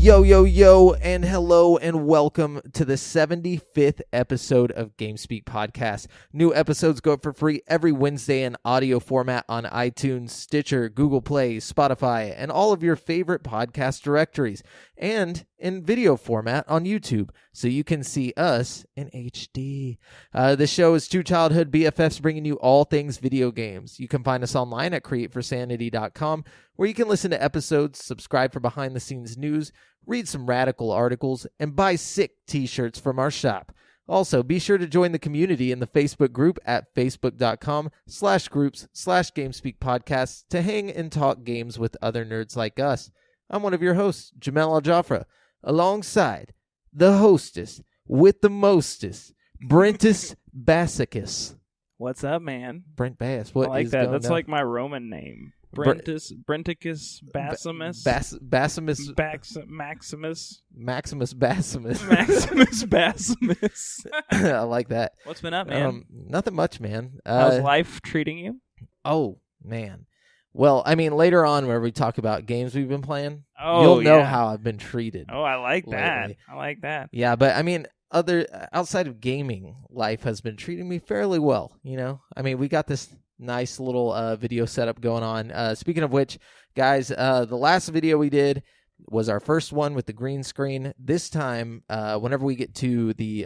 Yo, yo, yo, and hello, and welcome to the 75th episode of GameSpeak Podcast. New episodes go up for free every Wednesday in audio format on iTunes, Stitcher, Google Play, Spotify, and all of your favorite podcast directories, and in video format on YouTube, so you can see us in HD. The show is two childhood BFFs bringing you all things video games. You can find us online at createforsanity.com, where you can listen to episodes, subscribe for behind-the-scenes news, read some radical articles, and buy sick t-shirts from our shop. Also, be sure to join the community in the Facebook group at facebook.com/groups/GameSpeakPodcasts to hang and talk games with other nerds like us. I'm one of your hosts, Jamal Aljaafreh, alongside the hostess with the mostest, Brentus Bassicus. What's up, man? Brent Bass. What I like is that. going That's on? like my Roman name. Brenticus Bassimus. Bassimus. Maximus. Maximus Bassimus. Maximus Bassimus. I like that. What's been up, man? Nothing much, man. How's life treating you? Oh, man. Well, I mean, later on where we talk about games we've been playing, Oh, you'll know yeah. how I've been treated. Oh, I like that. lately. I like that. Yeah, but I mean, outside of gaming, life has been treating me fairly well, you know? I mean, we got this nice little video setup going on. Speaking of which, guys, the last video we did was our first one with the green screen. This time, whenever we get to the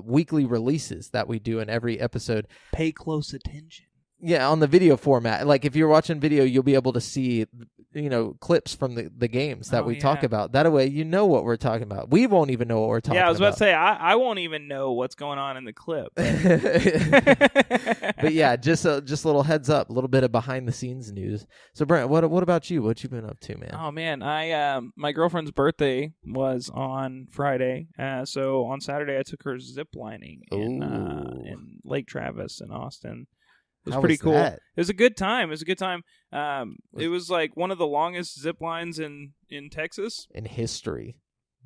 weekly releases that we do in every episode, Pay close attention. yeah, on the video format. Like if you're watching video, you'll be able to see, clips from the games that we talk about. That way, you know what we're talking about. We won't even know what we're talking about. Yeah, I was about to say, I won't even know what's going on in the clip. But yeah, just a little heads up, a little bit of behind the scenes news. So Brent, what about you? What you been up to, man? Oh man, I my girlfriend's birthday was on Friday, so on Saturday I took her ziplining in Lake Travis in Austin. It was pretty cool. That? It was a good time. It was like one of the longest zip lines in Texas. In history.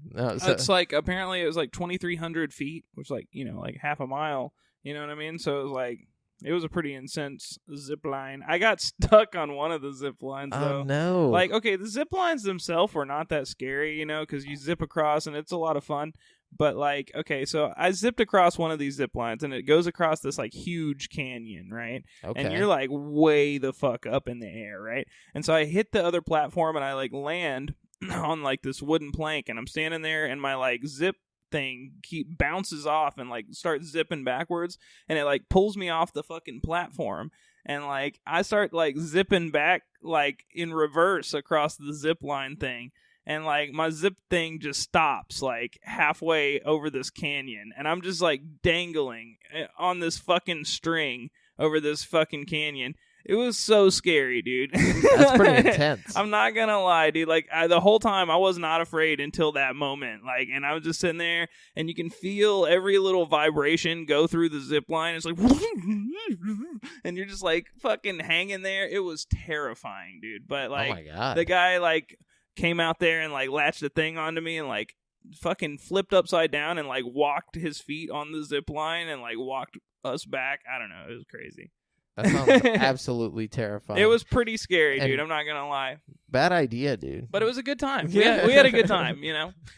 No, It's like, apparently it was like 2,300 feet, which is like, like half a mile. You know what I mean? So it was a pretty intense zip line. I got stuck on one of the zip lines, though. Oh, no. Like, okay, the zip lines themselves were not that scary, because you zip across and it's a lot of fun. But, like, okay, so I zipped across one of these zip lines, and it goes across this, like, huge canyon, right? Okay. And you're, like, way the fuck up in the air, right? And so I hit the other platform, and I, like, land on, like, this wooden plank, and I'm standing there, and my, like, zip thing bounces off and, like, starts zipping backwards, and it, like, pulls me off the fucking platform. And, like, I start, like, zipping back, like, in reverse across the zip line thing. And, like, my zip thing just stops, like, halfway over this canyon. And I'm just, like, dangling on this fucking string over this fucking canyon. It was so scary, dude. That's pretty intense. I'm not gonna lie, dude. Like, the whole time, I was not afraid until that moment. Like, and I was just sitting there, and you can feel every little vibration go through the zip line. It's like, and you're just, like, fucking hanging there. It was terrifying, dude. But, like, oh my God. the guy, like, came out there and, like, latched a thing onto me and, like, fucking flipped upside down and, like, walked his feet on the zip line and, like, walked us back. I don't know. It was crazy. That sounds absolutely terrifying. It was pretty scary, dude. And I'm not gonna lie. bad idea, dude. But it was a good time. Yeah. We had a good time,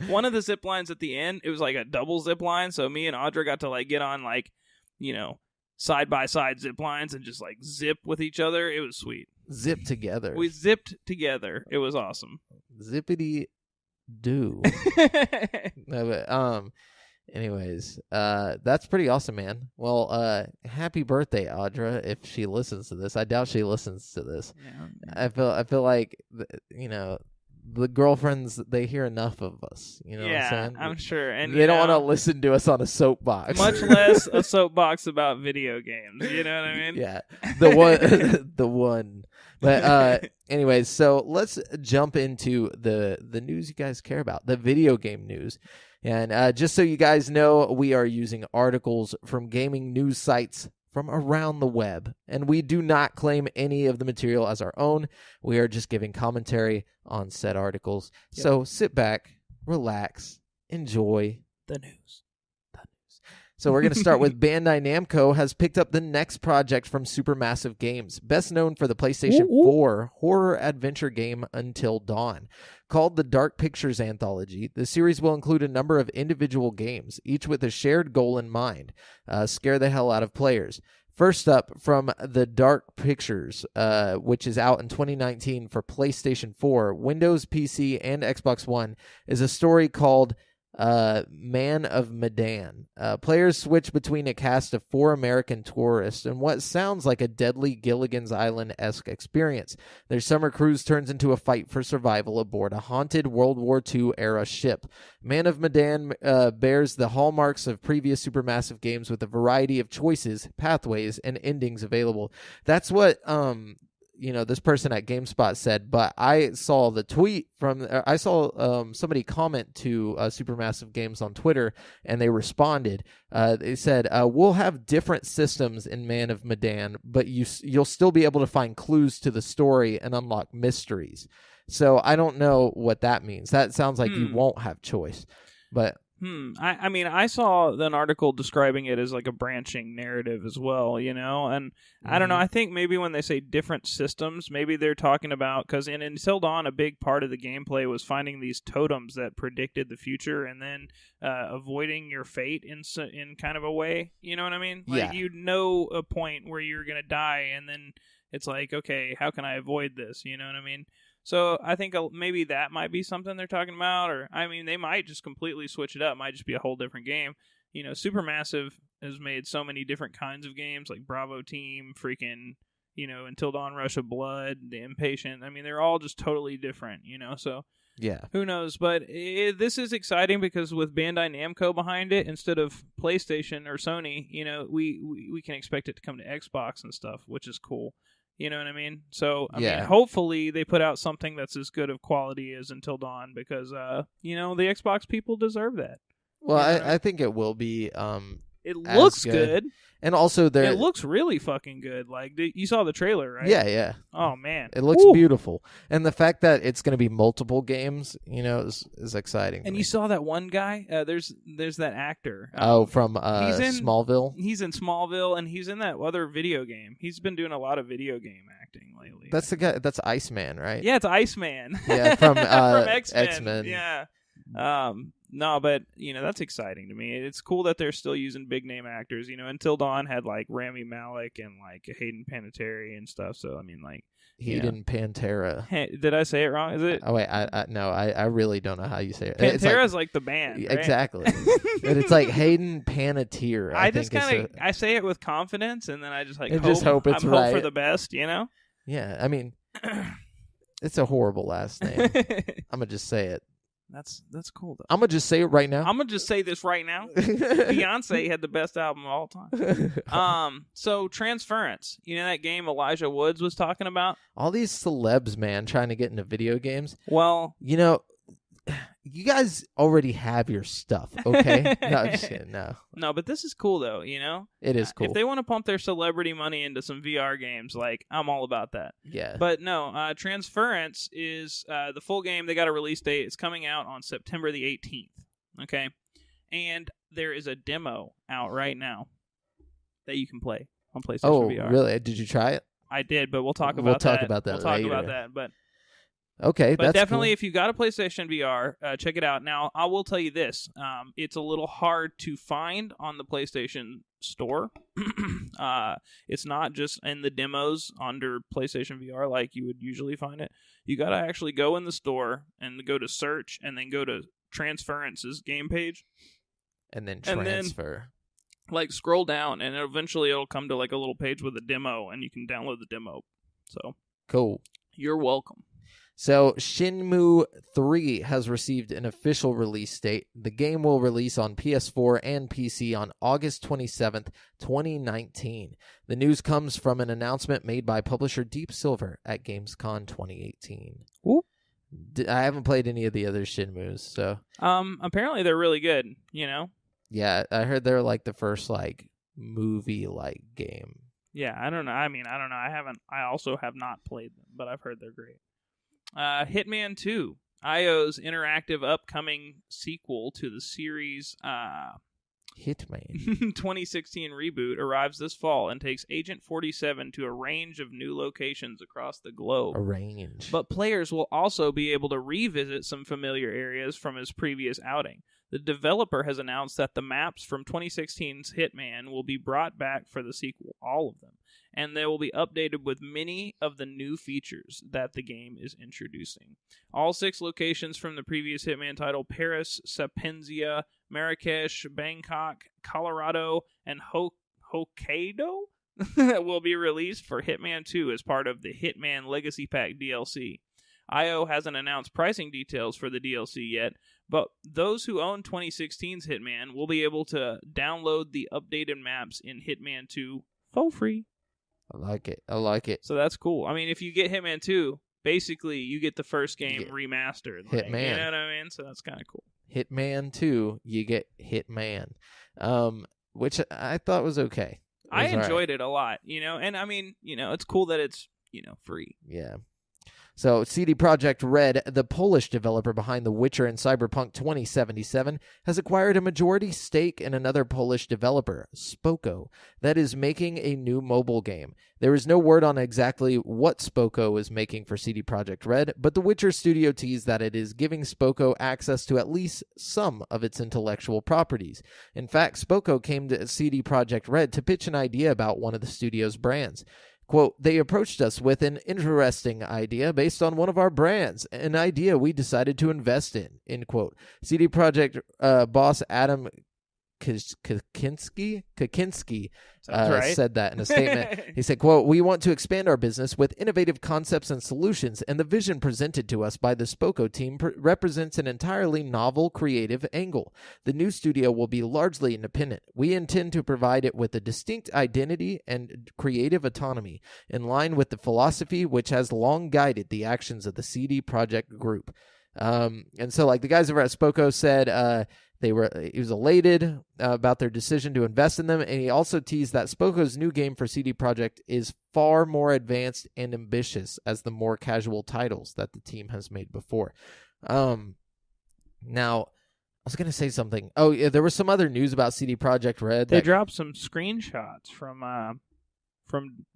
One of the zip lines at the end, it was like a double zip line, so me and Audra got to, like, get on, like, side-by-side zip lines and just, like, zip with each other. It was sweet. Zip together. We zipped together. It was awesome. Zippity do. No, but anyways, that's pretty awesome, man. Well, happy birthday, Audra, if she listens to this. I doubt she listens to this. Yeah. I feel like the girlfriends, they hear enough of us, what I'm saying? I'm sure. And they don't want to listen to us on a soapbox. Much less a soapbox about video games. You know what I mean? Yeah. The one the one. But anyways, so let's jump into the news you guys care about, the video game news. And just so you guys know, we are using articles from gaming news sites from around the web, and we do not claim any of the material as our own. We are just giving commentary on said articles. Yep. So sit back, relax, enjoy the news. So we're going to start with Bandai Namco has picked up the next project from Supermassive Games, best known for the PlayStation 4 horror adventure game Until Dawn. Called the Dark Pictures Anthology, the series will include a number of individual games, each with a shared goal in mind: scare the hell out of players. First up, from the Dark Pictures, which is out in 2019 for PlayStation 4, Windows, PC, and Xbox One, is a story called Man of Medan. Players switch between a cast of 4 American tourists and what sounds like a deadly Gilligan's Island-esque experience. Their summer cruise turns into a fight for survival aboard a haunted World War II-era ship. Man of Medan bears the hallmarks of previous Supermassive games with a variety of choices, pathways, and endings available. That's what this person at GameSpot said, but I saw the tweet I saw somebody comment to Supermassive Games on Twitter, and they responded. They said, we'll have different systems in Man of Medan, but you'll still be able to find clues to the story and unlock mysteries. So I don't know what that means. That sounds like you won't have choice, but... I mean, I saw an article describing it as like a branching narrative as well, and I don't know. I think maybe when they say different systems, maybe they're talking about, because in Until Dawn, a big part of the gameplay was finding these totems that predicted the future and then avoiding your fate in kind of a way. You know what I mean? Like, you know a point where you're going to die, and then it's like, okay, how can I avoid this? You know what I mean? So I think maybe that might be something they're talking about, or I mean, they might just completely switch it up. It might just be a whole different game. Supermassive has made so many different kinds of games, like Bravo Team, freaking, Until Dawn, Rush of Blood, The Impatient. I mean, they're all just totally different, So yeah, who knows? But this is exciting because with Bandai Namco behind it, instead of PlayStation or Sony, we can expect it to come to Xbox and stuff, which is cool. You know what I mean? So, I mean, hopefully they put out something that's as good of quality as Until Dawn because, the Xbox people deserve that. Well, I think it will be. It looks good. And also, it looks really fucking good. Like, you saw the trailer, right? Yeah. Oh, man. It looks beautiful. And the fact that it's going to be multiple games, is exciting. And you saw that one guy? There's that actor. From Smallville? He's in Smallville, and he's in that other video game. He's been doing a lot of video game acting lately. That's the guy. That's Iceman, right? Yeah, it's Iceman. Yeah, from X-Men. Yeah. No, but that's exciting to me. It's cool that they're still using big name actors. Until Dawn had like Rami Malek and like Hayden Panettiere and stuff. So I mean, like Hayden Pantera. Hey, did I say it wrong? Is it? Oh wait, I really don't know how you say it. Pantera's like the band, right? Exactly. But it's like Hayden Panettiere. I just kind of I say it with confidence, and then I just hope it's right. Hope for the best, Yeah, I mean, it's a horrible last name. I'm gonna just say it. That's cool, though. I'm going to just say it right now. I'm going to just say this right now. Beyonce had the best album of all time. So Transference. That game Elijah Woods was talking about? All these celebs, man, trying to get into video games. Well, you guys already have your stuff, okay? No, I'm just kidding. No, but this is cool, though, It is cool. If they want to pump their celebrity money into some VR games, like, I'm all about that. Yeah. But no, Transference is the full game. They got a release date. It's coming out on September the 18th, okay? And there is a demo out right now that you can play on PlayStation VR. Oh, really? Did you try it? I did, but we'll talk about that. We'll talk about that later. We'll talk about that, but... Okay, but that's definitely, cool. If you got a PlayStation VR, check it out. Now, I will tell you this: it's a little hard to find on the PlayStation Store. It's not just in the demos under PlayStation VR like you would usually find it. You got to actually go in the store and go to search, and then go to Transference's game page, and then transfer. And then, like, scroll down, and eventually it'll come to like a little page with a demo, and you can download the demo. So cool. You're welcome. So, Shenmue 3 has received an official release date. The game will release on PS4 and PC on August 27th, 2019. The news comes from an announcement made by publisher Deep Silver at Gamescom 2018. Ooh. I haven't played any of the other Shenmues, so... Apparently they're really good, Yeah, I heard they're like the first, like, movie-like game. Yeah, I don't know. I mean, I don't know. I also have not played them, but I've heard they're great. Hitman 2, IO's interactive upcoming sequel to the series Hitman. 2016 reboot arrives this fall and takes Agent 47 to a range of new locations across the globe. A range. But players will also be able to revisit some familiar areas from his previous outing. The developer has announced that the maps from 2016's Hitman will be brought back for the sequel, all of them, and they will be updated with many of the new features that the game is introducing. All 6 locations from the previous Hitman title, Paris, Sapienza, Marrakesh, Bangkok, Colorado, and Hokkaido, will be released for Hitman 2 as part of the Hitman Legacy Pack DLC. IO hasn't announced pricing details for the DLC yet, but those who own 2016's Hitman will be able to download the updated maps in Hitman 2 for free. I like it. So that's cool. I mean, if you get Hitman 2, basically you get the first game remastered. Hitman. You know what I mean? So that's kind of cool. Hitman 2, you get Hitman, which I thought was okay. I enjoyed it a lot, and I mean, it's cool that it's, free. Yeah. So, CD Projekt Red, the Polish developer behind The Witcher and Cyberpunk 2077, has acquired a majority stake in another Polish developer, Spoko, that is making a new mobile game. There is no word on exactly what Spoko is making for CD Projekt Red, but The Witcher studio teased that it is giving Spoko access to at least some of its intellectual properties. In fact, Spoko came to CD Projekt Red to pitch an idea about one of the studio's brands. Quote, they approached us with an interesting idea based on one of our brands, an idea we decided to invest in, end quote. CD Projekt boss Adam Kaczynski right. said that in a statement. He said, quote, we want to expand our business with innovative concepts and solutions, and the vision presented to us by the Spoko team represents an entirely novel, creative angle. The new studio will be largely independent. We intend to provide it with a distinct identity and creative autonomy, in line with the philosophy which has long guided the actions of the CD Projekt Group. And so, like, the guys over at Spoko said, he was elated about their decision to invest in them, and he also teased that Spoko's new game for CD Projekt is far more advanced and ambitious as the more casual titles that the team has made before. Now, I was going to say something. Oh, yeah, there was some other news about CD Projekt Red. They dropped some screenshots from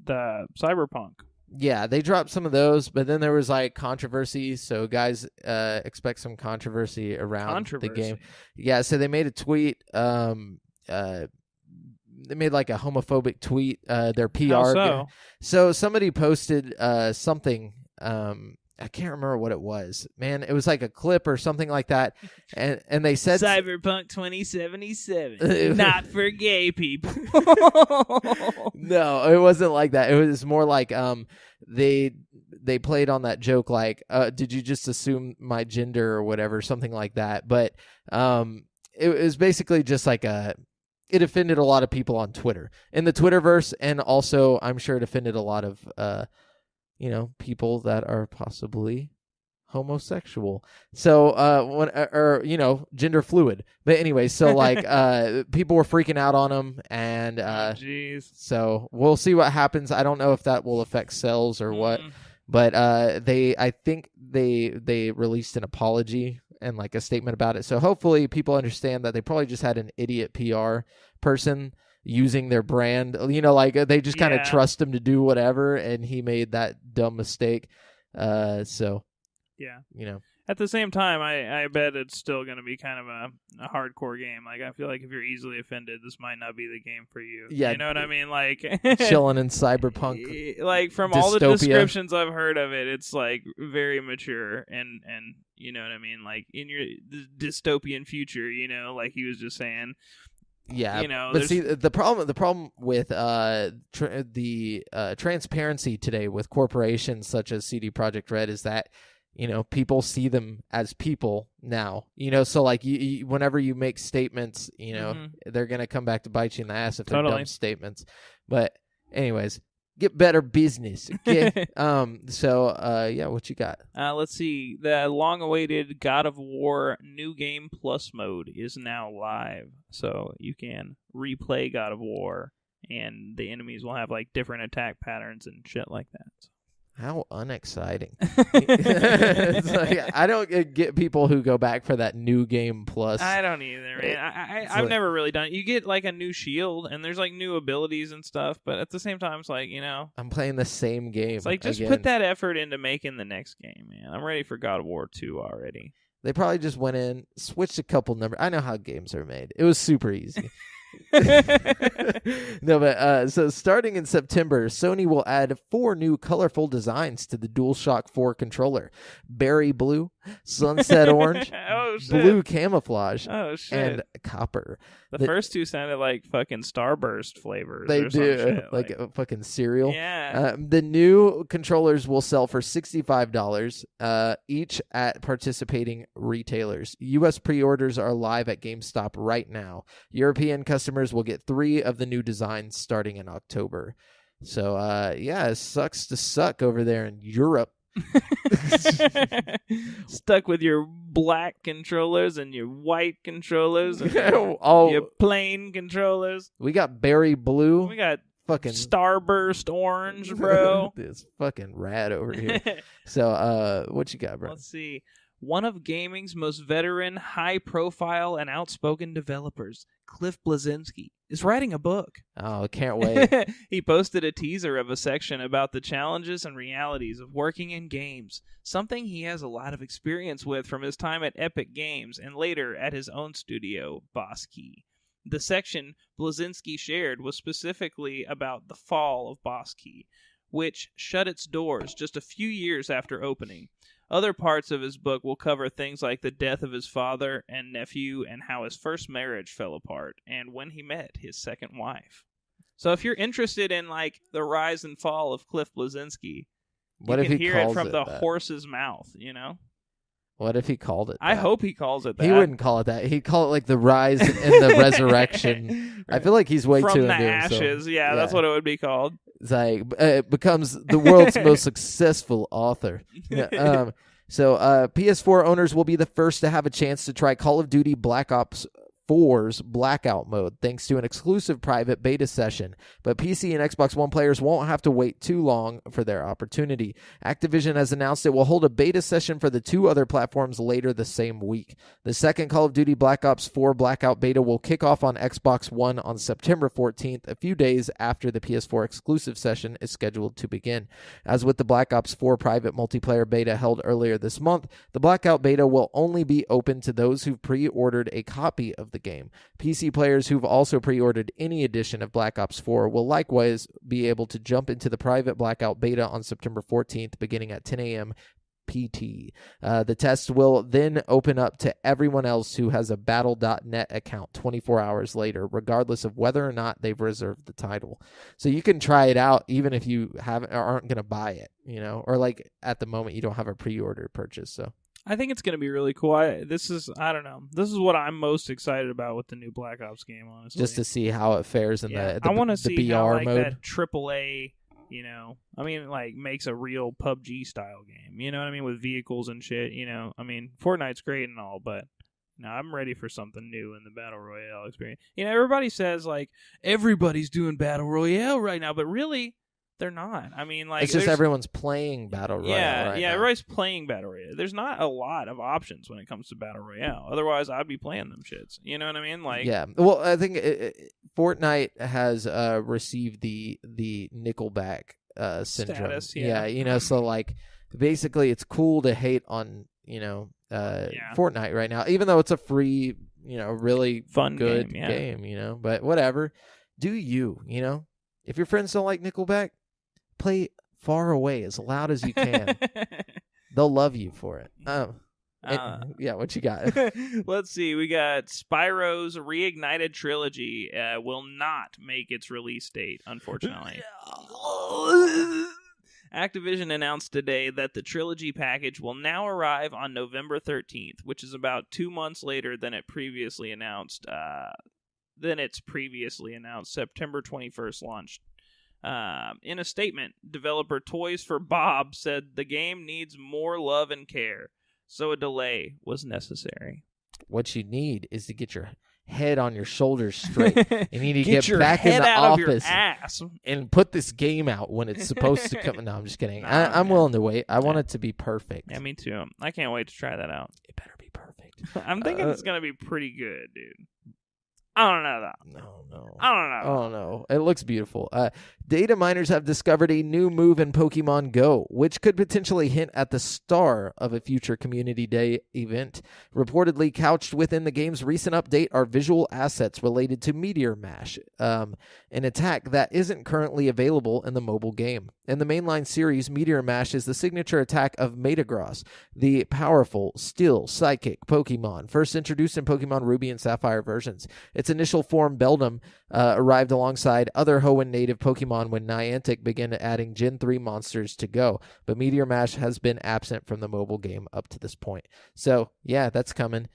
the Cyberpunk. Yeah, they dropped some of those, but then there was like controversy, so guys expect some controversy around the game. Yeah, so they made a tweet. They made like a homophobic tweet. Their PR. How so? So somebody posted something. I can't remember what it was. Man, it was like a clip or something like that, and they said Cyberpunk 2077, not for gay people. No, it wasn't like that. It was more like they played on that joke like, did you just assume my gender or whatever, something like that. But it was basically just like it offended a lot of people on Twitter, in the Twitterverse, and also I'm sure it offended a lot of people that are possibly homosexual. So, gender fluid. But anyway, so like, people were freaking out on them, and so we'll see what happens. I don't know if that will affect sales or what, but I think they released an apology and like a statement about it. So hopefully people understand that they probably just had an idiot PR person using their brand, like they just kind of trust him to do whatever, and he made that dumb mistake. So yeah, At the same time, I bet it's still going to be kind of a hardcore game. Like, I feel like if you're easily offended, this might not be the game for you. Yeah, you know what I mean? Like chilling in cyberpunk. Like from dystopia. all the descriptions I've heard of it, it's like very mature and you know what I mean? Like in your dystopian future, like he was just saying. Yeah, but see, the problem with the transparency today with corporations such as CD Projekt Red is that people see them as people now. So like you whenever you make statements, they're gonna come back to bite you in the ass if they're dumb statements. But anyways, get better business. Okay. So what you got? Let's see. The long-awaited God of War New Game Plus mode is now live, so you can replay God of War, and the enemies will have like different attack patterns and shit like that. How unexciting. It's like, I don't get people who go back for that new game plus. I don't either, man. I've never really done it. You get like a new shield and there's like new abilities and stuff, but at the same time it's like, I'm playing the same game. It's like just again. put that effort into making the next game, man. I'm ready for God of War 2 already. They probably just went in, switched a couple numbers. I know how games are made. It was super easy. No, but so starting in September, Sony will add 4 new colorful designs to the DualShock 4 controller: berry blue, sunset orange, blue camouflage, and copper. The first 2 sounded like fucking Starburst flavors. They or some do, shit. like a fucking cereal. Yeah. The new controllers will sell for $65 each at participating retailers. U.S. pre-orders are live at GameStop right now. European customers will get 3 of the new designs starting in October. So, it sucks to suck over there in Europe. Stuck with your black controllers and your white controllers and your plain controllers. We got berry blue. We got fucking Starburst orange, bro. It's fucking rad over here. So, what you got, bro? Let's see. One of gaming's most veteran, high-profile, and outspoken developers, Cliff Bleszinski, is writing a book. Oh, can't wait. He posted a teaser of a section about the challenges and realities of working in games, something he has a lot of experience with from his time at Epic Games and later at his own studio, Boss Key. The section Bleszinski shared was specifically about the fall of Boss Key, which shut its doors just a few years after opening. Other parts of his book will cover things like the death of his father and nephew and how his first marriage fell apart and when he met his second wife. So if you're interested in like the rise and fall of Cliff Bleszinski, you can hear it from the horse's mouth, What if he called it that? I hope he calls it that. He wouldn't call it that. He'd call it like the rise and the resurrection. I feel like he's way from too the into ashes. it. Yeah, that's what it would be called. It's like it becomes the world's most successful author. So PS4 owners will be the first to have a chance to try Call of Duty Black Ops 4's Blackout mode thanks to an exclusive private beta session, but PC and Xbox One players won't have to wait too long for their opportunity. Activision has announced it will hold a beta session for the 2 other platforms later the same week. The second Call of Duty Black Ops 4 Blackout beta will kick off on Xbox One on September 14th, a few days after the PS4 exclusive session is scheduled to begin. As with the Black Ops 4 private multiplayer beta held earlier this month, the Blackout beta will only be open to those who've pre-ordered a copy of the game. PC players who've also pre-ordered any edition of Black Ops 4 will likewise be able to jump into the private Blackout beta on September 14th, beginning at 10 a.m. PT. The test will then open up to everyone else who has a Battle.net account 24 hours later, regardless of whether or not they've reserved the title. So you can try it out even if you aren't going to buy it, or like at the moment you don't have a pre-order purchase. So I think it's going to be really cool. This is what I'm most excited about with the new Black Ops game, honestly. Just to see how it fares in the I want to see BR how, like, mode. that AAA, makes a real PUBG style game. You know what I mean? With vehicles and shit, Fortnite's great and all, but I'm ready for something new in the Battle Royale experience. Everybody says, like, everybody's doing Battle Royale right now, but really, they're not. It's just everyone's playing Battle Royale right now. Everybody's playing Battle Royale. There's not a lot of options when it comes to Battle Royale. Otherwise, I'd be playing them shits. You know what I mean? Like, yeah. Well, I think Fortnite has received the Nickelback syndrome. Status, yeah. So like basically it's cool to hate on, Fortnite right now, even though it's a free, really fun good game, but whatever. Do you, if your friends don't like Nickelback, play Far Away as loud as you can. They'll love you for it. What you got? Let's see. We got Spyro's Reignited Trilogy will not make its release date, unfortunately. Activision announced today that the trilogy package will now arrive on November 13th, which is about 2 months later than its previously announced September 21st launch. In a statement, developer Toys for Bob said the game needs more love and care, so a delay was necessary. What you need is to get your head on your shoulders straight. You need to get your back in head the out of your office ass. and put this game out when it's supposed to come. No, I'm just kidding. I'm man. willing to wait. I want it to be perfect. Yeah, me too. I can't wait to try that out. It better be perfect. I'm thinking it's gonna be pretty good, dude. I don't know though. No. I don't know. Oh no, it looks beautiful. Data miners have discovered a new move in Pokemon Go, which could potentially hint at the star of a future Community Day event. Reportedly couched within the game's recent update are visual assets related to Meteor Mash, an attack that isn't currently available in the mobile game. In the mainline series, Meteor Mash is the signature attack of Metagross, the powerful, steel, psychic Pokemon, first introduced in Pokemon Ruby and Sapphire versions. Its initial form, Beldum, arrived alongside other Hoenn native Pokemon when Niantic began adding Gen 3 monsters to Go, but Meteor Mash has been absent from the mobile game up to this point. So, yeah, that's coming.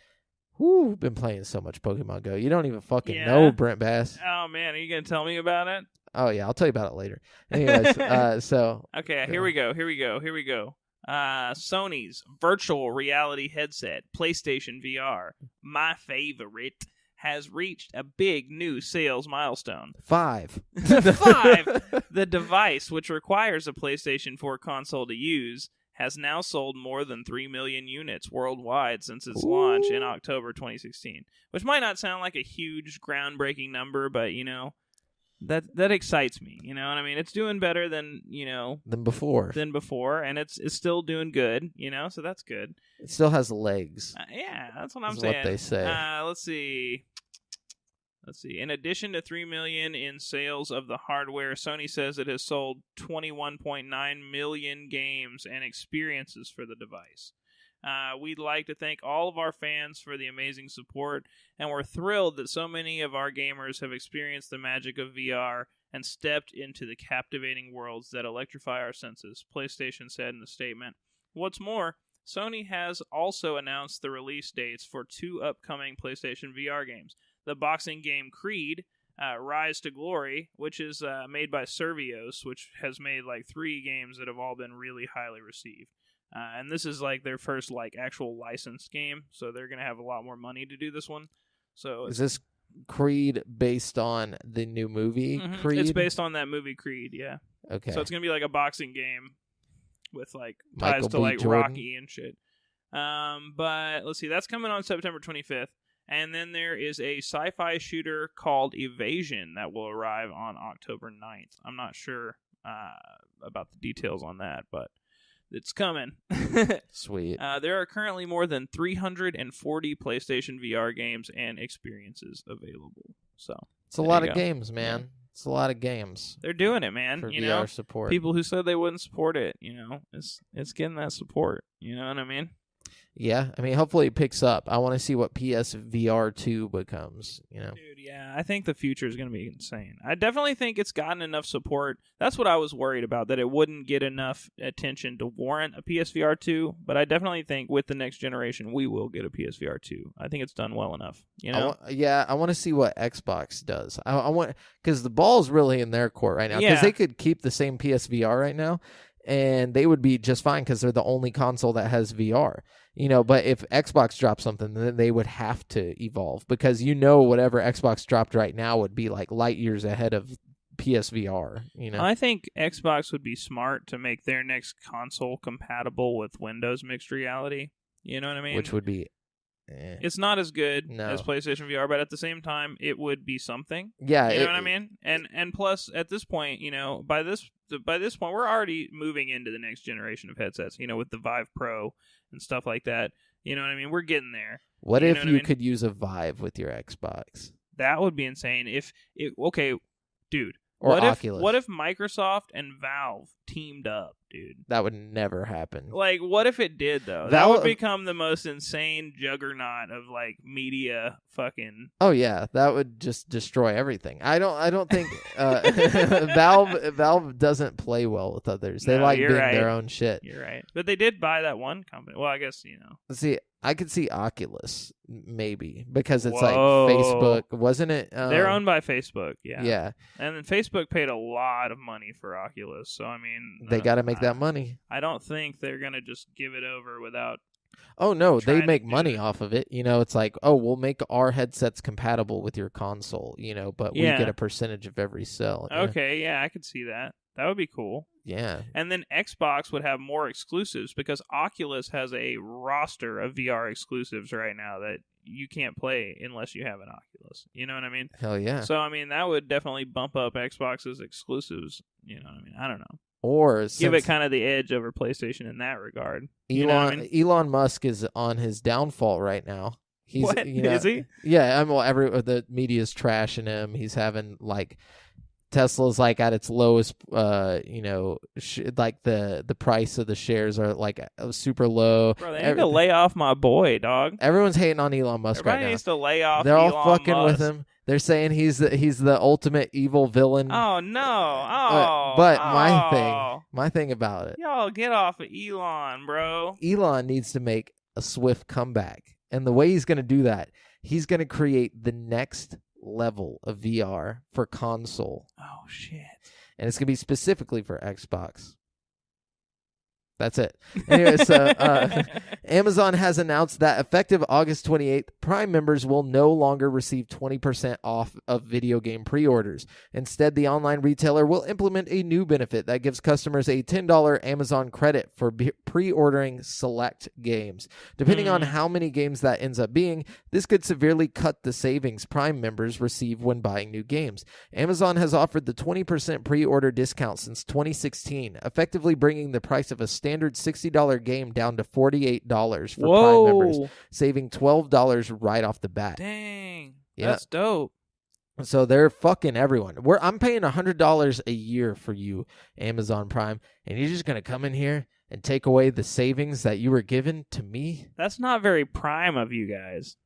Whew, been playing so much Pokemon Go. You don't even fucking know, Brent Bass. Oh, man, are you going to tell me about it? Oh, yeah, I'll tell you about it later. Anyways, so... Okay, here we go. Sony's virtual reality headset, PlayStation VR, my favorite, has reached a big new sales milestone. 5. 5! The device, which requires a PlayStation 4 console to use, has now sold more than 3 million units worldwide since its launch in October 2016. Which might not sound like a huge, groundbreaking number, but, you know, that excites me. You know what I mean? It's doing better than, you know... Than before, and it's still doing good, you know, so that's good. It still has legs. Yeah, that's what I'm is saying. what they say. Let's see. In addition to 3 million in sales of the hardware, Sony says it has sold 21.9 million games and experiences for the device. We'd like to thank all of our fans for the amazing support, and we're thrilled that so many of our gamers have experienced the magic of VR and stepped into the captivating worlds that electrify our senses, PlayStation said in the statement. What's more, Sony has also announced the release dates for 2 upcoming PlayStation VR games. The boxing game Creed, Rise to Glory, which is made by Servios, which has made like 3 games that have all been really highly received. And this is like their first like actual licensed game, so they're going to have a lot more money to do this one. So is this Creed based on the new movie Creed? It's based on that movie Creed, yeah. Okay. So it's going to be like a boxing game with like ties Michael to B. like Jordan. Rocky and shit. But let's see, that's coming on September 25th. And then there is a sci-fi shooter called Evasion that will arrive on October 9th. I'm not sure about the details on that, but it's coming. Sweet. There are currently more than 340 PlayStation VR games and experiences available. So it's a lot of games, man. Yeah. It's a lot of games. They're doing it, man. For you VR know, support. People who said they wouldn't support it, you know, it's getting that support. You know what I mean? Yeah, I mean, hopefully it picks up. I want to see what PSVR 2 becomes, you know. Dude, yeah, I think the future is going to be insane. I definitely think it's gotten enough support. That's what I was worried about, that it wouldn't get enough attention to warrant a PSVR 2, but I definitely think with the next generation, we will get a PSVR 2. I think it's done well enough, you know? I want to see what Xbox does. I want, because the ball's really in their court right now, because they could keep the same PSVR right now, and they would be just fine because they're the only console that has VR. You know, but if Xbox drops something, then they would have to evolve, because you know whatever Xbox dropped right now would be like light years ahead of PSVR, you know. I think Xbox would be smart to make their next console compatible with Windows mixed reality. You know what I mean? Which would be... It's not as good as PlayStation VR, but at the same time, it would be something. Yeah. You know what I mean? And plus, at this point, you know, by this point, we're already moving into the next generation of headsets, you know, with the Vive Pro and stuff like that. You know what I mean? We're getting there. What if you could use a Vive with your Xbox? That would be insane. Okay, dude. Or Oculus. What if Microsoft and Valve teamed up, dude? That would never happen. Like, what if it did, though? That would become the most insane juggernaut of, like, media fucking... Oh, yeah. That would just destroy everything. I don't think... Valve doesn't play well with others. They like being their own shit. You're right. But they did buy that one company. Well, I guess, you know. See, I could see Oculus, maybe, because it's like Facebook. Wasn't it? They're owned by Facebook, yeah. Yeah. And then Facebook paid a lot of money for Oculus, so, I mean... They got to make that money. I don't think they're going to just give it over without... Oh, no, they trying to make do money that. off of it. It's like, oh, we'll make our headsets compatible with your console, but we get Yeah. a percentage of every sale. Yeah. Okay, yeah, I could see that. That would be cool. Yeah. And then Xbox would have more exclusives because Oculus has a roster of VR exclusives right now that you can't play unless you have an Oculus. You know what I mean? Hell yeah. So, I mean, that would definitely bump up Xbox's exclusives. You know what I mean? I don't know. Or Give it since kind of the edge over PlayStation in that regard. You know what I mean? Elon Musk is on his downfall right now. He's, What? Is he? Yeah, the media's trashing him. He's having like Tesla's like at its lowest, like the price of the shares are like super low. Bro, they need to lay off my boy, dog. Everyone's hating on Elon Musk Everybody right now. needs to lay off They're all Elon fucking Musk. with him. They're saying he's the ultimate evil villain. Oh, no. Oh. But oh. my thing about it, Y'all get off of Elon, bro. Elon needs to make a swift comeback. And the way he's going to do that, he's going to create the next level of VR for console. Oh, shit. And it's going to be specifically for Xbox. That's it. Anyway, so Amazon has announced that effective August 28th, Prime members will no longer receive 20% off of video game pre-orders. Instead, the online retailer will implement a new benefit that gives customers a $10 Amazon credit for pre-ordering select games. Depending on how many games that ends up being, this could severely cut the savings Prime members receive when buying new games. Amazon has offered the 20% pre-order discount since 2016, effectively bringing the price of a standard $60 game down to $48 for Prime members, saving $12 right off the bat. Dang. Yeah. That's dope. So they're fucking everyone. I'm paying $100 a year for you, Amazon Prime, and you're just going to come in here and take away the savings that you were given to me? That's not very Prime of you guys.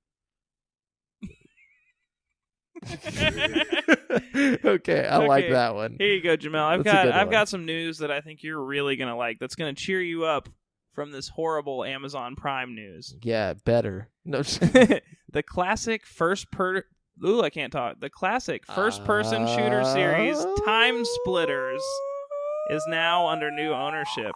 Okay, I like that one. Here you go, Jamal. I've got some news that I think you're really gonna like. That's gonna cheer you up from this horrible Amazon Prime news. Yeah, better. No, the classic I can't talk. The classic first-person shooter series, TimeSplitters, is now under new ownership.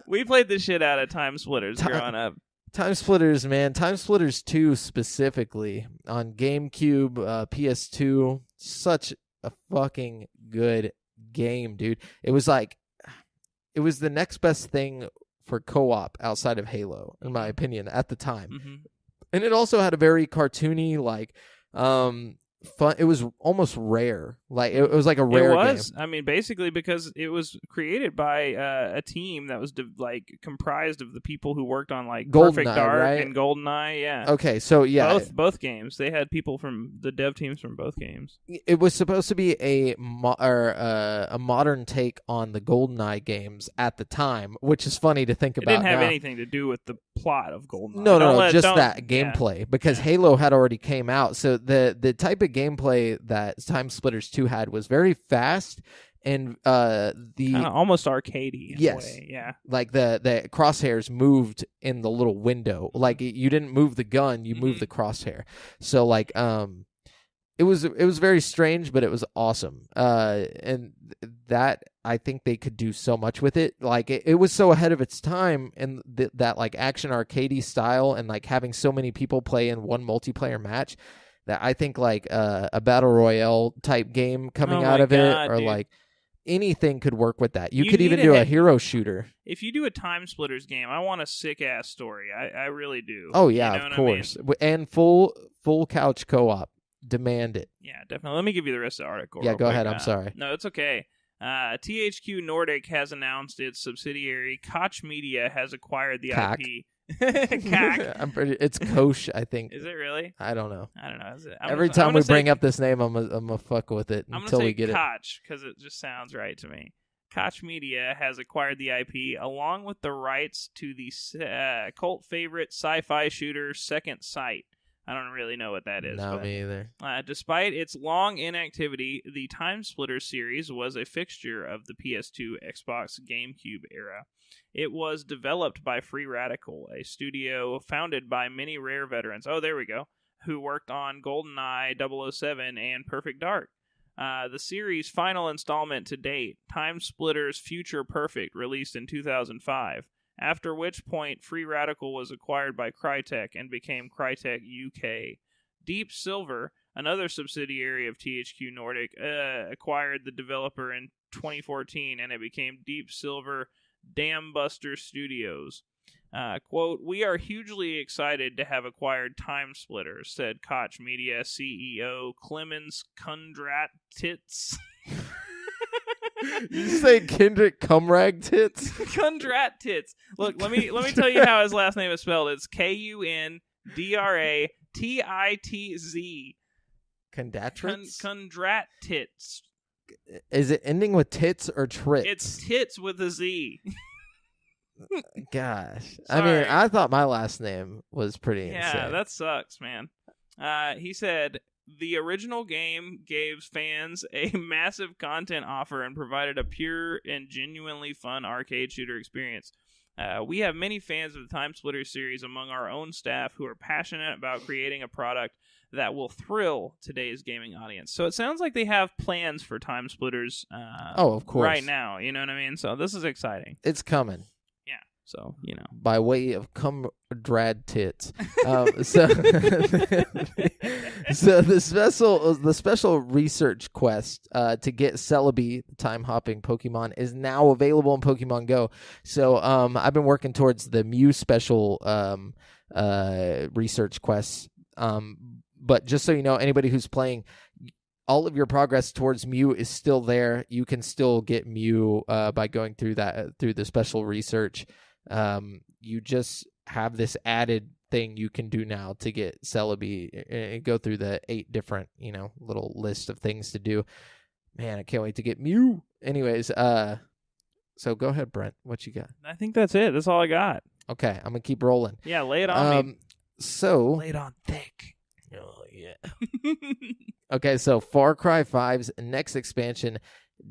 We played the shit out of TimeSplitters growing up. TimeSplitters, man. TimeSplitters 2 specifically on GameCube, PS2. Such a fucking good game, dude. It was the next best thing for co-op outside of Halo, in my opinion, at the time. Mm-hmm. And it also had a very cartoony, like, fun. It was almost rare. Like it was like a rare game. It was. I mean, basically because it was created by a team that was comprised of the people who worked on like Perfect Dark and GoldenEye. Yeah. Okay, so yeah, both games. They had people from the dev teams from both games. It was supposed to be a modern take on the GoldenEye games at the time, which is funny to think about. It didn't have anything to do with the plot of GoldenEye. No, just that gameplay because Halo had already came out. So the type of gameplay that TimeSplitters 2 had was very fast and kinda almost arcadey in a way. Yeah, like the crosshairs moved in the little window. Like you didn't move the gun, you moved the crosshair. So like it was very strange, but it was awesome. And that I think they could do so much with it. Like it was so ahead of its time in that like action arcadey style and like having so many people play in one multiplayer match. That I think like a battle royale type game coming out of it, or dude. Like anything could work with that. You could even do a hero shooter. If you do a TimeSplitters game, I want a sick ass story. I really do. Oh yeah, of course, I mean? And full couch co-op. Demand it. Yeah, definitely. Let me give you the rest of the article. Yeah, go ahead. I'm sorry. No, it's okay. THQ Nordic has announced its subsidiary Koch Media has acquired the IP. It's Koch, I think. Is it really? I don't know. Is it? Every time we bring up this name, I'm gonna fuck with it until we get Koch, because it just sounds right to me. Koch Media has acquired the IP along with the rights to the cult favorite sci-fi shooter Second Sight. I don't really know what that is. No, me either. Despite its long inactivity, the TimeSplitters series was a fixture of the PS2, Xbox, GameCube era. It was developed by Free Radical, a studio founded by many Rare veterans. Oh, there we go. Who worked on GoldenEye 007 and Perfect Dark. The series' final installment to date, TimeSplitters Future Perfect, released in 2005, after which point Free Radical was acquired by Crytek and became Crytek UK. Deep Silver, another subsidiary of THQ Nordic, acquired the developer in 2014, and it became Deep Silver Dambuster Studios. Quote, "We are hugely excited to have acquired TimeSplitters," said Koch Media CEO Clemens Kundratitz. You say Kendrick Cumrag Tits? Kundratitz. Look, let me tell you how his last name is spelled. It's Kundratitz. Condatritz? Kundratitz. Is it ending with tits or trits? It's tits with a Z. Gosh. Sorry. I mean, I thought my last name was pretty insane. Yeah, that sucks, man. He said, "The original game gave fans a massive content offer and provided a pure and genuinely fun arcade shooter experience. We have many fans of the TimeSplitters series among our own staff who are passionate about creating a product that will thrill today's gaming audience." So it sounds like they have plans for TimeSplitters of course. right now. You know what I mean? So this is exciting. It's coming. So, by way of Cumdrad tits. So the special research quest to get Celebi, the time-hopping Pokemon, is now available in Pokemon Go. So I've been working towards the Mew special research quests. But just so you know, anybody who's playing, all of your progress towards Mew is still there. You can still get Mew by going through the special research. You just have this added thing you can do now to get Celebi and go through the 8 different, little list of things to do. Man, I can't wait to get Mew. Anyways, so go ahead, Brent. What you got? I think that's it. That's all I got. Okay, I'm gonna keep rolling. Yeah, lay it on me. So lay it on thick. Oh yeah. Okay, so Far Cry 5's next expansion,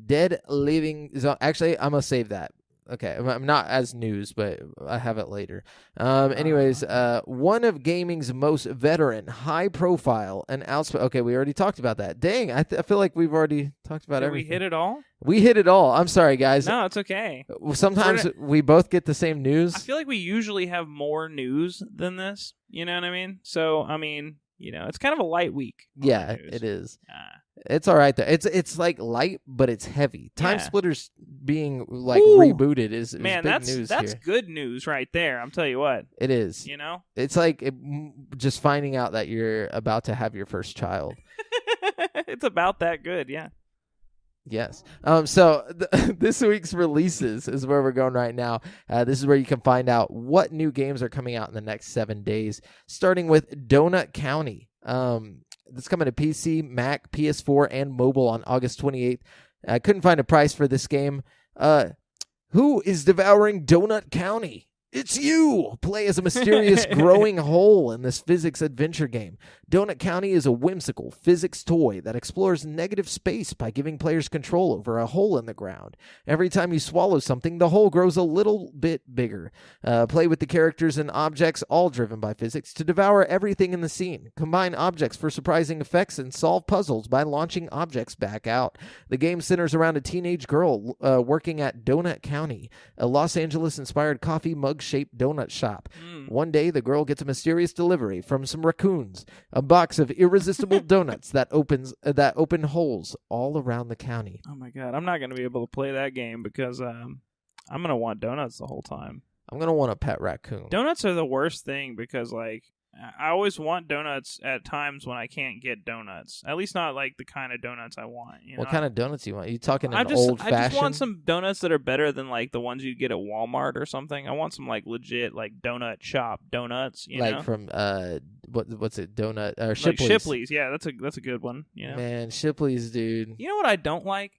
Dead Living Zone. Actually, I'm gonna save that. Okay, I'm not as news, but I have it later. Anyways, one of gaming's most veteran, high-profile, and outspoken. Okay, we already talked about that. Dang, I feel like we've already talked about everything. We hit it all? We hit it all. I'm sorry, guys. No, it's okay. Sometimes we both get the same news. I feel like we usually have more news than this. You know what I mean? So, I mean, it's kind of a light week. Yeah, it is. It's all right though. It's like light, but it's heavy. TimeSplitters being rebooted is big news. That's here. Good news right there. I'm telling you what. It is. It's like just finding out that you're about to have your first child. It's about that good, yeah. Yes. So this week's releases is where we're going right now. This is where you can find out what new games are coming out in the next 7 days, starting with Donut County. It's coming to PC, Mac, PS4, and mobile on August 28th. I couldn't find a price for this game. Who is devouring Donut County? It's you! Play as a mysterious growing hole in this physics adventure game. Donut County is a whimsical physics toy that explores negative space by giving players control over a hole in the ground. Every time you swallow something, the hole grows a little bit bigger. Play with the characters and objects, all driven by physics, to devour everything in the scene. Combine objects for surprising effects and solve puzzles by launching objects back out. The game centers around a teenage girl working at Donut County, a Los Angeles-inspired coffee mug-shaped donut shop. One day, the girl gets a mysterious delivery from some raccoons, a box of irresistible donuts that open holes all around the county. Oh my god, I'm not going to be able to play that game because I'm going to want donuts the whole time. I'm going to want a pet raccoon. Donuts are the worst thing because, I always want donuts at times when I can't get donuts. At least not the kind of donuts I want. What kind of donuts do you want? Are you talking old-fashioned? I just want some donuts that are better than the ones you get at Walmart or something. I want some legit donut shop donuts. From what's it? Donut or Shipley's? Shipley's, yeah, that's a good one. Man, Shipley's, dude. You know what I don't like?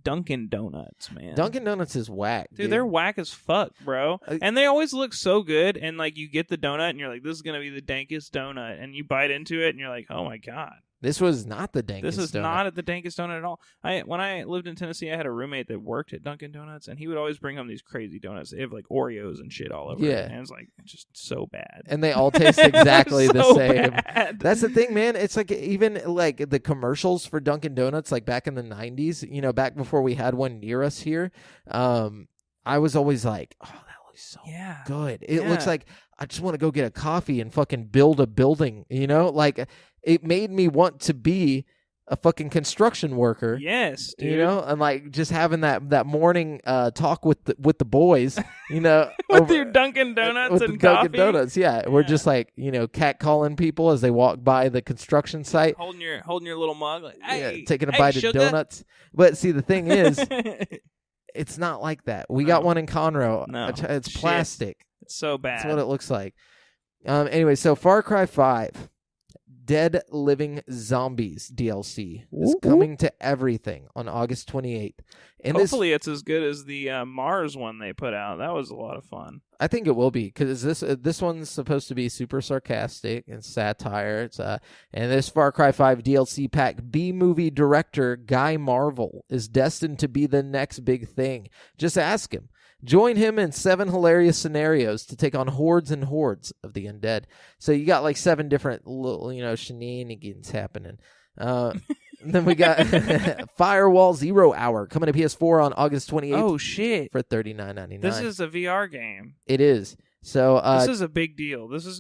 Dunkin' Donuts, man. Dunkin' Donuts is whack, dude. They're whack as fuck, bro. And they always look so good. And you get the donut, and you're like, "This is gonna be the dankest donut." And you bite into it, and you're like, "Oh my god." This was not the dankest This is donut. not at the dankest donut at all. When I lived in Tennessee, I had a roommate that worked at Dunkin' Donuts, and he would always bring home these crazy donuts. They have like Oreos and shit all over it, and it's like just so bad. And they all taste exactly the same. Bad. That's the thing, man. It's like even like the commercials for Dunkin' Donuts, like back in the 90s, you know, back before we had one near us here. I was always like, oh, that looks so good. It looks like I just want to go get a coffee and fucking build a building, you know? Like, it made me want to be a fucking construction worker. Yes, dude. You know? And, like, just having that morning talk with the boys, you know? With your Dunkin' Donuts with and the coffee? Dunkin' Donuts, yeah. We're just, like, you know, catcalling people as they walk by the construction site. Holding your little mug. Like, hey, taking a bite sugar. of donuts. But, see, the thing is... It's not like that. We got one in Conroe. No. It's plastic. It's so bad. That's what it looks like. Anyway, so Far Cry 5, Dead Living Zombies DLC is coming to everything on August 28th. And hopefully it's as good as the Mars one they put out. That was a lot of fun. I think it will be, because this one's supposed to be super sarcastic and satire. It's and this Far Cry 5 DLC pack, B-movie director Guy Marvel is destined to be the next big thing. Just ask him. Join him in 7 hilarious scenarios to take on hordes and hordes of the undead. So you got like 7 different little, you know, shenanigans happening. Then we got Firewall Zero Hour coming to PS4 on August 28th. Oh shit! For $39.99. This is a VR game. It is. So this is a big deal. This is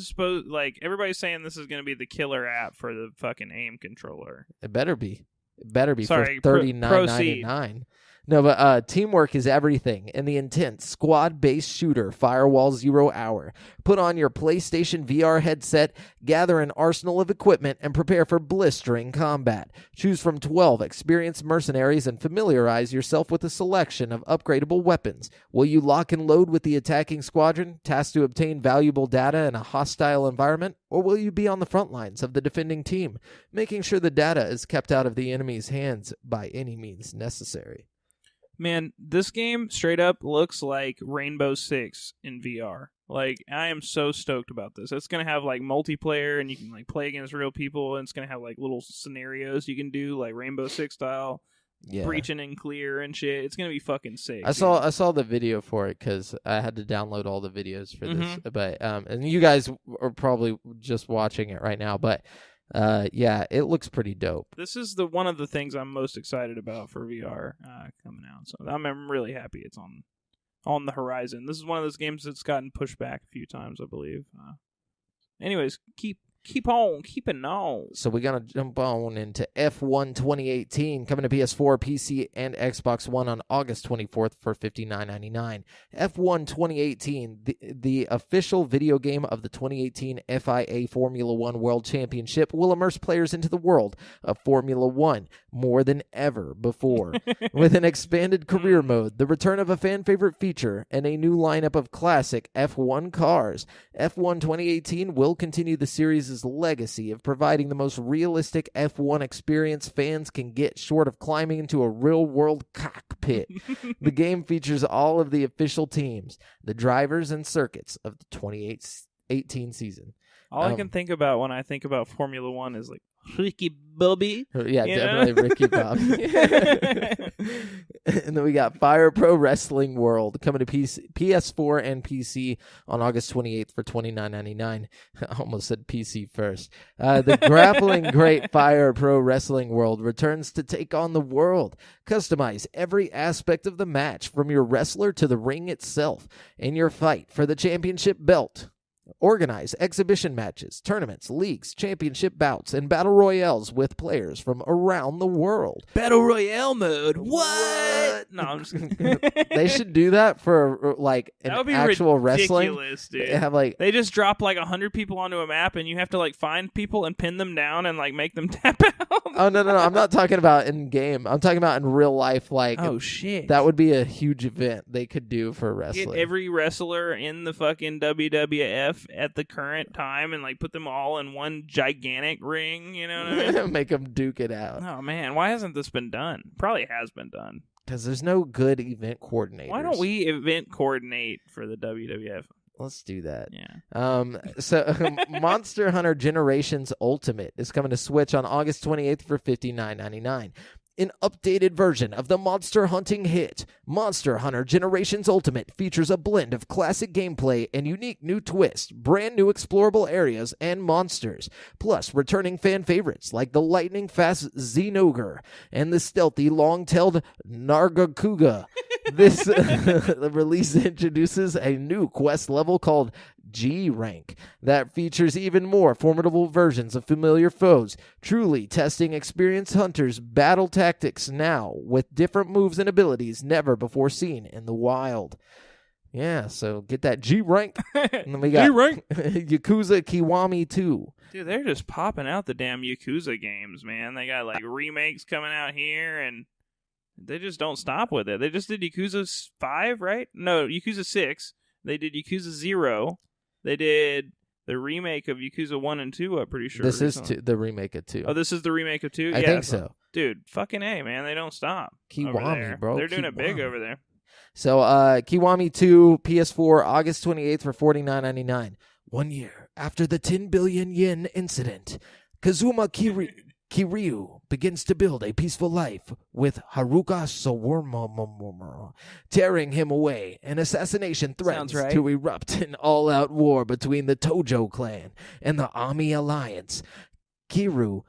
supposed, like, everybody's saying this is gonna be the killer app for the fucking aim controller. It better be. It better be. Sorry, for $39.99. No, but teamwork is everything in the intense squad-based shooter Firewall Zero Hour. Put on your PlayStation VR headset, gather an arsenal of equipment, and prepare for blistering combat. Choose from 12 experienced mercenaries and familiarize yourself with a selection of upgradable weapons. Will you lock and load with the attacking squadron, tasked to obtain valuable data in a hostile environment? Or will you be on the front lines of the defending team, making sure the data is kept out of the enemy's hands by any means necessary? Man, this game straight up looks like Rainbow Six in VR. Like, I am so stoked about this. It's going to have, like, multiplayer, and you can, like, play against real people, and it's going to have, like, little scenarios you can do, like Rainbow Six style, breaching and clear and shit. It's going to be fucking sick. I saw the video for it, because I had to download all the videos for this. But and you guys are probably just watching it right now, but... yeah, it looks pretty dope. This is one of the things I'm most excited about for VR coming out. So I'm really happy it's on the horizon. This is one of those games that's gotten pushed back a few times, I believe. Anyways, keep keeping on. So we're going to jump on into F1 2018, coming to PS4, PC, and Xbox One on August 24th for $59.99. F1 2018, the official video game of the 2018 FIA Formula One World Championship, will immerse players into the world of Formula One more than ever before. With an expanded career mode, the return of a fan-favorite feature, and a new lineup of classic F1 cars, F1 2018 will continue the series' legacy of providing the most realistic F1 experience fans can get, short of climbing into a real-world cockpit. The game features all of the official teams, the drivers, and circuits of the 2018 season. All I can think about when I think about Formula One is like Ricky Bobby. Yeah, definitely Ricky Bobby. And then we got Fire Pro Wrestling World coming to PS4 and PC on August 28th for $29.99. I almost said PC first. The grappling great Fire Pro Wrestling World returns to take on the world. Customize every aspect of the match, from your wrestler to the ring itself, in your fight for the championship belt. Organize exhibition matches, tournaments, leagues, championship bouts, and battle royales with players from around the world. Battle royale mode? What? No, I'm just kidding. They should do that for like an that would be actual ridiculous, wrestling. Dude. They just drop like 100 people onto a map, and you have to like find people and pin them down and like make them tap out. Oh no! I'm not talking about in game. I'm talking about in real life. Like, oh shit, that would be a huge event they could do for wrestling. Get every wrestler in the fucking WWF at the current time and like put them all in one gigantic ring, you know what I mean? Make them duke it out. Oh man, why hasn't this been done? Probably has been done. Because there's no good event coordinators. Why don't we event coordinate for the WWF? Let's do that. Yeah. So Monster Hunter Generations Ultimate is coming to Switch on August 28th for $59.99. An updated version of the monster hunting hit, Monster Hunter Generations Ultimate features a blend of classic gameplay and unique new twists, brand new explorable areas, and monsters, plus returning fan favorites like the lightning-fast Xenogre and the stealthy, long-tailed Nargacuga. This release introduces a new quest level called G rank that features even more formidable versions of familiar foes, truly testing experienced hunters' battle tactics now with different moves and abilities never before seen in the wild. Yeah, so get that G rank. And then we got G-rank. Yakuza Kiwami 2. Dude, they're just popping out the damn Yakuza games, man. They got like remakes coming out here, and they just don't stop with it. They just did Yakuza 5, right? No, Yakuza 6. They did Yakuza 0. They did the remake of Yakuza 1 and 2, I'm pretty sure. This is the remake of 2. Oh, this is the remake of 2? I think so. Dude, fucking A, man. They don't stop. Kiwami, bro. They're doing it big over there. So, Kiwami 2, PS4, August 28th for $49.99. 1 year after the 10 billion yen incident, Kazuma Kiryu begins to build a peaceful life with Haruka Sawarma tearing him away. An assassination threatens to erupt an all-out war between the Tojo clan and the Ami Alliance. Kiryu,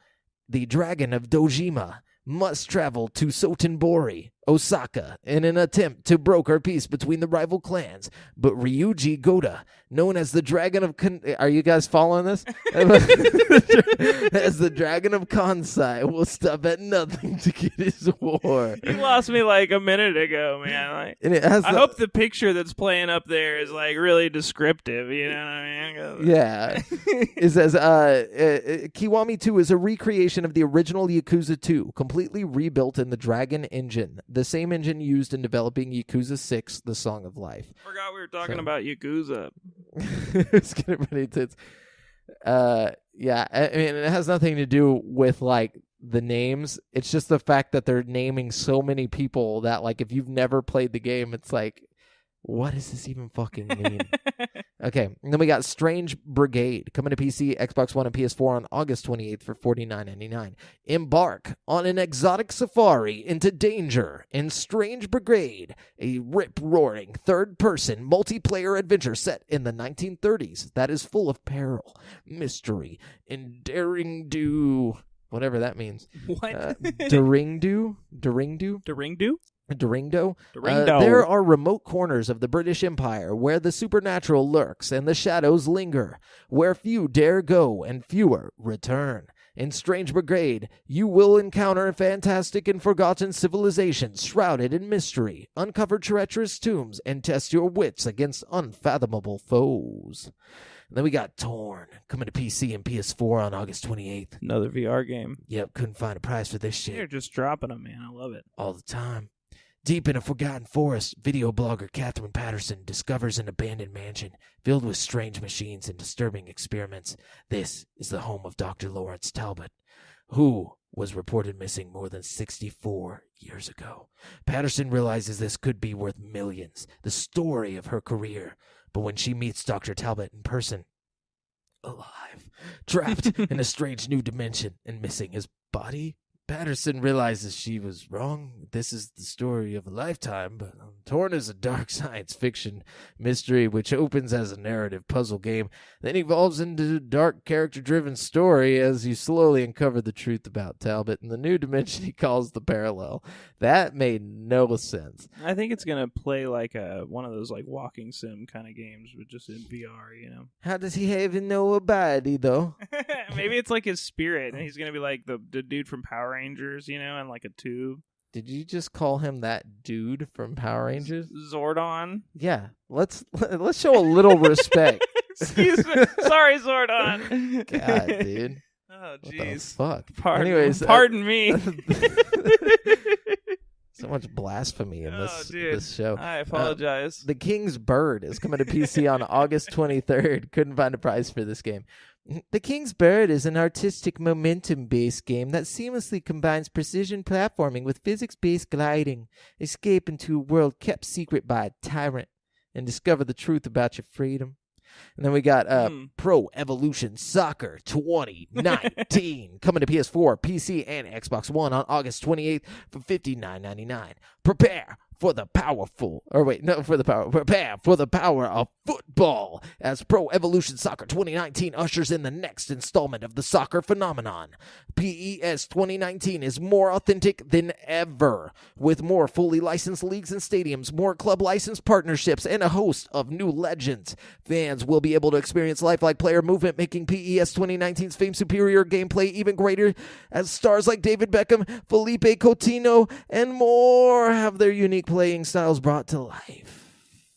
the dragon of Dojima, must travel to Sotenbori, Osaka, in an attempt to broker peace between the rival clans. But Ryuji Goda, known as the Dragon of... Are you guys following this? As the Dragon of Kansai, will stop at nothing to get his war. You lost me like a minute ago, man. Like, and it has I hope the picture that's playing up there is like really descriptive, you know what I mean? Yeah. It says, Kiwami 2 is a recreation of the original Yakuza 2, completely rebuilt in the Dragon engine, the same engine used in developing Yakuza 6, The Song of Life. Forgot we were talking about Yakuza. It's getting ready to... yeah, I mean, it has nothing to do with, like, the names. It's just the fact that they're naming so many people that, like, if you've never played the game, it's like, what does this even fucking mean? Okay, and then we got Strange Brigade coming to PC, Xbox One, and PS4 on August 28th for $49.99. Embark on an exotic safari into danger in Strange Brigade, a rip-roaring third-person multiplayer adventure set in the 1930s that is full of peril, mystery, and daring-do... whatever that means. What? Daring-do? Daring-do? Daring-do? Doringo? Doringo. There are remote corners of the British Empire where the supernatural lurks and the shadows linger, where few dare go and fewer return. In Strange Brigade, you will encounter fantastic and forgotten civilizations shrouded in mystery, uncover treacherous tombs, and test your wits against unfathomable foes. And then we got Torn, coming to PC and PS4 on August 28th. Another VR game. Yep, couldn't find a price for this shit. You're just dropping them, man. I love it. All the time. Deep in a forgotten forest, video blogger Catherine Patterson discovers an abandoned mansion filled with strange machines and disturbing experiments. This is the home of Dr. Lawrence Talbot, who was reported missing more than 64 years ago. Patterson realizes this could be worth millions, the story of her career. But when she meets Dr. Talbot in person, alive, trapped in a strange new dimension and missing his body, Patterson realizes she was wrong. This is the story of a lifetime, but Torn is a dark science fiction mystery which opens as a narrative puzzle game, then evolves into a dark character-driven story as you slowly uncover the truth about Talbot in the new dimension he calls the Parallel. That made no sense. I think it's going to play like one of those like walking sim kind of games, but just in VR, you know. How does he even know a body, though? Maybe it's like his spirit, and he's going to be like the dude from Power Rangers, you know, and like a tube. Did you just call him that dude from Power Rangers? Zordon? Yeah. Let's show a little respect. Excuse me. Sorry, Zordon. God, dude. Oh, jeez. Fuck. Pardon me. So much blasphemy in this show. I apologize. The King's Bird is coming to PC on August 23rd. Couldn't find a price for this game. The King's Bird is an artistic momentum-based game that seamlessly combines precision platforming with physics-based gliding. Escape into a world kept secret by a tyrant and discover the truth about your freedom. And then we got Pro Evolution Soccer 2019 coming to PS4, PC, and Xbox One on August 28th for $59.99. Prepare for the power of football as Pro Evolution Soccer 2019 ushers in the next installment of the soccer phenomenon. PES 2019 is more authentic than ever, with more fully licensed leagues and stadiums, more club licensed partnerships, and a host of new legends. Fans will be able to experience lifelike player movement, making PES 2019's famed superior gameplay even greater, as stars like David Beckham, Felipe Coutinho, and more have their unique playing styles brought to life.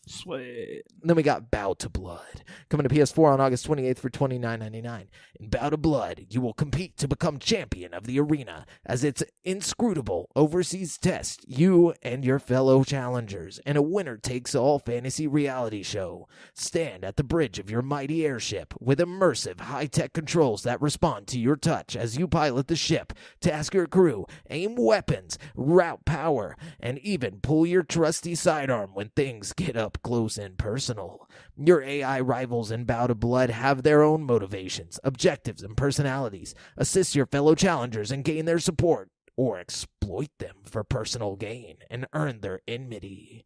Sweet. And then we got Bow to Blood, coming to PS4 on August 28th for $29.99. In Bow to Blood, you will compete to become champion of the arena as its inscrutable overseas test you and your fellow challengers in a winner-takes-all fantasy reality show. Stand at the bridge of your mighty airship with immersive high-tech controls that respond to your touch as you pilot the ship, task your crew, aim weapons, route power, and even pull your trusty sidearm when things get up close and personal. Your AI rivals in Bow to Blood have their own motivations, objectives, and personalities. Assist your fellow challengers and gain their support, or exploit them for personal gain and earn their enmity.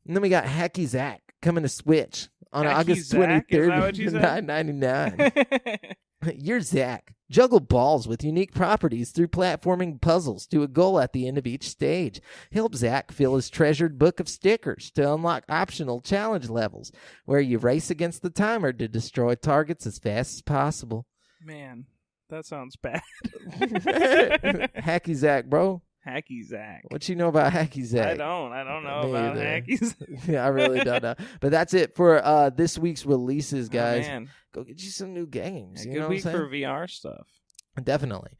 And then we got Hacky Zack coming to Switch on August 23rd for $9.99. You're Zach. Juggle balls with unique properties through platforming puzzles to a goal at the end of each stage. Help Zach fill his treasured book of stickers to unlock optional challenge levels, where you race against the timer to destroy targets as fast as possible. Man, that sounds bad. Hacky Zach, bro. Hacky Zack. What you know about Hacky Zack? I don't know about Hacky Zack. Yeah, I really don't know. But that's it for this week's releases, guys. Oh, man. Go get you some new games. Good week for VR stuff. Definitely.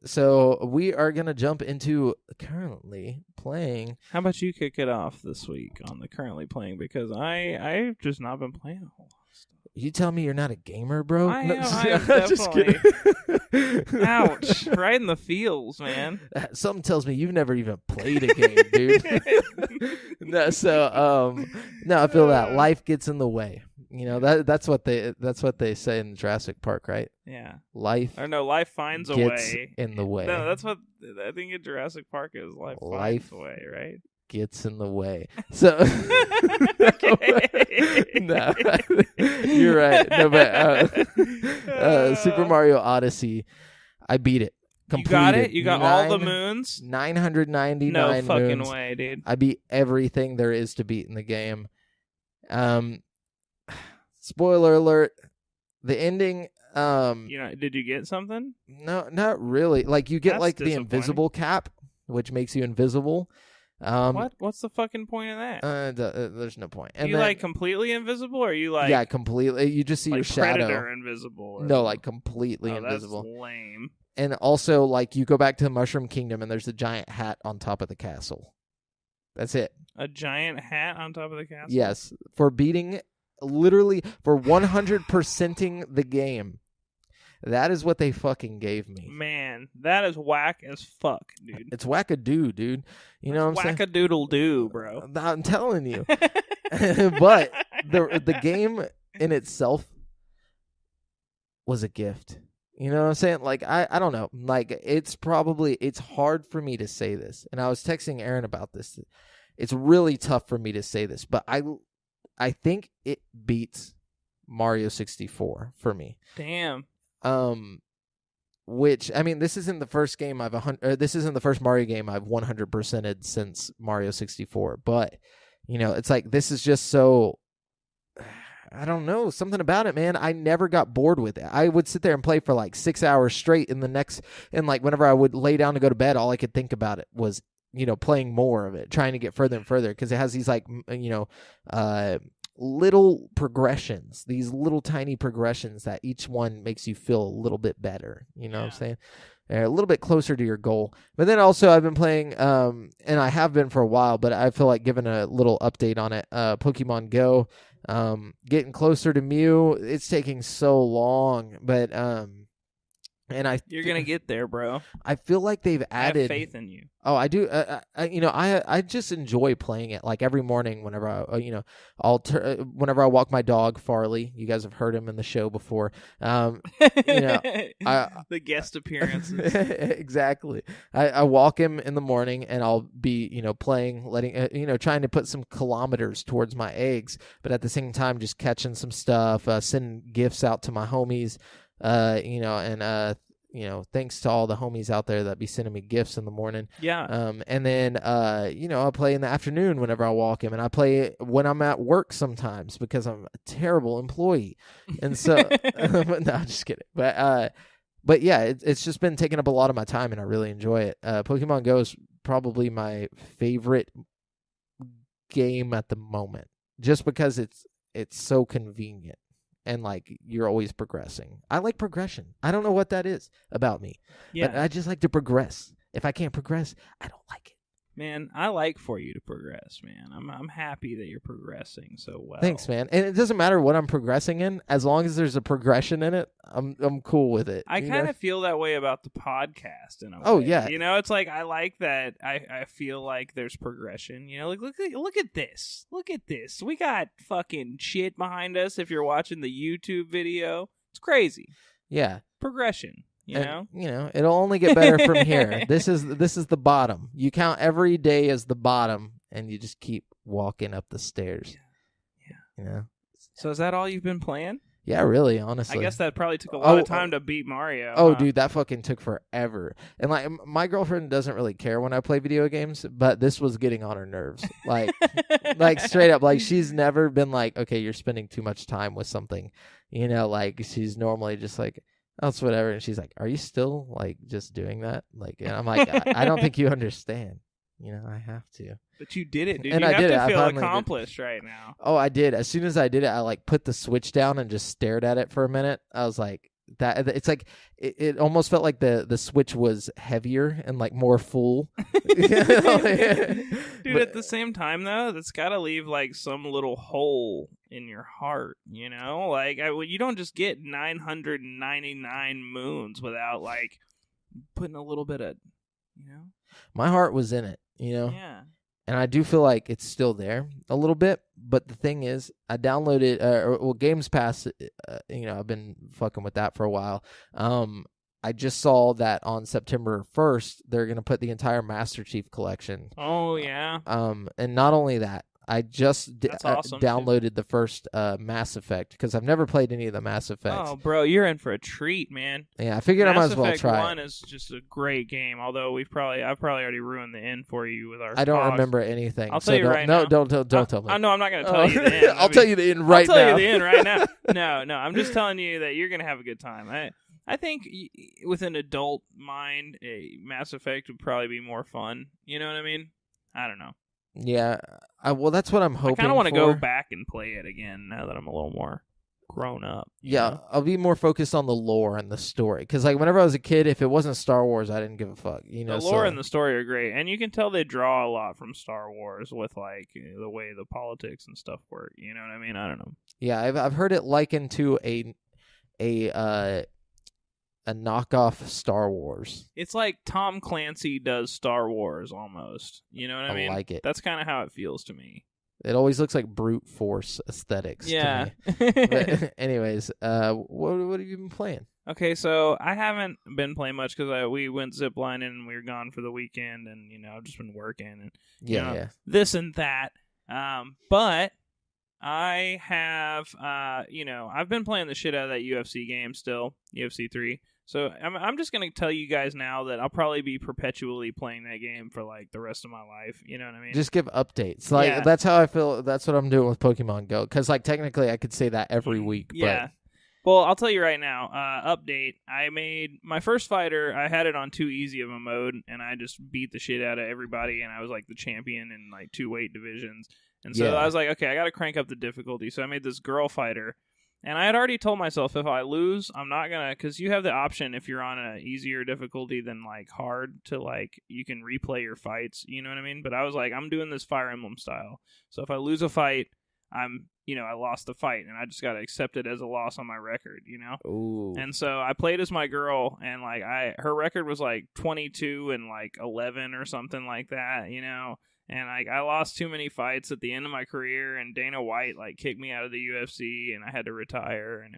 So we are going to jump into currently playing. How about you kick it off this week on the currently playing? Because I've just not been playing a whole lot of stuff. You tell me you're not a gamer, bro? I am definitely. Ouch. Right in the feels, man. Something tells me you've never even played a game, dude. No, I feel that life gets in the way. You know, that's what they say in Jurassic Park, right? Yeah. Life finds a gets way. in the way. No, that's what I think in Jurassic Park is. Life finds a way, right? Gets in the way. So no, you're right. No, but Super Mario Odyssey, I beat it. Completed. You got it? You got all the moons? 999 No fucking moons. way, dude. I beat everything there is to beat in the game. Spoiler alert, the ending, did you get something? No, not really. Like, you get That's like the invisible cap, which makes you invisible. What's the fucking point of that? There's no point. And you like completely invisible, or you like? Yeah, completely. You just see like your shadow. Predator invisible. No, like completely invisible. That's lame. And also, like, you go back to the Mushroom Kingdom, and there's a giant hat on top of the castle. That's it. A giant hat on top of the castle? Yes. For beating, literally, for 100%ing the game. That is what they fucking gave me. Man, that is whack as fuck, dude. It's whack-a-doo, dude. You know what I'm saying? Whack-a-doodle-doo, bro. I'm telling you. But the game in itself was a gift. You know what I'm saying? Like, I don't know. Like, it's hard for me to say this. And I was texting Aaron about this. It's really tough for me to say this. But I think it beats Mario 64 for me. Damn. Which, I mean, this isn't the first game this isn't the first Mario game I've 100%ed since Mario 64. But, you know, it's like, this is just so... I don't know, something about it, man. I never got bored with it. I would sit there and play for like 6 hours straight and like whenever I would lay down to go to bed, all I could think about it was, you know, playing more of it, trying to get further and further, because it has these like, you know, little progressions, these little tiny progressions that each one makes you feel a little bit better. You know what I'm saying? A little bit closer to your goal. But then also I've been playing, and I have been for a while, but I feel like giving a little update on it. Pokemon Go, getting closer to Mew. It's taking so long, but And you're gonna get there, bro. I feel like they've added. I have faith in you. Oh, I do. I just enjoy playing it. Like every morning, whenever whenever I walk my dog Farley. You guys have heard him in the show before. The guest appearances. Exactly. I walk him in the morning, and I'll be playing, letting trying to put some kilometers towards my eggs, but at the same time just catching some stuff, sending gifts out to my homies. Thanks to all the homies out there that be sending me gifts in the morning. Yeah. And then, I'll play in the afternoon whenever I walk him, and I play when I'm at work sometimes because I'm a terrible employee. And so, no, I'm just kidding. But yeah, it's just been taking up a lot of my time, and I really enjoy it. Pokemon Go is probably my favorite game at the moment, just because it's so convenient. And, like, you're always progressing. I like progression. I don't know what that is about me. Yeah. But I just like to progress. If I can't progress, I don't like it. Man, I like for you to progress, man. I'm happy that you're progressing so well. Thanks, man. And it doesn't matter what I'm progressing in. As long as there's a progression in it, I'm cool with it. I kind of feel that way about the podcast in a way. Oh, yeah. It's like I like that I feel like there's progression. Like, look at this. Look at this. We got fucking shit behind us if you're watching the YouTube video. It's crazy. Yeah. Progression. It'll only get better from here. This is the bottom. You count every day as the bottom, and you just keep walking up the stairs. Yeah. So is that all you've been playing? Yeah, really, honestly. I guess that probably took a lot of time to beat Mario. Oh, dude, that fucking took forever. And, like, my girlfriend doesn't really care when I play video games, but this was getting on her nerves. Like, like straight up, like, she's never been like, okay, you're spending too much time with something. Like, she's normally just like, oh, it's whatever. And she's like, are you still, like, just doing that? Like, and I'm like, I don't think you understand. I have to. But you did it, dude. And you I have did to it. feel accomplished right now. Oh, I did. As soon as I did it, I, like, put the Switch down and just stared at it for a minute. I was like, that. It's like, it almost felt like the Switch was heavier and, like, more full. Dude, at the same time, though, that's got to leave, like, some little hole in your heart, Like, you don't just get 999 moons without, like, putting a little bit of, My heart was in it, Yeah. And I do feel like it's still there a little bit. But the thing is, I downloaded, Games Pass, I've been fucking with that for a while. I just saw that on September 1st, they're going to put the entire Master Chief Collection. Oh, yeah. And not only that, I just awesome, downloaded the first Mass Effect because I've never played any of the Mass Effects. Oh, bro, you're in for a treat, man. Yeah, I figured I might as well try. Mass Effect 1 is just a great game, although I've probably already ruined the end for you with our I don't remember anything. I'll tell you right now. No, don't tell me. No, I'm not going to tell you the end. I'll tell you the end right now. I'll tell you the end right now. No, I'm just telling you that you're going to have a good time. I think with an adult mind, a Mass Effect would probably be more fun. You know what I mean? I don't know. Yeah, well, that's what I'm hoping. I kind of want to go back and play it again now that I'm a little more grown up. Yeah, I'll be more focused on the lore and the story. Because, like, whenever I was a kid, if it wasn't Star Wars, I didn't give a fuck. The lore and the story are great. And you can tell they draw a lot from Star Wars with, like, the way the politics and stuff work. You know what I mean? I don't know. Yeah, I've heard it likened to a knockoff Star Wars. It's like Tom Clancy does Star Wars almost. You know what I mean? I like it. That's kind of how it feels to me. It always looks like brute force aesthetics to me. But anyways, what have you been playing? Okay, so I haven't been playing much because we went ziplining and we were gone for the weekend, and I've just been working and this and that. But I have I've been playing the shit out of that UFC game still, UFC 3. So I'm just going to tell you guys now that I'll probably be perpetually playing that game for, like, the rest of my life. You know what I mean? Just give updates. Like, That's how I feel. That's what I'm doing with Pokemon Go. Because, like, technically I could say that every week. Yeah. But... Well, I'll tell you right now, update. I made my first fighter. I had it on too easy of a mode, and I just beat the shit out of everybody, and I was, like, the champion in, like, 2 weight divisions. And so I was like, okay, I got to crank up the difficulty. So I made this girl fighter. And I had already told myself if I lose, I'm not going to, because you have the option if you're on an easier difficulty than, like, hard to, like, you can replay your fights, you know what I mean? But I was like, I'm doing this Fire Emblem style. So if I lose a fight, I'm I lost the fight, and I just got to accept it as a loss on my record, Ooh. And so I played as my girl, and like her record was like 22 and like 11 or something like that, And like I lost too many fights at the end of my career, and Dana White like kicked me out of the UFC, and I had to retire, and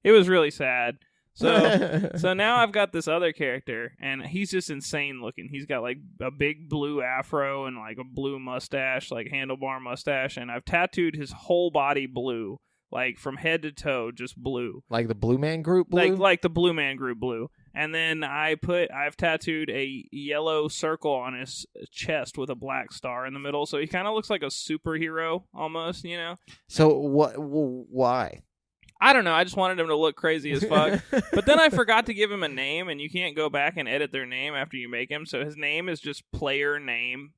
it was really sad. So now I've got this other character, and he's just insane looking. He's got like a big blue afro and like a blue mustache, like handlebar mustache, and I've tattooed his whole body blue, like from head to toe, just blue. Like the Blue Man Group blue? Like the Blue Man Group blue. And then I've tattooed a yellow circle on his chest with a black star in the middle, so he kind of looks like a superhero almost, So why? I don't know. I just wanted him to look crazy as fuck. But then I forgot to give him a name, and you can't go back and edit their name after you make him. So his name is just player name.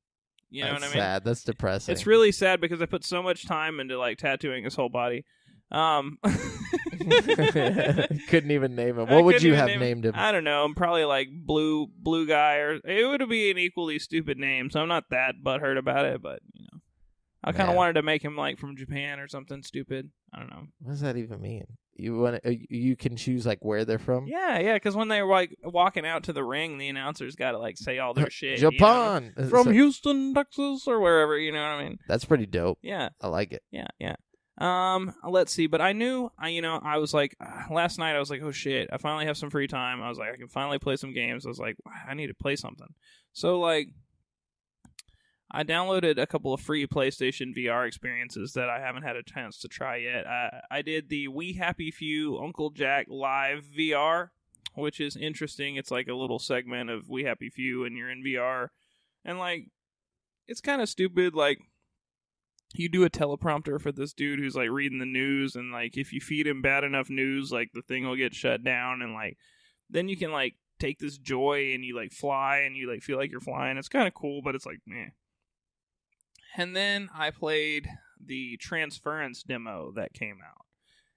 You know what I mean? Sad. That's depressing. It's really sad because I put so much time into like tattooing his whole body. Couldn't even name him. What would you have named him? I don't know. I'm probably like blue guy, or it would be an equally stupid name. So I'm not that butthurt about it, but I kind of wanted to make him like from Japan or something stupid. I don't know. What does that even mean? You can choose like where they're from? Yeah, because when they're like walking out to the ring, the announcers got to like say all their shit. Japan! From Houston, Texas, or wherever, you know what I mean? That's pretty dope. Yeah. I like it. Yeah. Let's see. But I knew, I was like, last night I was like, oh shit, I finally have some free time. I was like, I can finally play some games. I was like, I need to play something. So like, I downloaded a couple of free PlayStation VR experiences that I haven't had a chance to try yet. I did the We Happy Few Uncle Jack Live VR, which is interesting. It's like a little segment of We Happy Few, and you're in VR. And, like, it's kind of stupid. Like, you do a teleprompter for this dude who's, like, reading the news, and, like, if you feed him bad enough news, like, the thing will get shut down, and, like, then you can, like, take this joy, and you, like, fly, and you, like, feel like you're flying. It's kind of cool, but it's, like, meh. And then I played the Transference demo that came out.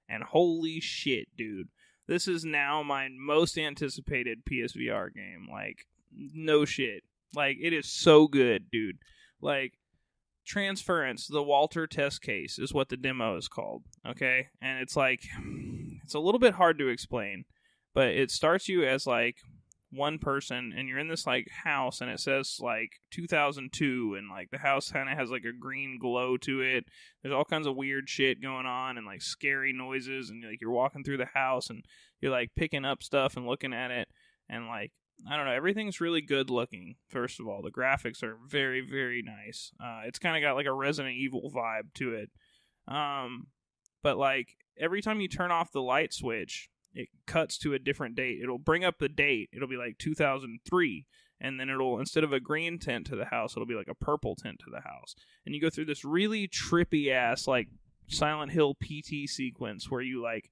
And holy shit, dude. This is now my most anticipated PSVR game. Like, no shit. Like, it is so good, dude. Like, Transference, the Walter test case, is what the demo is called. Okay? And it's like, it's a little bit hard to explain. But it starts you as, like, one person, and you're in this like house, and it says like 2002, and like the house kind of has like a green glow to it. There's all kinds of weird shit going on, and like scary noises, and like you're walking through the house, and you're like picking up stuff and looking at it, and like I don't know, everything's really good looking. First of all, the graphics are very, very nice. It's kind of got like a Resident Evil vibe to it. But like every time you turn off the light switch, it cuts to a different date. It'll bring up the date. It'll be like 2003. And then it'll, instead of a green tint to the house, it'll be like a purple tint to the house. And you go through this really trippy ass, like, Silent Hill PT sequence where you, like,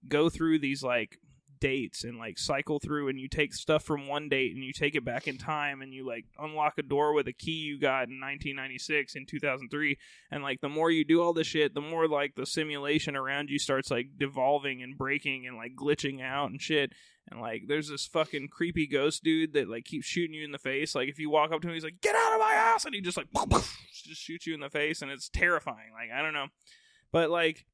go through these, like, dates and, like, cycle through, and you take stuff from one date and you take it back in time, and you, like, unlock a door with a key you got in 1996 in 2003. And, like, the more you do all this shit, the more, like, the simulation around you starts, like, devolving and breaking and, like, glitching out and shit. And, like, there's this fucking creepy ghost dude that, like, keeps shooting you in the face. Like, if you walk up to him, he's like, get out of my house! And he just, like, just shoots you in the face, and it's terrifying. Like, I don't know. But, like,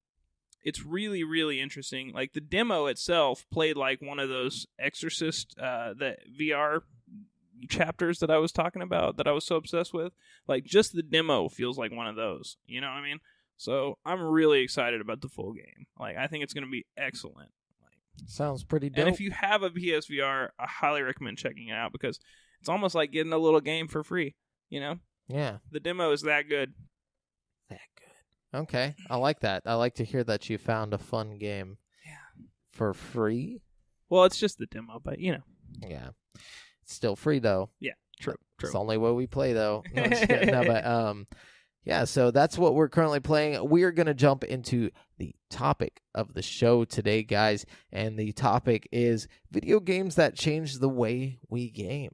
it's really, really interesting. Like, the demo itself played like one of those Exorcist, the VR chapters that I was talking about, that I was so obsessed with. Like, just the demo feels like one of those. You know what I mean? So, I'm really excited about the full game. Like, I think it's going to be excellent. Sounds pretty dope. And if you have a PSVR, I highly recommend checking it out, because it's almost like getting a little game for free, you know? Yeah. The demo is that good. That good. Okay. I like that. I like to hear that you found a fun game for free. Well, it's just the demo, but, you know. Yeah. It's still free, though. Yeah, true. It's the only way we play, though. No, I'm just kidding. No, but, yeah, so that's what we're currently playing. We are going to jump into the topic of the show today, guys. And the topic is video games that change the way we game.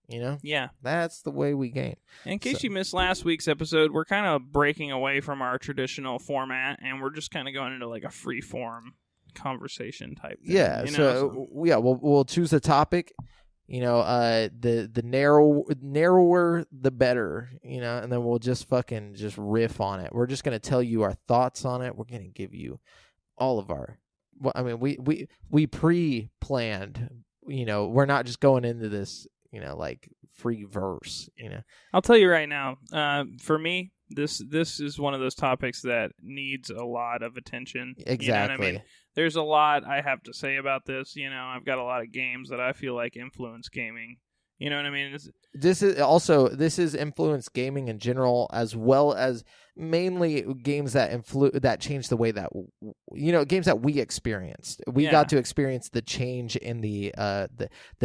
You know? Yeah. That's the way we game. In case you missed last week's episode, we're kind of breaking away from our traditional format, and we're just kind of going into like a free-form conversation type thing. Yeah, you know? we'll choose a topic. The narrower the better, and then we'll just fucking just riff on it. We're just gonna tell you our thoughts on it. We're gonna give you all of our. Well, I mean, we pre-planned. We're not just going into this, like free verse. I'll tell you right now. For me, this is one of those topics that needs a lot of attention. Exactly. You know what I mean? There's a lot I have to say about this. I've got a lot of games that I feel like influence gaming. You know what I mean? This is influence gaming in general, as well as mainly games that changed the way that games that we experienced. We got to experience the change in the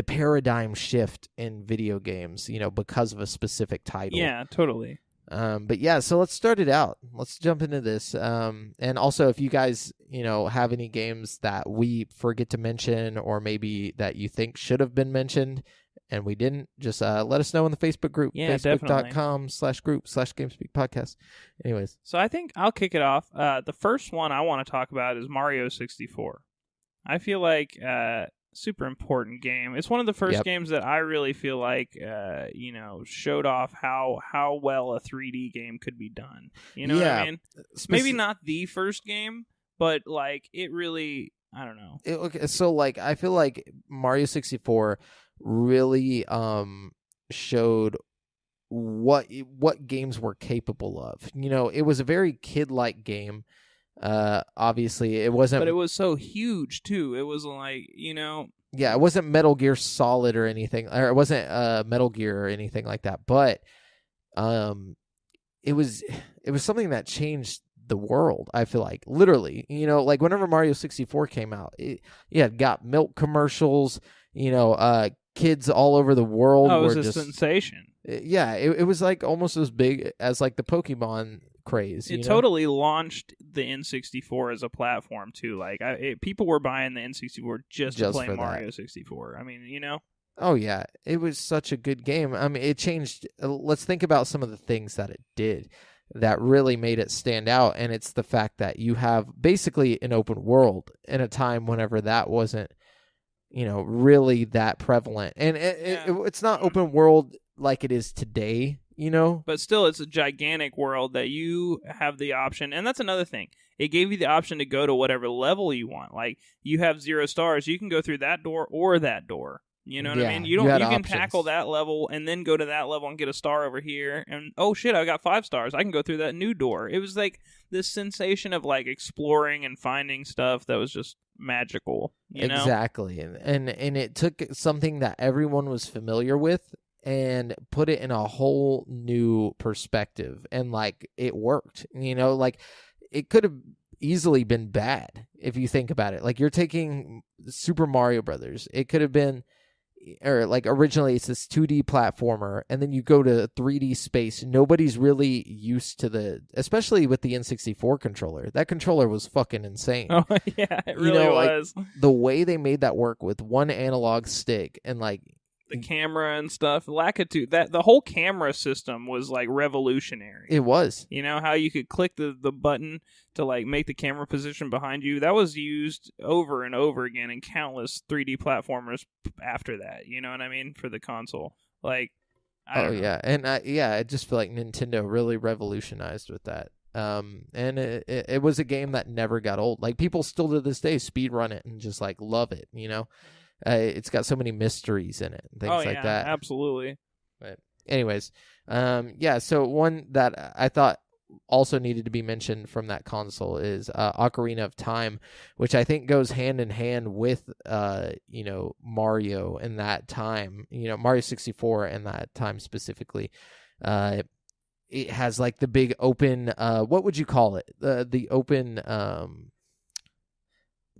paradigm shift in video games. Because of a specific title. Yeah, totally. But yeah, so let's start it out. Let's jump into this. And also, if you guys, have any games that we forget to mention, or maybe that you think should have been mentioned and we didn't, just let us know in the Facebook group. Yeah, Facebook.com/group/GameSpeak Podcast. Anyways. So I think I'll kick it off. The first one I want to talk about is Mario 64. I feel like super important game. It's one of the first games that I really feel like showed off how well a 3D game could be done. You know what I mean? Maybe not the first game, but like it really, I don't know. So like I feel like Mario 64 really showed what games were capable of. It was a very kid-like game. Obviously it wasn't, but it was so huge too. It was like, yeah, it wasn't Metal Gear Solid or anything, or it wasn't Metal Gear or anything like that, but it was something that changed the world. I feel like, literally, like whenever Mario 64 came out, it got milk commercials, kids all over the world. Oh, it was were a just sensation. Yeah, it was like almost as big as like the Pokemon craze. It totally launched the N64 as a platform too. Like people were buying the N64 just to play Mario 64. I mean, Oh yeah, it was such a good game. I mean, it changed. Let's think about some of the things that it did that really made it stand out, and it's the fact that you have basically an open world in a time whenever that wasn't, really that prevalent. And it's not open world like it is today, But still, it's a gigantic world that you have the option. And that's another thing. It gave you the option to go to whatever level you want. Like, you have 0 stars. You can go through that door or that door. You know what I mean? You can tackle that level and then go to that level and get a star over here. And, oh, shit, I got 5 stars. I can go through that new door. It was like this sensation of, like, exploring and finding stuff that was just magical. Exactly. And it took something that everyone was familiar with and put it in a whole new perspective, and like it worked. Like it could have easily been bad if you think about it. Like, you're taking Super Mario Brothers. It could have been, or like originally it's this 2D platformer, and then you go to 3D space. Nobody's really used to especially with the N64 controller. That controller was fucking insane. Oh yeah, it really was. Like, the way they made that work with one analog stick and like the camera and stuff, Lakitu, that the whole camera system was like revolutionary. It was. How you could click the button to like make the camera position behind you. That was used over and over again in countless 3D platformers after that. You know what I mean? For the console. Like, I don't know. Yeah. And I just feel like Nintendo really revolutionized with that. And it was a game that never got old. Like, people still to this day speedrun it and just like love it, it's got so many mysteries in it and things like that. Absolutely. But anyways, so one that I thought also needed to be mentioned from that console is Ocarina of Time, which I think goes hand in hand with Mario in that time, Mario 64 in that time specifically. It has like the big open, what would you call it? The open,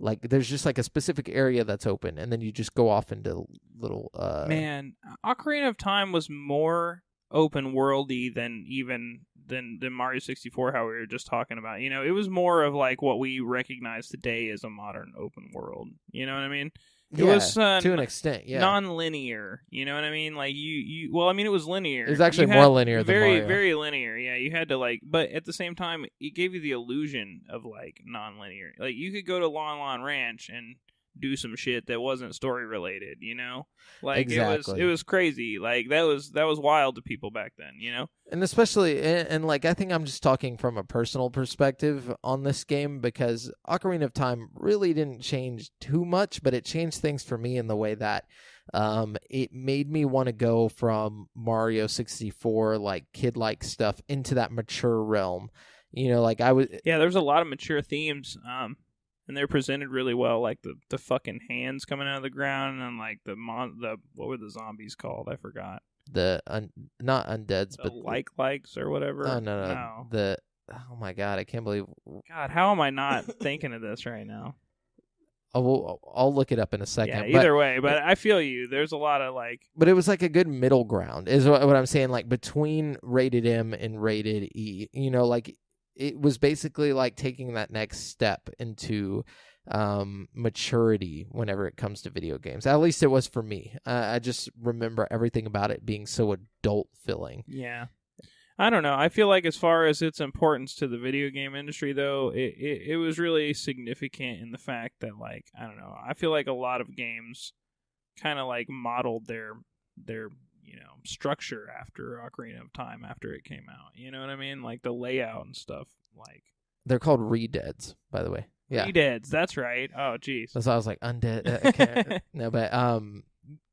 like there's just like a specific area that's open, and then you just go off into little. Man, Ocarina of Time was more open worldy than Mario 64. How we were just talking about, it was more of like what we recognize today as a modern open world. You know what I mean? It was to an extent, non-linear. You know what I mean? Like well, I mean, it was linear. It was actually more linear than Mario. Very linear. Yeah, you had to like, but at the same time, it gave you the illusion of like non-linear. Like, you could go to Lon Lon Ranch and do some shit that wasn't story related, you know? Like Exactly. it was crazy. Like that was wild to people back then, you know? And especially, and like, I think I'm just talking from a personal perspective on this game, because Ocarina of Time really didn't change too much, but it changed things for me in the way that it made me want to go from Mario 64, like, kid-like stuff into that mature realm. You know, like, I was... Yeah, there's a lot of mature themes, and they're presented really well, like the fucking hands coming out of the ground, and like the what were the zombies called? I forgot. Not undeads, the but likes or whatever. Oh no. Oh my god, I can't believe. God, how am I not thinking of this right now? I'll look it up in a second. Yeah, either way, but I feel you. There's a lot of like. But it was like a good middle ground, is what I'm saying. Like between rated M and rated E, you know, like it was basically like taking that next step into maturity whenever it comes to video games. At least it was for me. I just remember everything about it being so adult filling. Yeah. I don't know. I feel like as far as its importance to the video game industry, though, it was really significant in the fact that, like, I don't know. I feel like a lot of games kind of like modeled their structure after Ocarina of Time after it came out. You know what I mean? Like the layout and stuff. Like they're called redeads, by the way. Yeah, redeads. That's right. Oh, geez. So I was like undead. No, but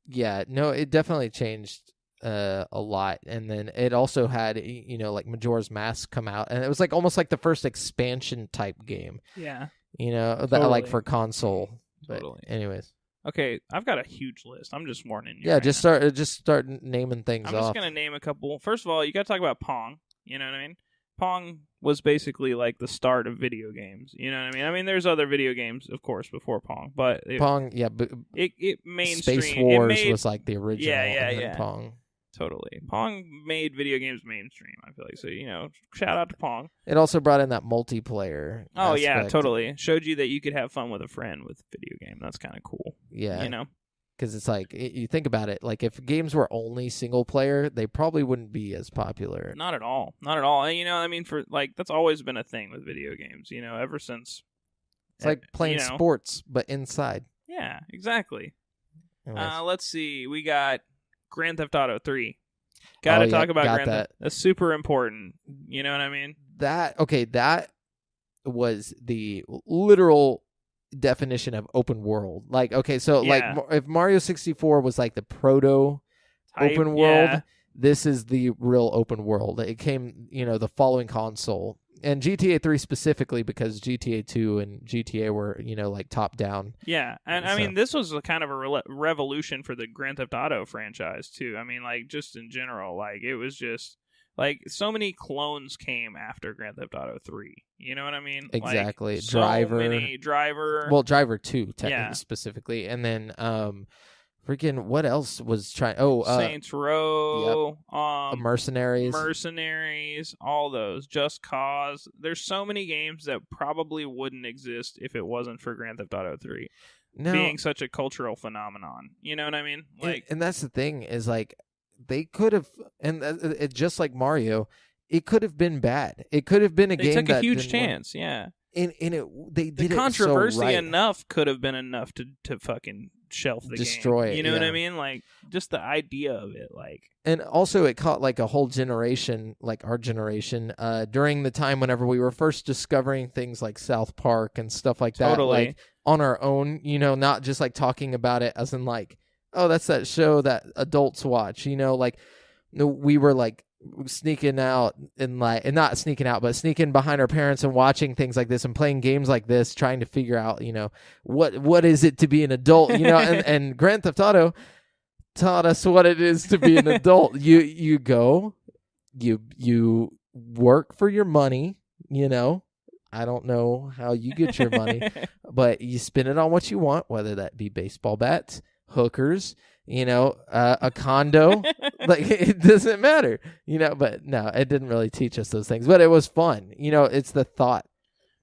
yeah, no, it definitely changed a lot. And then it also had, you know, like Majora's Mask come out, and it was like almost like the first expansion type game. Yeah, you know, totally. that like for console. Totally. But anyways, okay, I've got a huge list. I'm just warning you. Yeah, right just now. start naming things off. I'm just gonna name a couple. First of all, you got to talk about Pong. You know what I mean? Pong was basically like the start of video games. You know what I mean? I mean, there's other video games, of course, before Pong, but Pong, yeah, but it mainstream. Space Wars was like the original. Yeah. Pong. Totally. Pong made video games mainstream, I feel like. So, you know, shout out to Pong. It also brought in that multiplayer. Oh, aspect. yeah, totally. Showed you that you could have fun with a friend with a video game. That's kind of cool. Yeah. You know? Because it's like, you think about it, like if games were only single player, they probably wouldn't be as popular. Not at all. Not at all. And, you know, I mean, for like, that's always been a thing with video games, you know, ever since. It's like playing sports, but inside. Yeah, exactly. Anyways. Let's see. We got Grand Theft Auto 3. Got to talk about Grand Theft. That's super important. You know what I mean? That was the literal definition of open world. Like, okay, so like if Mario 64 was like the proto open world, this is the real open world. It came, you know, the following console. And GTA 3 specifically, because GTA 2 and GTA were, you know, like top down. Yeah, and I mean, this was a kind of a revolution for the Grand Theft Auto franchise too. I mean, like just in general, like it was just like so many clones came after Grand Theft Auto 3. You know what I mean? Exactly. Like, Driver. Well, Driver 2 technically specifically, and then freaking what else was trying? Saints Row. Yep. Mercenaries, all those. Just Cause. There's so many games that probably wouldn't exist if it wasn't for Grand Theft Auto 3 being such a cultural phenomenon. You know what I mean? Like, and that's the thing is like they could have, and it just like Mario, it could have been bad. It could have been a game that took a huge chance. Yeah. And they did the controversy it so right. enough could have been enough to fucking shelf the destroy game. it. You know what I mean? Like just the idea of it, like. And also, it caught like a whole generation, like our generation, during the time whenever we were first discovering things like South Park and stuff like that, like on our own. You know, not just like talking about it as in like, oh, that's that show that adults watch. You know, like we were like sneaking out and not sneaking out, but sneaking behind our parents and watching things like this and playing games like this, trying to figure out, you know, what is it to be an adult, you know, and Grand Theft Auto taught us what it is to be an adult. You go, you work for your money, you know. I don't know how you get your money, but you spend it on what you want, whether that be baseball bats, hookers, you know, a condo. Like, it doesn't matter, you know. But no, it didn't really teach us those things, but it was fun. You know, it's the thought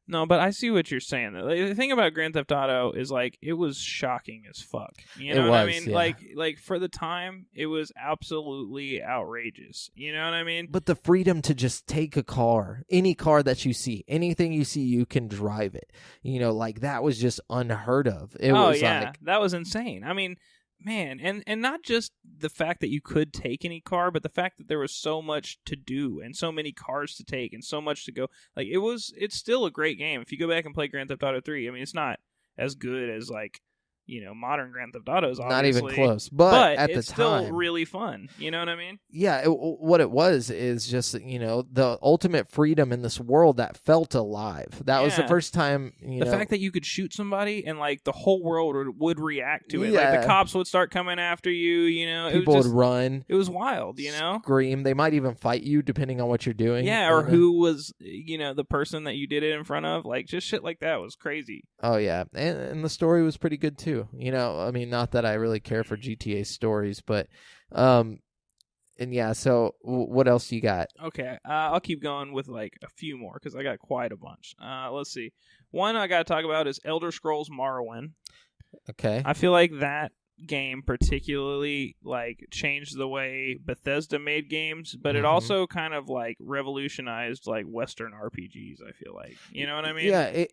No, but I see what you're saying. The thing about Grand Theft Auto is like it was shocking as fuck. You know what I mean? Yeah. Like for the time, it was absolutely outrageous. You know what I mean? But the freedom to just take a car, any car that you see, anything you see, you can drive it. You know, like that was just unheard of. It was like that was insane. I mean, man, and not just the fact that you could take any car, but the fact that there was so much to do and so many cars to take and so much to go. Like it's still a great game. If you go back and play Grand Theft Auto 3, I mean, it's not as good as like, you know, modern Grand Theft Autos, obviously. Not even close. But at it's the time, still really fun. You know what I mean? Yeah, what it was is just, you know, the ultimate freedom in this world that felt alive. That was the first time, the fact that you could shoot somebody and like the whole world would react to it. Yeah. Like the cops would start coming after you, you know. People would run. It was wild, you know. Scream. They might even fight you depending on what you're doing. Yeah, or who was, you know, the person that you did it in front of. Like just shit like that was crazy. Oh yeah, and the story was pretty good too. You know, I mean, not that I really care for GTA stories, but and yeah. So what else you got? Okay, I'll keep going with like a few more because I got quite a bunch. Let's see. One I got to talk about is Elder Scrolls Morrowind. Okay, I feel like that game particularly like changed the way Bethesda made games, but it also kind of like revolutionized like Western RPGs. I feel like, you know what I mean? Yeah,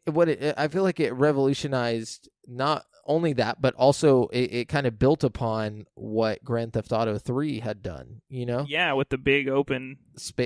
I feel like it revolutionized not only that, but also it kind of built upon what Grand Theft Auto 3 had done. You know? Yeah, with the big open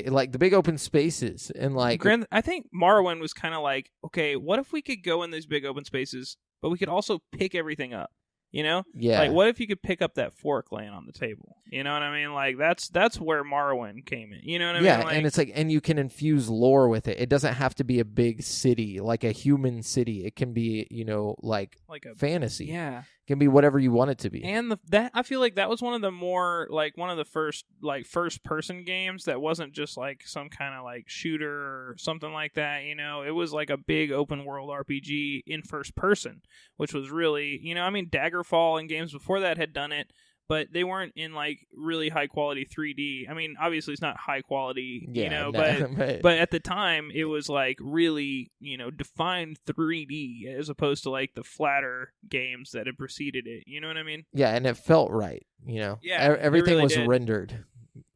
like the big open spaces and like I think Morrowind was kind of like, okay, what if we could go in these big open spaces, but we could also pick everything up? You know? Yeah. Like, what if you could pick up that fork laying on the table? You know what I mean? Like, that's where Morrowind came in. You know what I mean? Yeah, Like, and it's like, and you can infuse lore with it. It doesn't have to be a big city, like a human city. It can be, you know, like a fantasy. Yeah. It can be whatever you want it to be. And that I feel like that was one of the more, like, one of the first, like, first-person games that wasn't just, like, some kind of, like, shooter or something like that, you know? It was, like, a big open-world RPG in first person, which was really, you know, I mean, Daggerfall and games before that had done it, but they weren't in, like, really high-quality 3D. I mean, obviously it's not high-quality, you know, but at the time, it was, like, really, you know, defined 3D as opposed to, like, the flatter games that had preceded it. You know what I mean? Yeah, and it felt right, you know? Yeah, everything really was did. rendered.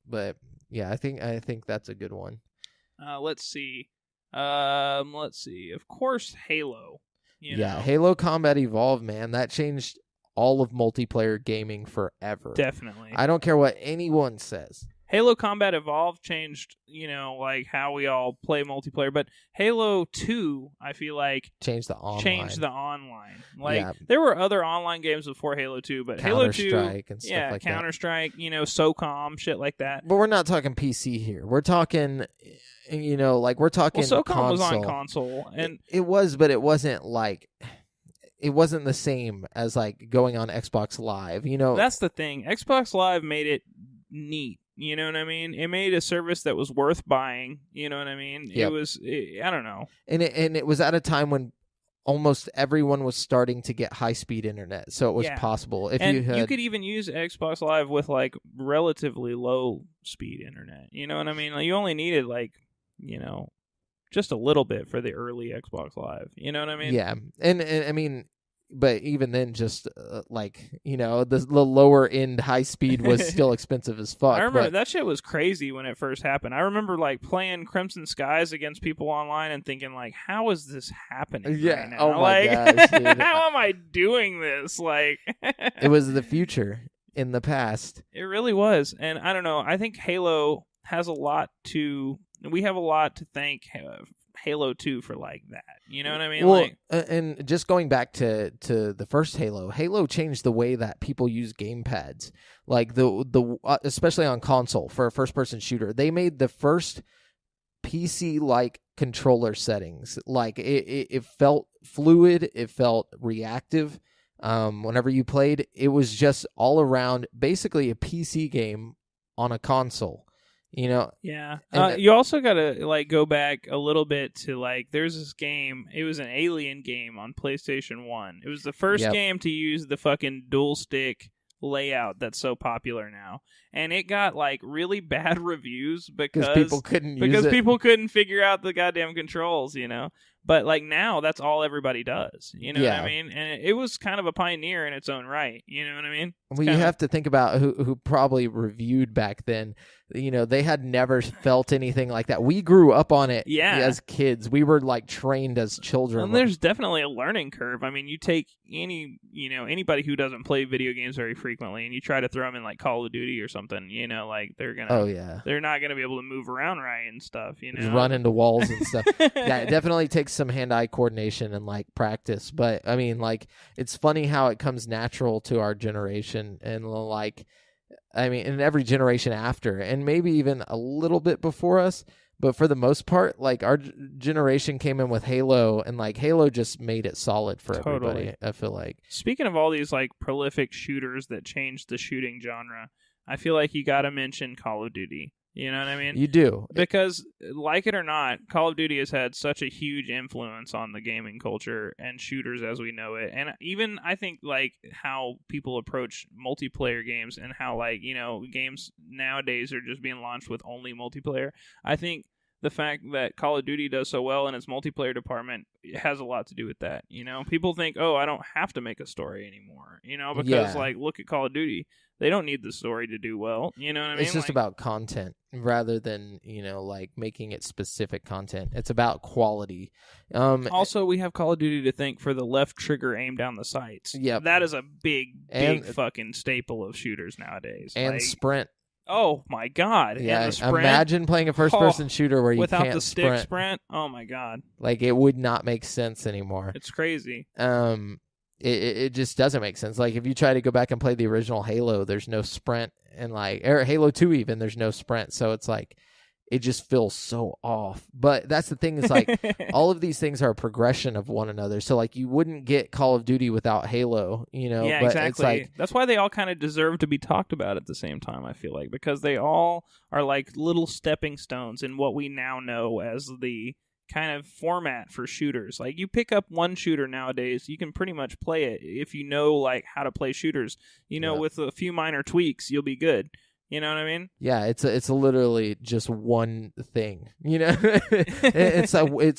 But, yeah, I think that's a good one. Let's see. Of course, Halo. You know? Halo Combat Evolved, man. That changed all of multiplayer gaming forever. Definitely. I don't care what anyone says. Halo Combat Evolved changed, you know, like how we all play multiplayer, but Halo 2, I feel like changed the online. Like there were other online games before Halo 2, but Halo 2 Counter-Strike and stuff like that. Counter-Strike, you know, SOCOM, shit like that. But we're not talking PC here. We're talking, you know, like we're talking SOCOM console. was on console, and it was, but it wasn't like it wasn't the same as like going on Xbox Live, you know. That's the thing. Xbox Live made it neat. You know what I mean? It made a service that was worth buying. You know what I mean? Yep. I don't know. And it was at a time when almost everyone was starting to get high-speed internet, so it was possible. You could even use Xbox Live with like relatively low-speed internet. You know what I mean? Like, you only needed like, you know, just a little bit for the early Xbox Live. You know what I mean? Yeah, and I mean, but even then, just like, you know, the lower end high speed was still expensive as fuck. I remember that shit was crazy when it first happened. I remember like playing Crimson Skies against people online and thinking like, how is this happening? Right now? Oh my like, gosh, dude. How am I doing this? Like, it was the future in the past. It really was, and I don't know. I think Halo has a lot to. We have a lot to thank Halo 2 for like that. You know what I mean? Well, and just going back to the first Halo changed the way that people use gamepads. Like the especially on console for a first person shooter. They made the first PC like controller settings. Like it felt fluid, it felt reactive. Whenever you played, it was just all around basically a PC game on a console. You know, yeah. You also gotta like go back a little bit to like there's this game. It was an Alien game on PlayStation 1. It was the first game to use the fucking dual stick layout that's so popular now, and it got like really bad reviews because people couldn't use it. People couldn't figure out the goddamn controls. You know, But like now, that's all everybody does. You know what Yeah. I mean? And it was kind of a pioneer in its own right. You know what I mean? Well, you have to think about who probably reviewed back then. You know, they had never felt anything like that. We grew up on it as kids. We were like trained as children. And there's definitely a learning curve. I mean, you take anybody who doesn't play video games very frequently and you try to throw them in like Call of Duty or something, like they're they're not going to be able to move around right and stuff, Just run into walls and stuff. Yeah, it definitely takes some hand-eye coordination and like practice. But I mean, like, it's funny how it comes natural to our generation, and like, I mean, in every generation after, and maybe even a little bit before us. But for the most part, like, our generation came in with Halo, and like Halo just made it solid for everybody, I feel like. Speaking of all these like prolific shooters that changed the shooting genre, I feel like you got to mention Call of Duty. You know what I mean? You do. Because, like it or not, Call of Duty has had such a huge influence on the gaming culture and shooters as we know it. And even, I think, like, how people approach multiplayer games and how, like, games nowadays are just being launched with only multiplayer. I think the fact that Call of Duty does so well in its multiplayer department has a lot to do with that. People think, oh, I don't have to make a story anymore, because, like, look at Call of Duty. They don't need the story to do well. You know what I mean? It's just about content rather than, like making it specific content. It's about quality. Also, we have Call of Duty to thank for the left trigger aim down the sights. Yep. That is a big fucking staple of shooters nowadays. And sprint. Oh, my God. Yeah, and the sprint, imagine playing a first-person shooter where you without can't the stick sprint. Oh, my God. Like, it would not make sense anymore. It's crazy. It just doesn't make sense. Like, if you try to go back and play the original Halo, there's no sprint, and like, or Halo 2 even, there's no sprint. So it's like, it just feels so off. But that's the thing, is like, all of these things are a progression of one another. So like, you wouldn't get Call of Duty without Halo, Yeah, but exactly. It's like, that's why they all kind of deserve to be talked about at the same time, I feel like, because they all are like little stepping stones in what we now know as the kind of format for shooters. Like, you pick up one shooter nowadays, you can pretty much play it if you know like how to play shooters. With a few minor tweaks, you'll be good. You know what I mean? Yeah, it's literally just one thing. It's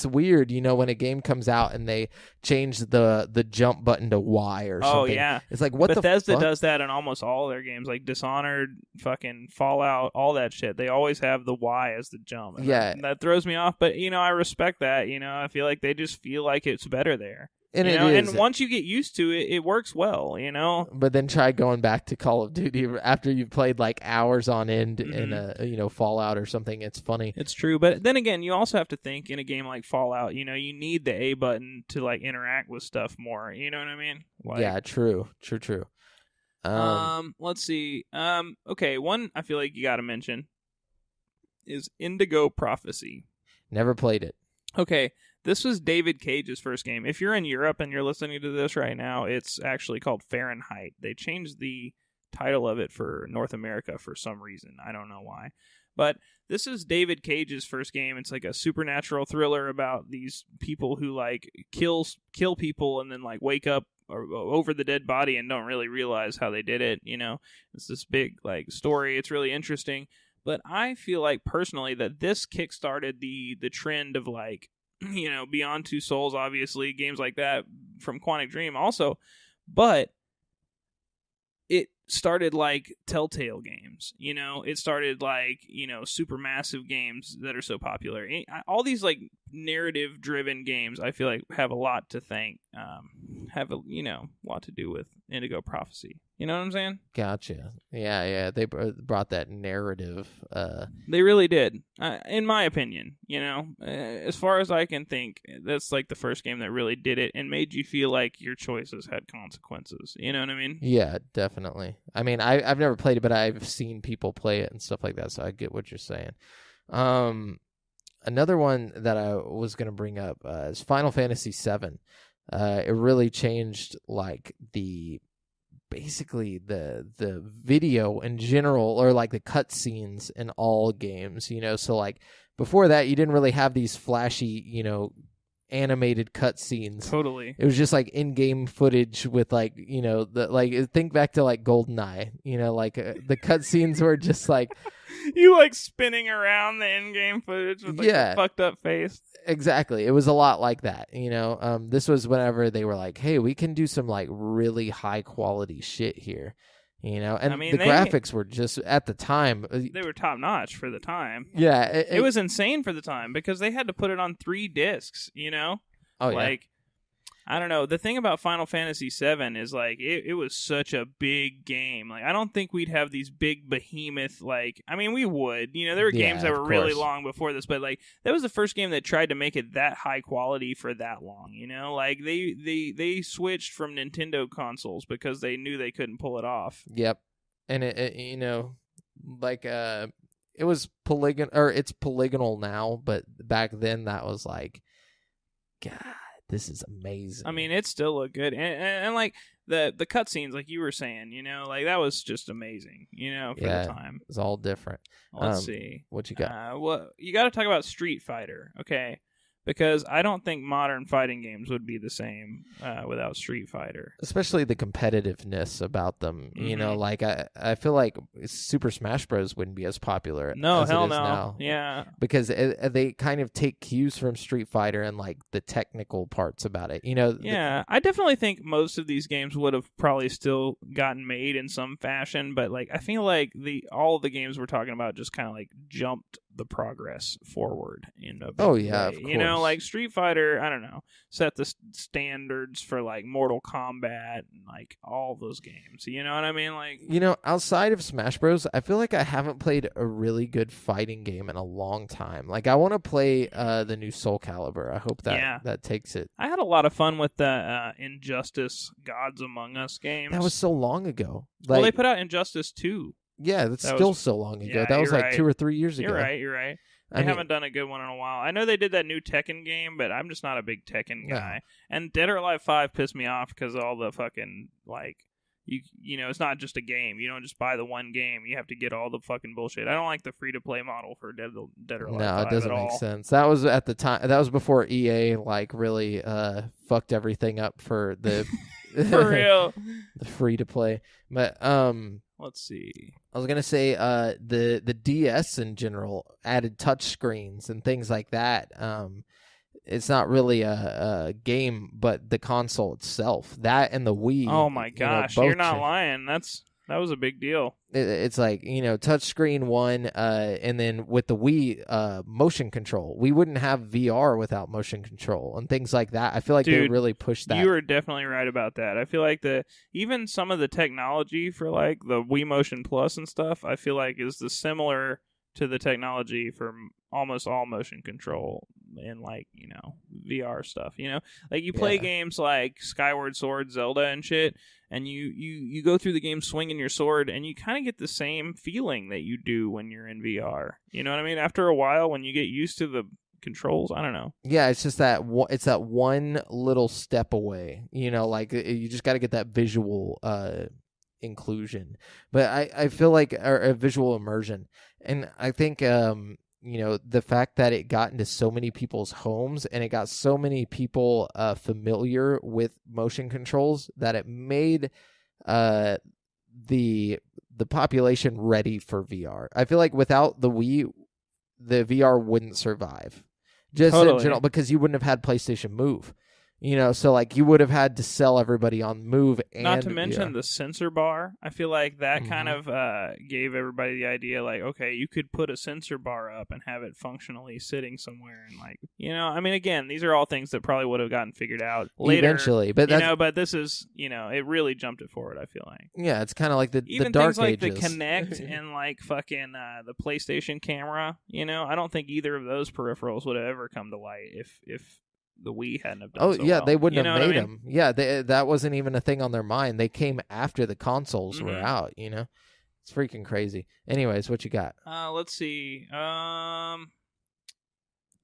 weird, when a game comes out and they change the jump button to Y or something. Oh yeah, it's like, what Bethesda the fuck? does that in almost all their games, like Dishonored, fucking Fallout, all that shit. They always have the Y as the jump. And that throws me off. But I respect that. I feel like they just feel like it's better there. And and once you get used to it, it works well, But then try going back to Call of Duty after you've played like hours on end in a Fallout or something. It's funny. It's true, but then again, you also have to think in a game like Fallout, you need the A button to like interact with stuff more. You know what I mean? Like, yeah, true. Let's see. Okay, one I feel like you got to mention is Indigo Prophecy. Never played it. Okay. This was David Cage's first game. If you're in Europe and you're listening to this right now, it's actually called Fahrenheit. They changed the title of it for North America for some reason. I don't know why. But this is David Cage's first game. It's like a supernatural thriller about these people who like kill people and then like wake up over the dead body and don't really realize how they did it. It's this big like story. It's really interesting. But I feel like personally that this kickstarted the trend of like, Beyond Two Souls, obviously, games like that from Quantic Dream also, but it started like Telltale games, it started like, super massive games that are so popular. All these like narrative driven games, I feel like have a lot to thank, have a, lot to do with Indigo Prophecy. You know what I'm saying? Gotcha. Yeah. They brought that narrative. They really did, in my opinion. As far as I can think, that's like the first game that really did it and made you feel like your choices had consequences. You know what I mean? Yeah, definitely. I mean, I've never played it, but I've seen people play it and stuff like that, so I get what you're saying. Another one that I was going to bring up is Final Fantasy VII. It really changed like basically the video in general, or like the cutscenes in all games, so like before that you didn't really have these flashy, animated cutscenes. Totally. It was just like in-game footage with like, think back to like GoldenEye, the cutscenes were just like you like spinning around the in-game footage with like a fucked up face. Exactly. It was a lot like that, this was whenever they were like, hey, we can do some like really high quality shit here, and the graphics were just at the time. They were top notch for the time. Yeah. It was insane for the time because they had to put it on 3 discs, Oh, like, yeah. I don't know. The thing about Final Fantasy VII is, like, it was such a big game. Like, I don't think we'd have these big behemoth, like, I mean, we would. There were games that were really long before this, but, like, that was the first game that tried to make it that high quality for that long, Like, they switched from Nintendo consoles because they knew they couldn't pull it off. Yep. And, it was it's polygonal now, but back then that was like, God. This is amazing. I mean, it still looked good, and like the cutscenes, like you were saying, like that was just amazing, for the time. It's all different. Let's see what you got. Well, you got to talk about Street Fighter, okay? Because I don't think modern fighting games would be the same without Street Fighter. Especially the competitiveness about them. Mm-hmm. Like I feel like Super Smash Bros. Wouldn't be as popular no, as hell it is no. now. Yeah. Because they kind of take cues from Street Fighter and like the technical parts about it. Yeah, I definitely think most of these games would have probably still gotten made in some fashion, but like I feel like all of the games we're talking about just kind of like jumped the progress forward in a big way. Of course. Like Street Fighter, I don't know, set the standards for like Mortal Kombat and like all those games. You know what I mean? Like, outside of Smash Bros, I feel like I haven't played a really good fighting game in a long time. Like, I want to play the new Soul Calibur. I hope that takes it. I had a lot of fun with the Injustice Gods Among Us games. That was so long ago. Well, they put out Injustice 2. Yeah, that's still so long ago. That was like right. 2 or 3 years ago. You're right. They haven't done a good one in a while. I know they did that new Tekken game, but I'm just not a big Tekken guy. No. And Dead or Alive 5 pissed me off because all the fucking, like, it's not just a game. You don't just buy the one game. You have to get all the fucking bullshit. I don't like the free-to-play model for Dead or Alive 5 No, it doesn't at make all. sense. That was at the time. That was before EA, like, really fucked everything up for the... for real. The free-to-play. But, let's see. I was gonna say the DS in general added touch screens and things like that. It's not really a game, but the console itself, that and the Wii. Oh my gosh, you're not lying. That was a big deal. It's like, touch screen one, and then with the Wii, motion control. We wouldn't have VR without motion control and things like that. I feel like they really pushed that. You are definitely right about that. I feel like even some of the technology for like the Wii Motion Plus and stuff, I feel like is similar to the technology for almost all motion control in like, VR stuff, like you play games like Skyward Sword, Zelda and shit, and you go through the game swinging your sword and you kind of get the same feeling that you do when you're in VR. You know what I mean? After a while, when you get used to the controls, I don't know. Yeah, it's just that it's that one little step away, like you just got to get that visual inclusion. But I feel like a visual immersion. And I think, the fact that it got into so many people's homes and it got so many people familiar with motion controls that it made the population ready for VR. I feel like without the Wii, the VR wouldn't survive. Just in general, because you wouldn't have had PlayStation Move. So like you would have had to sell everybody on Move, and not to mention the sensor bar. I feel like that kind of gave everybody the idea, like, okay, you could put a sensor bar up and have it functionally sitting somewhere, and like, I mean, again, these are all things that probably would have gotten figured out later, eventually. But but this is, it really jumped it forward. I feel like, it's kind of like the things dark like ages. the Kinect and like fucking the PlayStation camera. I don't think either of those peripherals would have ever come to light if the Wii hadn't have done so well. They wouldn't have made them. Yeah, that wasn't even a thing on their mind. They came after the consoles were out, It's freaking crazy. Anyways, what you got? Let's see. I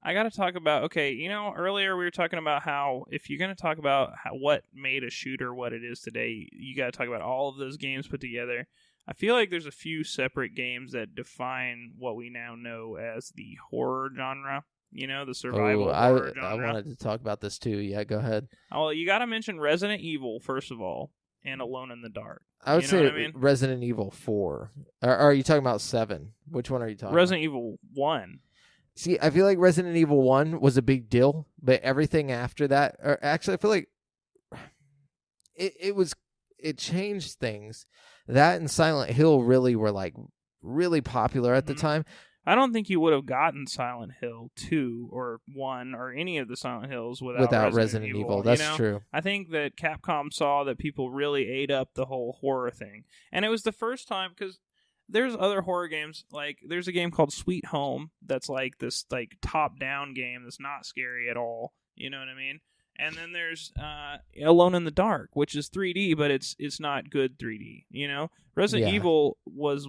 got to talk about, earlier we were talking about how if you're going to talk about what made a shooter what it is today, you got to talk about all of those games put together. I feel like there's a few separate games that define what we now know as the horror genre. The survival horror genre. I wanted to talk about this too. Yeah, go ahead. Well, you got to mention Resident Evil first of all, and Alone in the Dark. I would say what I mean? Resident Evil 4. Or are you talking about 7? Which one are you talking Resident Evil 1. See, I feel like Resident Evil 1 was a big deal, but everything after that, or actually, I feel like it changed things. That and Silent Hill really were like really popular at the time. I don't think you would have gotten Silent Hill 2 or 1 or any of the Silent Hills without Resident Evil. That's true. I think that Capcom saw that people really ate up the whole horror thing. And it was the first time, because there's other horror games, like there's a game called Sweet Home that's like this like top-down game that's not scary at all. You know what I mean? And then there's Alone in the Dark, which is 3D, but it's not good 3D. Resident Evil was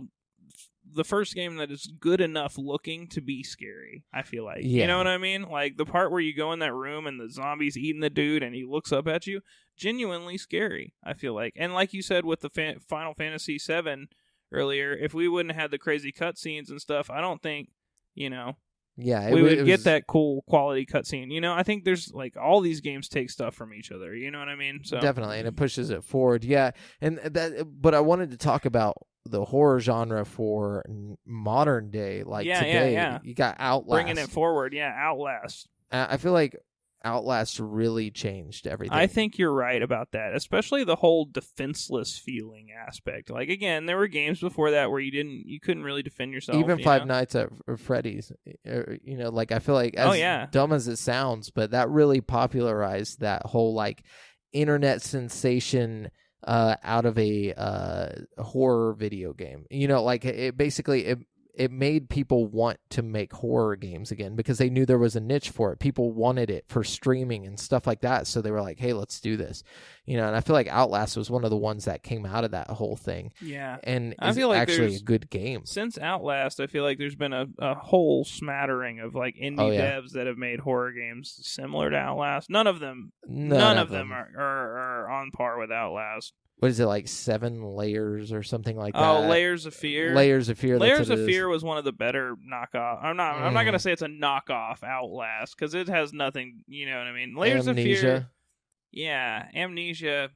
the first game that is good enough looking to be scary, I feel like. Yeah. You know what I mean? Like the part where you go in that room and the zombie's eating the dude and he looks up at you, genuinely scary, I feel like. And like you said with the Final Fantasy VII earlier, if we wouldn't have had the crazy cutscenes and stuff, I don't think, we would get that cool quality cutscene. I think there's like all these games take stuff from each other. You know what I mean? So definitely, and it pushes it forward. Yeah, but I wanted to talk about the horror genre for modern day, like today. Yeah. You got Outlast, bringing it forward. Yeah, Outlast. I feel like Outlast really changed everything. I think you're right about that, especially the whole defenseless feeling aspect. Like again, there were games before that where you couldn't really defend yourself. Even Five Nights at Freddy's, like I feel like as dumb as it sounds, but that really popularized that whole like internet sensation out of a horror video game. Like it basically it made people want to make horror games again because they knew there was a niche for it. People wanted it for streaming and stuff like that. So they were like, hey, let's do this. And I feel like Outlast was one of the ones that came out of that whole thing. Yeah. And I feel like actually a good game. Since Outlast, I feel like there's been a whole smattering of like indie devs that have made horror games similar to Outlast. None of them are on par with Outlast. What is it, like 7 layers or something like that? Oh, Layers of Fear. Layers of Fear. Layers of Fear was one of the better knockoff. I'm not gonna say it's a knockoff Outlast because it has nothing. You know what I mean? Layers of Fear. Yeah, Amnesia.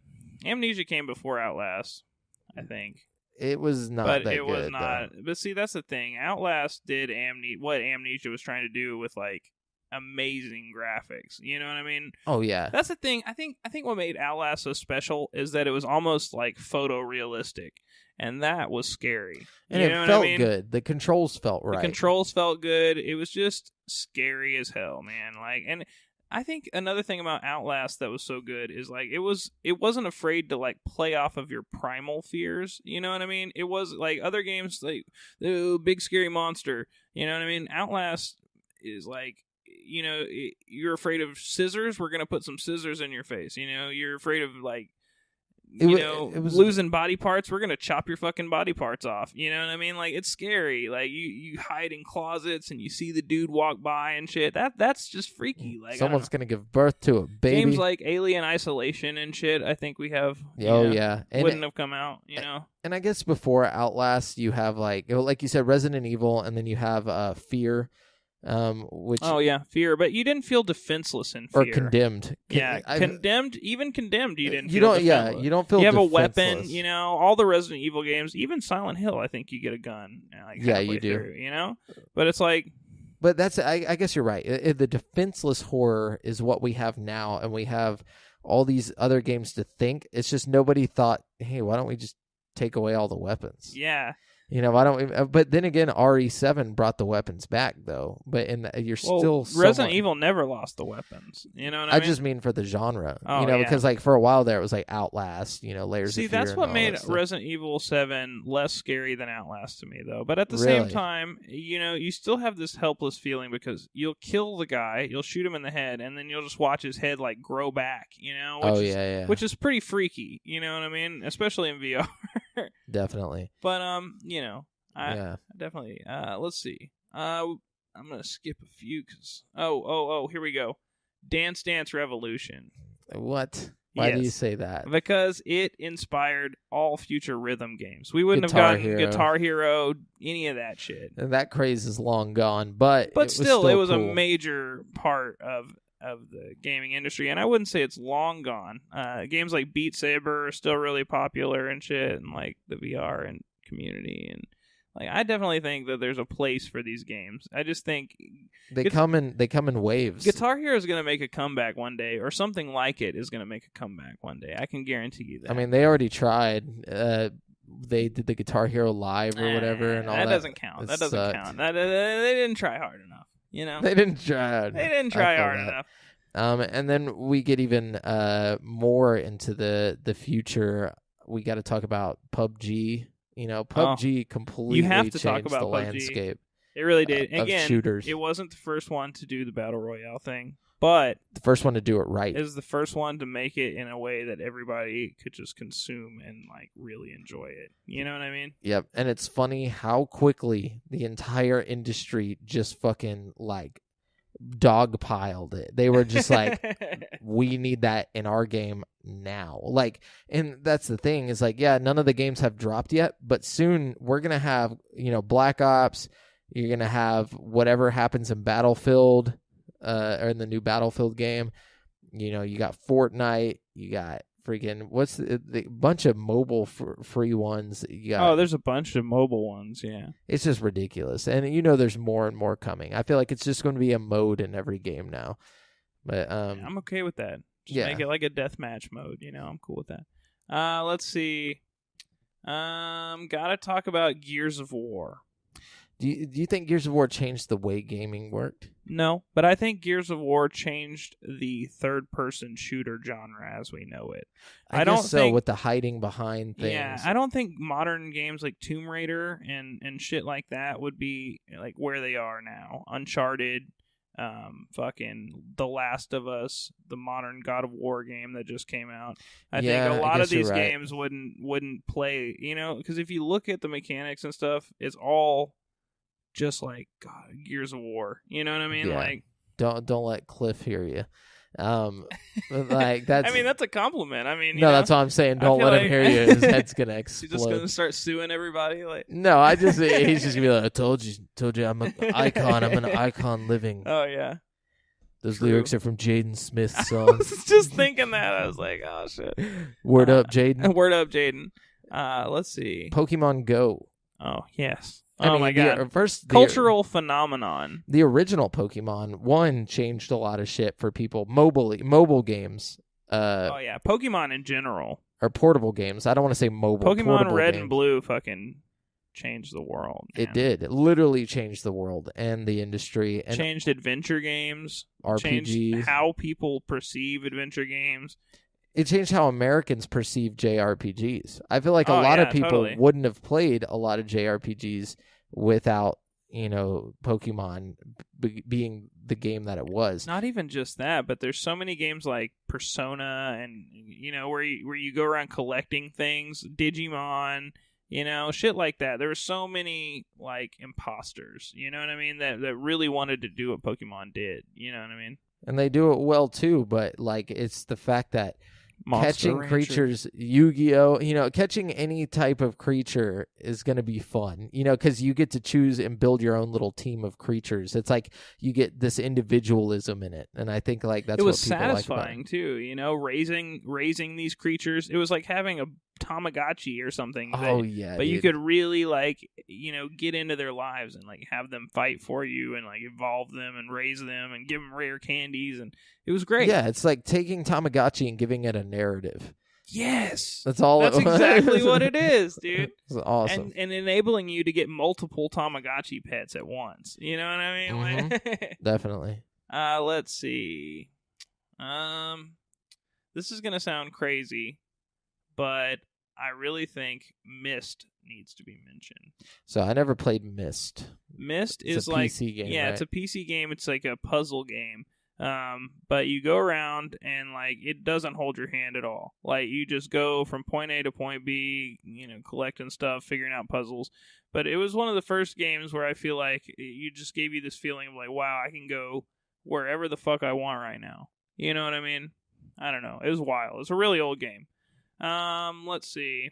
Amnesia came before Outlast, I think. It was not, but that it was good, not. Though. But see, that's the thing. Outlast did what Amnesia was trying to do with like amazing graphics. You know what I mean? Oh yeah. That's the thing. I think what made Outlast so special is that it was almost like photorealistic, and that was scary. And it felt good. The controls felt right. The controls felt good. It was just scary as hell, man. Like, and I think another thing about Outlast that was so good is like it wasn't afraid to like play off of your primal fears. You know what I mean? It was like other games like the big scary monster. You know what I mean? Outlast is like, you're afraid of scissors. We're gonna put some scissors in your face. You're afraid of like, it was losing body parts. We're gonna chop your fucking body parts off. You know what I mean? Like, it's scary. Like you hide in closets and you see the dude walk by and shit. That's just freaky. Like someone's gonna give birth to a baby. Games like Alien Isolation and shit, I think we have. Wouldn't have come out. And I guess before Outlast, you have like you said, Resident Evil, and then you have Fear. Fear, but you didn't feel defenseless in Fear. Or Condemned. Condemned, even Condemned, you didn't. You don't. Defenseless. Yeah, you don't feel. You have defenseless. a weapon. All the Resident Evil games, even Silent Hill, I think you get a gun. Like, you do. Through, but it's like. But that's. I guess you're right. The defenseless horror is what we have now, and we have all these other games to think. It's just nobody thought, hey, why don't we just take away all the weapons? Yeah. Why don't? But then again, RE7 brought the weapons back, though. But you're still Resident Evil never lost the weapons. You know what I mean? I just mean for the genre. Oh, because like for a while there, it was like Outlast. Layers. See, of Fear. That's what made that Resident Evil 7 less scary than Outlast to me, though. But at the same time, you still have this helpless feeling because you'll kill the guy, you'll shoot him in the head, and then you'll just watch his head like grow back. Which is pretty freaky. You know what I mean? Especially in VR. Definitely. But I definitely. Let's see. I'm gonna skip a few because here we go. Dance Dance Revolution. What? Why do you Yes. say that? Because it inspired all future rhythm games. We wouldn't Guitar have gotten Hero. Guitar Hero, any of that shit. And that craze is long gone, but Still, it was cool. a major part of the gaming industry, and I wouldn't say it's long gone. Games like Beat Saber are still really popular and shit, and like the VR and community, and like I definitely think that there's a place for these games. I just think they come in waves. Guitar Hero is going to make a comeback one day, or something like it is going to make a comeback one day. I can guarantee you that. I mean, they already tried. They did the Guitar Hero Live or whatever, and all that. That doesn't count. That doesn't count. They didn't try hard enough. You know, they didn't try hard. They didn't try hard enough. And then we get even more into the future. We got to talk about PUBG. You know, PUBG completely changed the landscape. It really did. Of Again, shooters. It wasn't the first one to do the Battle Royale thing, but the first one to do it right. It was the first one to make it in a way that everybody could just consume and like really enjoy it. You know what I mean? Yep. And it's funny how quickly the entire industry just fucking like dogpiled it. They were just like, we need that in our game now. Like, and that's the thing is like, yeah, none of the games have dropped yet, but soon we're gonna have, you know, Black Ops. You're gonna have whatever happens in Battlefield, or in the new Battlefield game. You know, you got Fortnite. You got freaking what's the bunch of mobile free ones. You got, there's a bunch of mobile ones. Yeah, it's just ridiculous, and you know, there's more and more coming. I feel like it's just going to be a mode in every game now. But I'm okay with that. Just make it like a deathmatch mode. You know, I'm cool with that. Let's see. Gotta talk about Gears of War. Do you think Gears of War changed the way gaming worked? No, but I think Gears of War changed the third-person shooter genre as we know it. I don't think, with the hiding behind things. Yeah, I don't think modern games like Tomb Raider and shit like that would be like where they are now. Uncharted, fucking The Last of Us, the modern God of War game that just came out. I think a lot of these games wouldn't play, you know, because if you look at the mechanics and stuff, it's all just like God, Gears of War. You know what I mean? Yeah. Like, don't let Cliff hear you. Like that's. I mean, that's a compliment. I mean, that's what I'm saying. Don't let him hear you. His head's gonna explode. He's just gonna start suing everybody. Like, no, he's just gonna be like, I told you, I'm an icon. I'm an icon living. Oh yeah. Those lyrics are from Jaden Smith's song. I was just thinking that. I was like, oh shit. Word up, Jaden. Word up, Jaden. Let's see. Pokemon Go. Oh yes. I mean, my god! Cultural phenomenon. The original Pokemon 1 changed a lot of shit for people. Mobile games. Pokemon in general. Or portable games. I don't want to say mobile. Pokemon Red games. and Blue fucking changed the world. Man. It did. It literally changed the world and the industry. And changed adventure games. RPGs. Changed how people perceive adventure games. It changed how Americans perceive JRPGs. I feel like a lot of people wouldn't have played a lot of JRPGs without, you know, Pokemon being the game that it was. Not even just that, but there's so many games like Persona and, you know, where you go around collecting things, Digimon, you know, shit like that. There were so many, like, imposters, you know what I mean, that really wanted to do what Pokemon did, you know what I mean? And they do it well, too, but, like, it's the fact that catching creatures, Yu-Gi-Oh, you know, catching any type of creature is going to be fun, you know, because you get to choose and build your own little team of creatures. It's like you get this individualism in it, and I think like that's what people like about it. It was satisfying too, you know, raising these creatures. It was like having a Tamagotchi or something. But you could really like, you know, get into their lives and like have them fight for you and like evolve them and raise them and give them rare candies, and it was great. Yeah, it's like taking Tamagotchi and giving it a narrative. Yes, that's all. That's exactly what it is, dude. It's awesome, and enabling you to get multiple Tamagotchi pets at once. You know what I mean? Mm-hmm. Definitely. Let's see. This is gonna sound crazy, but I really think Myst needs to be mentioned. So I never played Myst. Myst is like PC game, yeah, right? It's a PC game. It's like a puzzle game. But you go around and like it doesn't hold your hand at all. Like you just go from point A to point B, you know, collecting stuff, figuring out puzzles. But it was one of the first games where I feel like you just gave you this feeling of like, wow, I can go wherever the fuck I want right now. You know what I mean? I don't know. It was wild. It's a really old game. Let's see.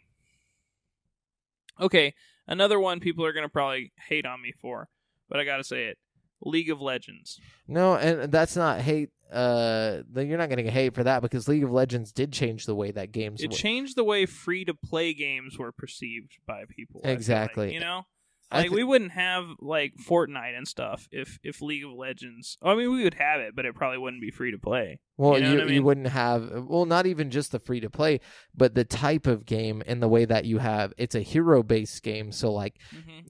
Okay, another one people are going to probably hate on me for, but I got to say it. League of Legends. No, and that's not hate. You're not going to get hate for that because League of Legends did change the way that games. It changed the way free-to-play games were perceived by people. Exactly. Like, you know? Like, we wouldn't have, like, Fortnite and stuff if League of Legends... I mean, we would have it, but it probably wouldn't be free-to-play. Well, you know what I mean? You wouldn't have... Well, not even just the free-to-play, but the type of game and the way that you have... It's a hero-based game, so, like,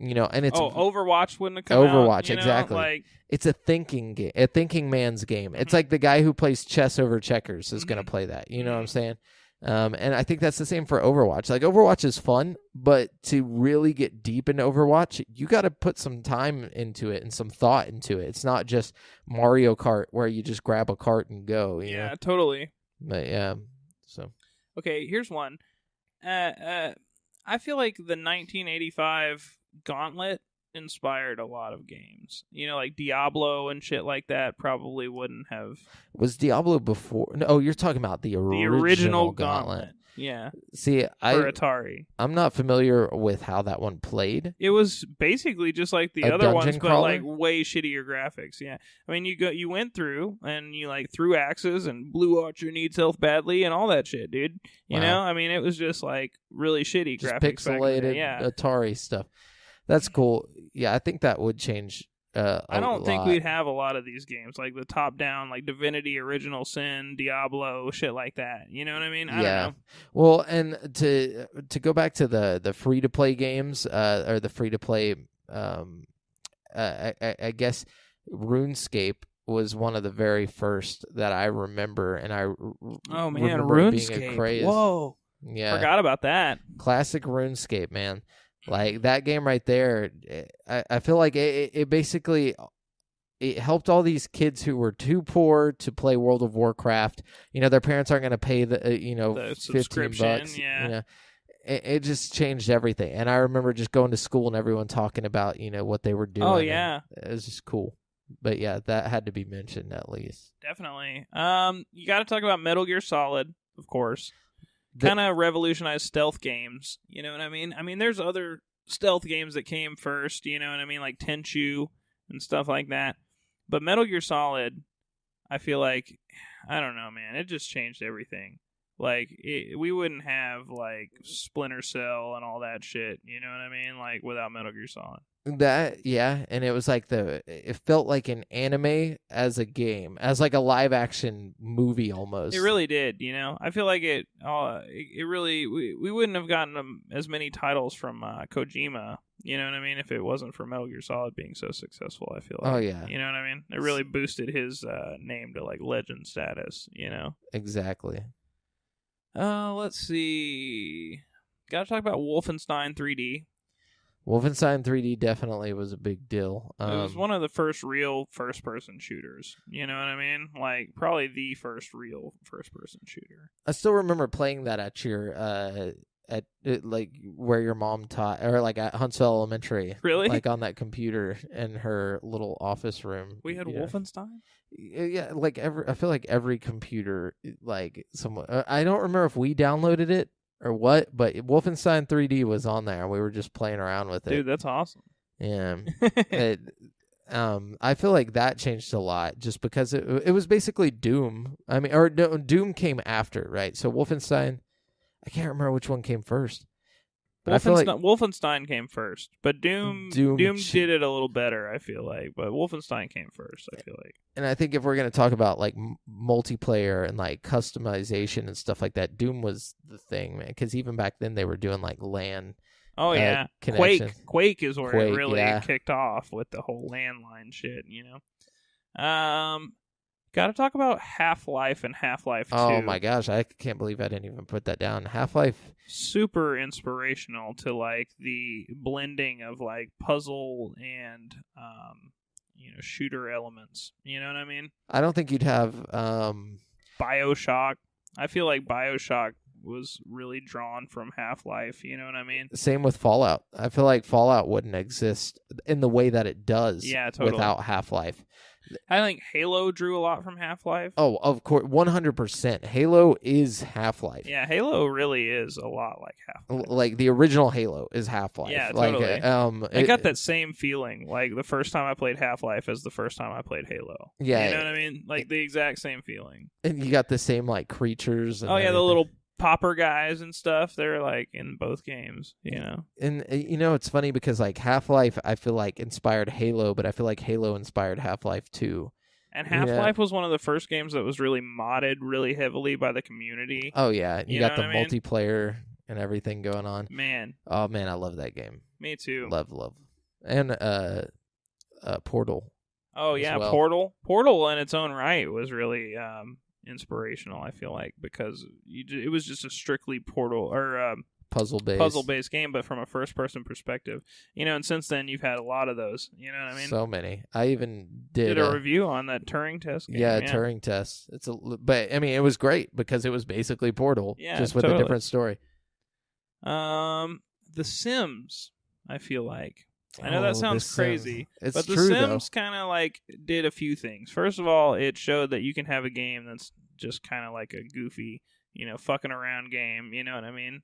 you know, and it's... Oh, Overwatch wouldn't have come out. Overwatch, you know? exactly. Like, it's a thinking man's game. It's like the guy who plays chess over checkers is going to play that. You know what I'm saying? And I think that's the same for Overwatch. Like, Overwatch is fun, but to really get deep into Overwatch, you got to put some time into it and some thought into it. It's not just Mario Kart where you just grab a cart and go. You know? Totally. But yeah, so. Okay, here's one. I feel like the 1985 Gauntlet inspired a lot of games. You know, like Diablo and shit like that probably wouldn't have. Was Diablo before? No, you're talking about the original Gauntlet. Yeah. See, for Atari. I'm not familiar with how that one played. It was basically just like the other ones, but like way shittier graphics. Yeah. I mean, you went through and you like threw axes and Blue Archer needs health badly and all that shit, dude. You know? I mean, it was just like really shitty just graphics. Pixelated Atari stuff. That's cool. Yeah, I think that would change I don't think we'd have a lot of these games, like the top-down, like Divinity, Original Sin, Diablo, shit like that. You know what I mean? I don't know. Well, and to go back to the free-to-play games, or the free-to-play, I guess RuneScape was one of the very first that I remember, and remember RuneScape. Being a craze. Whoa. Yeah. Forgot about that. Classic RuneScape, man. Like, that game right there, I feel like it basically it helped all these kids who were too poor to play World of Warcraft. You know, their parents aren't going to pay the the subscription, $15. Yeah. You know, it just changed everything. And I remember just going to school and everyone talking about, you know, what they were doing. Oh, yeah. It was just cool. But yeah, that had to be mentioned at least. Definitely. You got to talk about Metal Gear Solid, of course. Kind of revolutionized stealth games. You know what I mean? I mean, there's other stealth games that came first, you know what I mean? Like Tenchu and stuff like that. But Metal Gear Solid, I feel like, I don't know, man. It just changed everything. Like, we wouldn't have, like, Splinter Cell and all that shit, you know what I mean? Like, without Metal Gear Solid. That, yeah, and it was like it felt like an anime as a game, as like a live action movie almost. It really did, you know. I feel like it really, we wouldn't have gotten as many titles from Kojima, you know what I mean, if it wasn't for Metal Gear Solid being so successful, I feel like. Oh, yeah. You know what I mean? It really boosted his name to like legend status, you know. Exactly. Let's see. Gotta talk about Wolfenstein 3D. Wolfenstein 3D definitely was a big deal. It was one of the first real first-person shooters. You know what I mean? Like, probably the first real first-person shooter. I still remember playing that at your, like, where your mom taught, or like at Huntsville Elementary. Really? Like on that computer in her little office room. We had Wolfenstein? Yeah, like I feel like every computer, like I don't remember if we downloaded it or what, but Wolfenstein 3D was on there, and we were just playing around with it. Dude, that's awesome. Yeah. I feel like that changed a lot, just because it was basically Doom. I mean, or no, Doom came after, right? So Wolfenstein, I can't remember which one came first. But I feel like Wolfenstein came first, but Doom did it a little better, I feel like. But Wolfenstein came first, I feel like. And I think if we're going to talk about like multiplayer and like customization and stuff like that, Doom was the thing, man. Because even back then they were doing like LAN. Oh yeah, Quake is where it really kicked off with the whole landline shit, you know. Got to talk about Half-Life and Half-Life 2. Oh my gosh, I can't believe I didn't even put that down. Half-Life, super inspirational to like the blending of like puzzle and shooter elements. You know what I mean? I don't think you'd have BioShock. I feel like BioShock was really drawn from Half-Life, you know what I mean? Same with Fallout. I feel like Fallout wouldn't exist in the way that it does totally. without Half-Life. I think Halo drew a lot from Half-Life. Oh, of course, 100%. Halo is Half-Life. Yeah, Halo really is a lot like Half-Life. Like the original Halo is Half-Life. Yeah, like, totally. I got that same feeling, like the first time I played Half-Life as the first time I played Halo. Yeah, you know what I mean, like the exact same feeling. And you got the same like creatures. And the little popper guys and stuff. They're like in both games, And it's funny because like Half-Life, I feel like inspired Halo, but I feel like Halo inspired Half-Life too. And Half-Life was one of the first games that was really modded really heavily by the community. Oh yeah, you got the what I mean? multiplayer and everything going on. Man, oh man, I love that game. Me too. Love, and Portal. Oh yeah, well. Portal in its own right was really inspirational. I feel like because it was just a strictly Portal or puzzle based game, but from a first person perspective. And since then you've had a lot of those. You know what I mean? So many. I even did a review on that Turing test game. Yeah, Turing test. But I mean, it was great because it was basically Portal, just with a different story. The Sims, I feel like. I know that sounds crazy, but The Sims kind of like did a few things. First of all, it showed that you can have a game that's just kind of like a goofy, fucking around game. You know what I mean?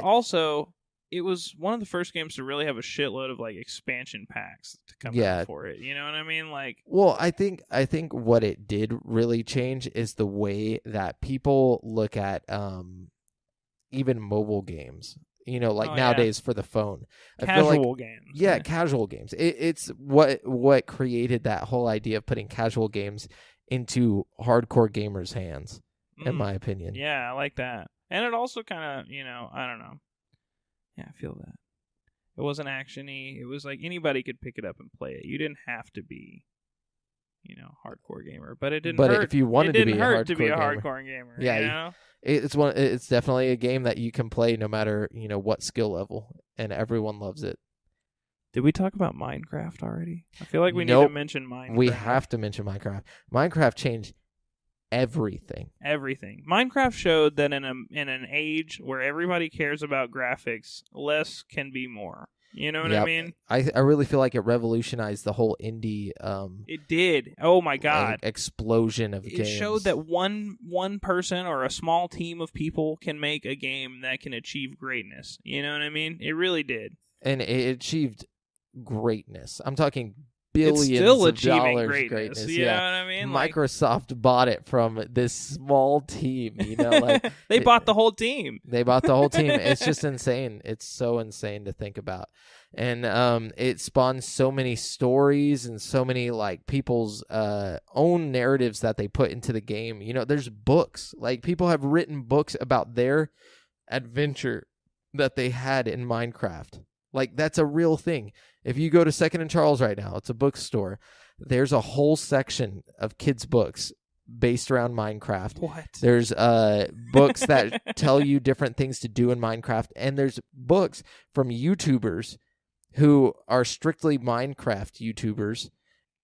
Also, it was one of the first games to really have a shitload of like expansion packs to come out for it. You know what I mean? I think what it did really change is the way that people look at even mobile games. Nowadays for the phone. Casual games. Yeah, casual games. It's what created that whole idea of putting casual games into hardcore gamers' hands, in my opinion. Yeah, I like that. And it also kind of, I don't know. Yeah, I feel that. It wasn't action-y. It was like anybody could pick it up and play it. You didn't have to be, hardcore gamer. But it didn't hurt. But if you wanted to be a hardcore gamer. Yeah, it's definitely a game that you can play no matter, what skill level, and everyone loves it. Did we talk about Minecraft already? I feel like we need to mention Minecraft. We have to mention Minecraft. Minecraft changed everything. Minecraft showed that in an age where everybody cares about graphics, less can be more. You know what I mean? I really feel like it revolutionized the whole indie. It did. Oh my god! Explosion of games. It showed that one person or a small team of people can make a game that can achieve greatness. You know what I mean? It really did. And it achieved greatness. I'm talking billions it's still of achieving dollars greatness. You know what I mean? Microsoft bought it from this small team. They bought the whole team. They bought the whole team. It's just insane. It's so insane to think about. And it spawns so many stories and so many people's own narratives that they put into the game. There's books. People have written books about their adventure that they had in Minecraft. That's a real thing. If you go to 2nd and Charles right now, it's a bookstore. There's a whole section of kids' books based around Minecraft. What? There's books that tell you different things to do in Minecraft, and there's books from YouTubers who are strictly Minecraft YouTubers,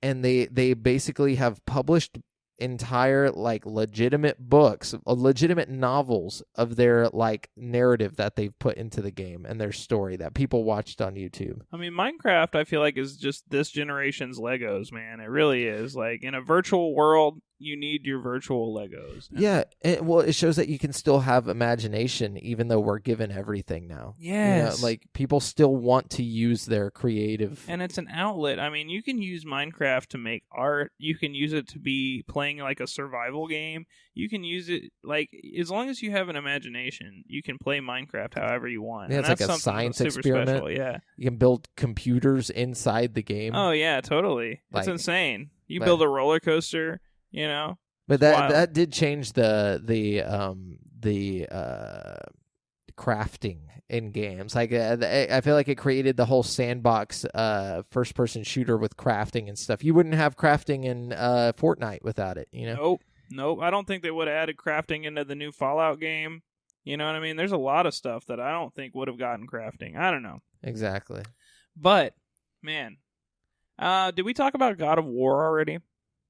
and they basically have published entire legitimate books, legitimate novels of their narrative that they've put into the game and their story that people watched on YouTube. I mean, Minecraft I feel like is just this generation's Legos, man. It really is. In a virtual world, you need your virtual Legos. Yeah, it shows that you can still have imagination even though we're given everything now. Yes. People still want to use their creative. And it's an outlet. I mean, you can use Minecraft to make art. You can use it to be playing a survival game. You can use it as long as you have an imagination, you can play Minecraft however you want. Yeah, it's like a science experiment. Special. Yeah. You can build computers inside the game. Oh yeah, totally. It's insane. You build a roller coaster. But that did change the crafting in games. I feel like it created the whole sandbox first person shooter with crafting and stuff. You wouldn't have crafting in Fortnite without it. Nope. I don't think they would have added crafting into the new Fallout game. You know what I mean? There's a lot of stuff that I don't think would have gotten crafting. I don't know. Exactly. But man, did we talk about God of War already?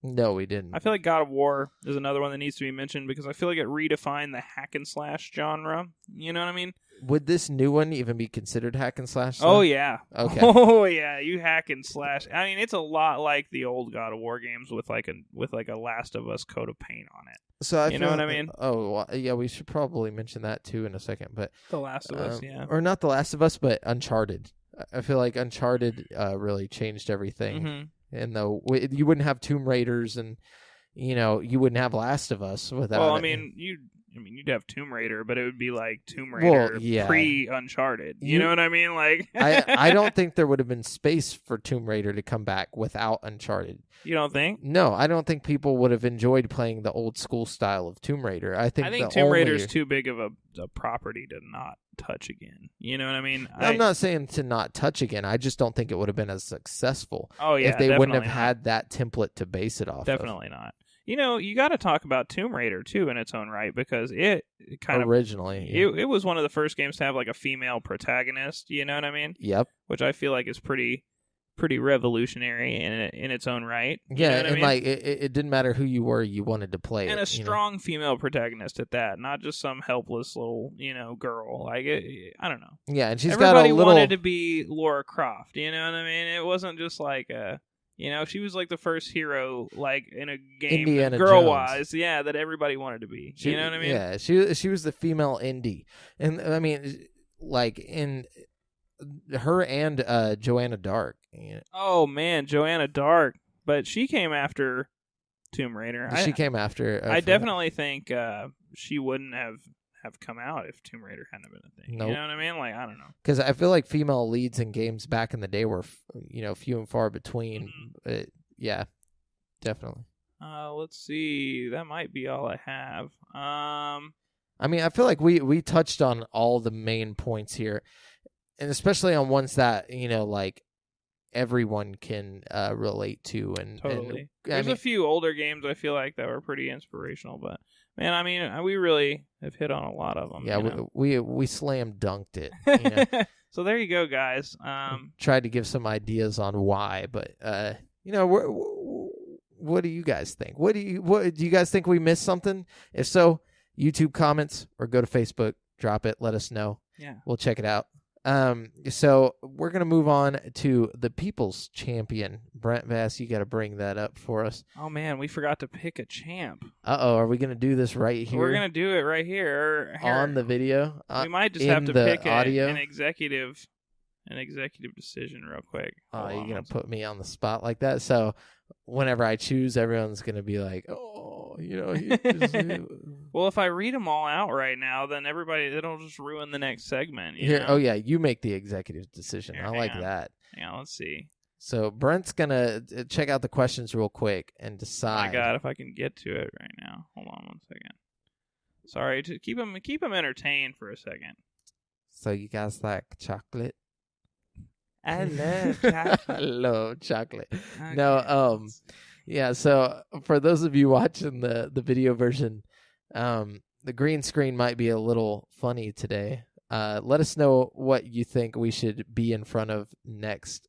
No, we didn't. I feel like God of War is another one that needs to be mentioned because I feel like it redefined the hack and slash genre. You know what I mean? Would this new one even be considered hack and slash? Oh, yeah. Okay. Oh, yeah. You hack and slash. I mean, it's a lot like the old God of War games with like a Last of Us coat of paint on it. So you know what I mean? Oh, well, yeah. We should probably mention that too in a second. But The Last of Us, yeah. Or not The Last of Us, but Uncharted. I feel like Uncharted really changed everything. Mm-hmm. And though you wouldn't have Tomb Raiders, and you wouldn't have Last of Us without. Well, you'd have Tomb Raider, but it would be like Tomb Raider pre-Uncharted. You know what I mean? Like, I don't think there would have been space for Tomb Raider to come back without Uncharted. You don't think? No, I don't think people would have enjoyed playing the old school style of Tomb Raider. I think Tomb Raider's too big of a property to not touch again. You know what I mean? I'm not saying to not touch again. I just don't think it would have been as successful. Oh yeah, if they wouldn't have had that template to base it off. Definitely not. You got to talk about Tomb Raider too in its own right because it originally it was one of the first games to have like a female protagonist. You know what I mean? Yep. Which I feel like is pretty revolutionary in its own right. Yeah, and like it didn't matter who you were, you wanted to play and it. A strong female protagonist at that, not just some helpless little girl. Like I don't know. Yeah, and everybody wanted to be Lara Croft. You know what I mean? It wasn't just like she was like the first hero, like in a game, girl-wise, that everybody wanted to be. You know what I mean? Yeah, she was the female Indy, and I mean, like in her and Joanna Dark. Oh man, Joanna Dark, but she came after Tomb Raider. She came after. I definitely think she wouldn't have come out if Tomb Raider hadn't been a thing. Nope. You know what I mean? Like, I don't know. Because I feel like female leads in games back in the day were, few and far between. Mm-hmm. Yeah, definitely. Let's see. That might be all I have. I mean, I feel like we touched on all the main points here, and especially on ones that like everyone can relate to. And totally. There's a few older games I feel like that were pretty inspirational, but. Man, I mean, we really have hit on a lot of them. Yeah, we slam dunked it. So there you go, guys. Tried to give some ideas on why, but what do you guys think? What do you guys think we missed something? If so, YouTube comments or go to Facebook, drop it, let us know. Yeah, we'll check it out. So we're gonna move on to the People's Champion. Brent Bass, you got to bring that up for us. Oh man, we forgot to pick a champ. Are we gonna do this right here? We're gonna do it right here on the video. We might just have to pick audio. an executive decision real quick. Oh, you're gonna put me on the spot like that? So whenever I choose, everyone's gonna be like, Well, if I read them all out right now, then it'll just ruin the next segment. Oh yeah, you make the executive decision. I like that. Yeah, let's see. So Brent's gonna check out the questions real quick and decide. Oh my God, if I can get to it right now. Hold on 1 second. Sorry, to keep them entertained for a second. So you guys like chocolate? I love chocolate. I love chocolate. Okay. No, yeah. So for those of you watching the video version, the green screen might be a little funny today. Let us know what you think we should be in front of next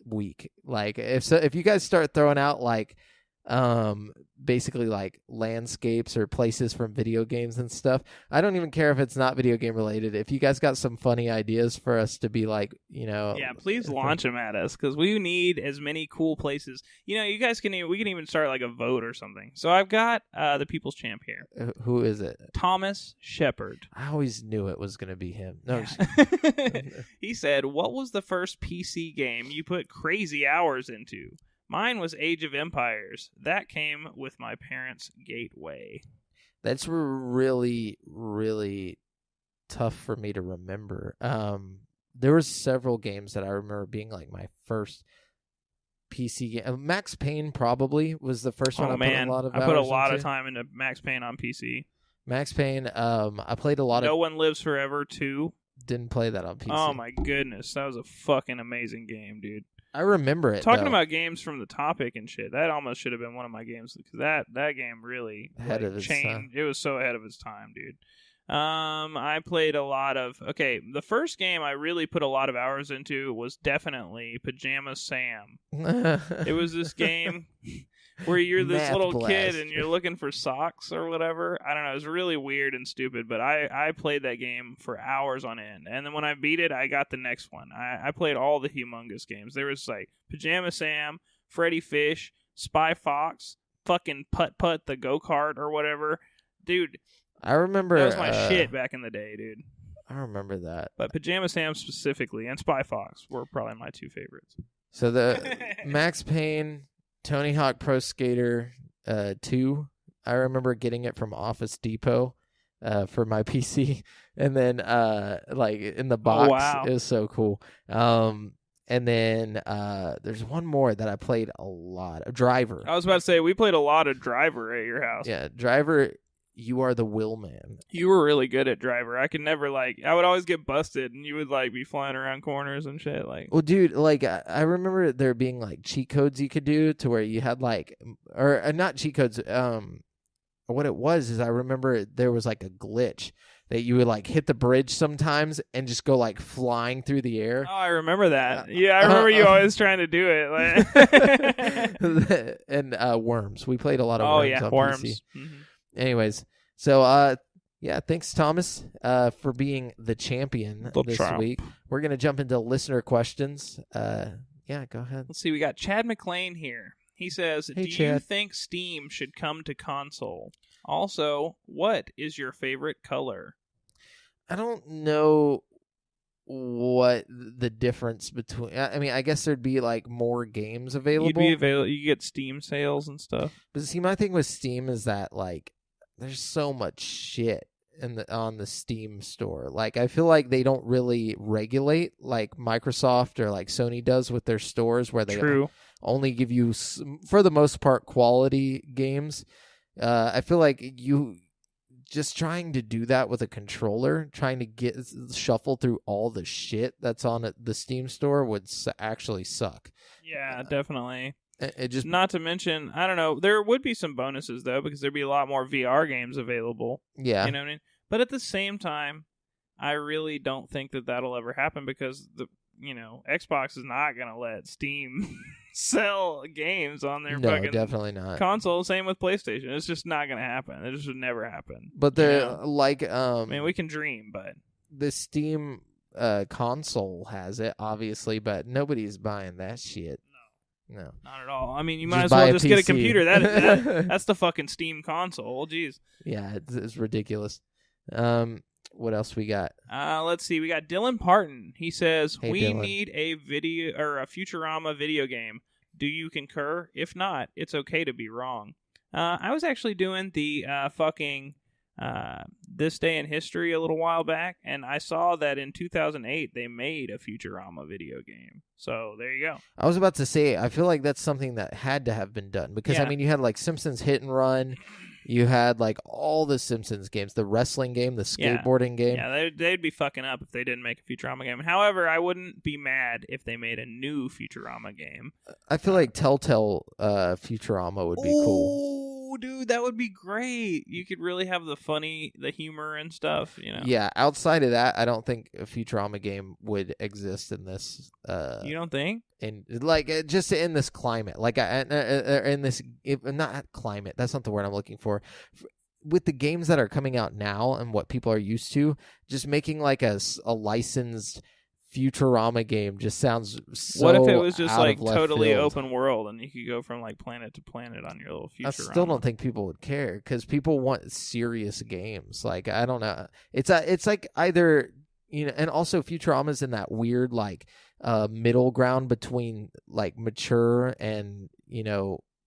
week. Like if you guys start throwing out like basically like landscapes or places from video games and stuff, I don't even care if it's not video game related. If you guys got some funny ideas for us to be like, yeah, please launch them at us because we need as many cool places. You guys we can even start like a vote or something. So I've got the People's Champ here. Who is it? Thomas Shepard. I always knew it was going to be him. No, yeah. He said, "What was the first PC game you put crazy hours into?" Mine was Age of Empires. That came with my parents' gateway. That's really, really tough for me to remember. There were several games that I remember being like my first PC game. Max Payne probably was the first one. I put a lot of time into Max Payne on PC. Max Payne. I played a lot of. No One Lives Forever 2. Didn't play that on PC. Oh my goodness, that was a fucking amazing game, dude. I remember it. Talking about games from the topic and shit, that almost should have been one of my games because that game really changed. It was so ahead of its time, dude. I played a lot of. The first game I really put a lot of hours into was definitely Pajama Sam. It was this game where you're this Math little blast. kid and you're looking for socks or whatever. I don't know. It was really weird and stupid, but I played that game for hours on end. And then when I beat it, I got the next one. I played all the humongous games. There was like Pajama Sam, Freddy Fish, Spy Fox, fucking Putt Putt, the go-kart or whatever. Dude, I remember that was my shit back in the day, dude. I remember that. But Pajama Sam specifically and Spy Fox were probably my two favorites. So the Max Payne, Tony Hawk Pro Skater 2, I remember getting it from Office Depot for my PC. And then like in the box, wow. It was so cool. And then there's one more that I played a lot. Driver. I was about to say, we played a lot of Driver at your house. Yeah, Driver, you are the will man. You were really good at Driver. I could never, I would always get busted, and you would, be flying around corners and shit. Well, dude, I remember there being, cheat codes you could do to where you had, or not cheat codes, what it was is I remember there was, a glitch that you would, hit the bridge sometimes and just go, flying through the air. Oh, I remember that. Yeah, I remember you always trying to do it. And Worms. We played a lot of Worms on Worms. PC. Mm-hmm. Anyways, so, thanks, Thomas, for being the champion this week. We're going to jump into listener questions. Go ahead. Let's see. We got Chad McLean here. He says, Hey, do Chad. you think Steam should come to console? Also, what is your favorite color? I don't know what the difference between... I mean, I guess there'd be, more games available. You get Steam sales and stuff. But see, my thing with Steam is that, there's so much shit on the Steam store. I feel like they don't really regulate like Microsoft or like Sony does with their stores, where they only give you, for the most part, quality games. I feel like you just trying to do that with a controller, trying to shuffle through all the shit that's on the Steam store would actually suck. Yeah, definitely. It just, not to mention, I don't know, there would be some bonuses though, because there'd be a lot more VR games available. Yeah. You know what I mean? But at the same time, I really don't think that that'll ever happen, because Xbox is not going to let Steam sell games on their fucking definitely not. console. Same with PlayStation. It's just not going to happen. It just would never happen. But they're I mean, we can dream, but the Steam console has it, obviously, but nobody's buying that shit. No, not at all. I mean, you might as well just get a computer. That's the fucking Steam console. Jeez. Yeah, it's ridiculous. What else we got? Let's see. We got Dylan Parton. He says, we Dylan. need a video or a Futurama video game. Do you concur? If not, it's okay to be wrong. I was actually doing the fucking This Day in History a little while back, and I saw that in 2008 they made a Futurama video game. So there you go. I was about to say, I feel like that's something that had to have been done, because I mean, you had Simpsons Hit and Run, you had all the Simpsons games, the wrestling game, the skateboarding game. Yeah, they'd be fucking up if they didn't make a Futurama game. However, I wouldn't be mad if they made a new Futurama game. I feel like Telltale Futurama would be cool. Oh, dude, that would be great. You could really have the humor and stuff, Yeah, outside of that, I don't think a Futurama game would exist in this. You don't think? In just in this climate, in this not climate. That's not the word I'm looking for. With the games that are coming out now and what people are used to, just making a licensed Futurama game just sounds so. What if it was just totally field. Open world and you could go from planet to planet on your little Futurama? I still don't think people would care, because people want serious games. I don't know. It's either and also Futurama's in that weird middle ground between mature and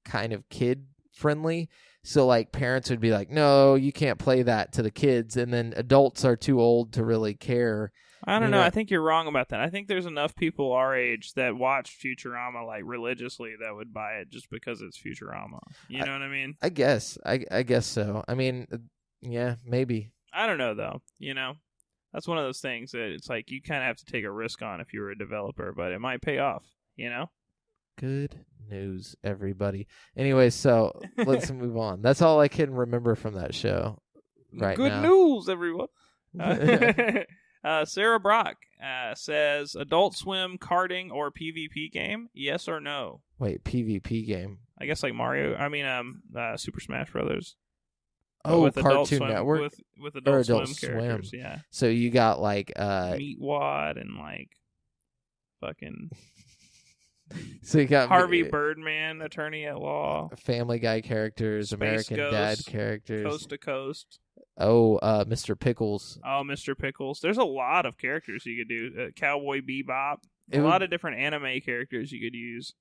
kind of kid friendly. So parents would be like, no, you can't play that to the kids, and then adults are too old to really care. I don't know. I think you're wrong about that. I think there's enough people our age that watch Futurama religiously that would buy it just because it's Futurama. You know what I mean? I guess. I guess so. I mean, yeah, maybe. I don't know though. That's one of those things that it's you kind of have to take a risk on if you're a developer, but it might pay off. Good news, everybody. Anyway, so let's move on. That's all I can remember from that show right Good now. news, everyone. Sarah Brock says Adult Swim karting or PvP game? Yes or no? Wait, PvP game? I guess like Mario. I mean, Super Smash Brothers. Oh, with Adult Cartoon Swim, Network with or Adult Adult Swim characters. Yeah. So you got like Meatwad and like fucking so you got Harvey Birdman, Attorney at Law, Family Guy characters, Space American Ghost, Dad characters, Coast to Coast. Oh, Mr. Pickles. Oh, Mr. Pickles. There's a lot of characters you could do. Cowboy Bebop. A lot of different anime characters you could use.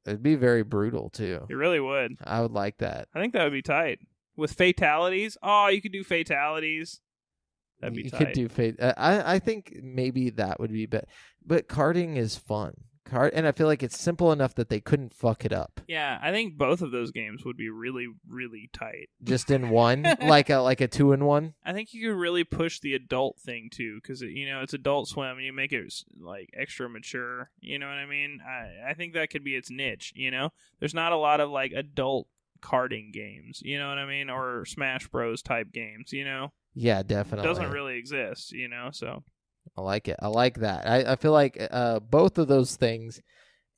It'd be very brutal too. It really would. I would like that. I think that would be tight. With fatalities. Oh, you could do fatalities. That'd be tight. You could do I think maybe that would be better. But karting is fun. And I feel like it's simple enough that they couldn't fuck it up. Yeah, I think both of those games would be really, really tight. Just in one, like a 2-in-1. I think you could really push the adult thing too, because it's Adult Swim, and you make it like extra mature. You know what I mean? I think that could be its niche. There's not a lot of like adult karting games. You know what I mean? Or Smash Bros type games. Yeah, definitely. It doesn't really exist. So. I like it. I like that. I feel like both of those things,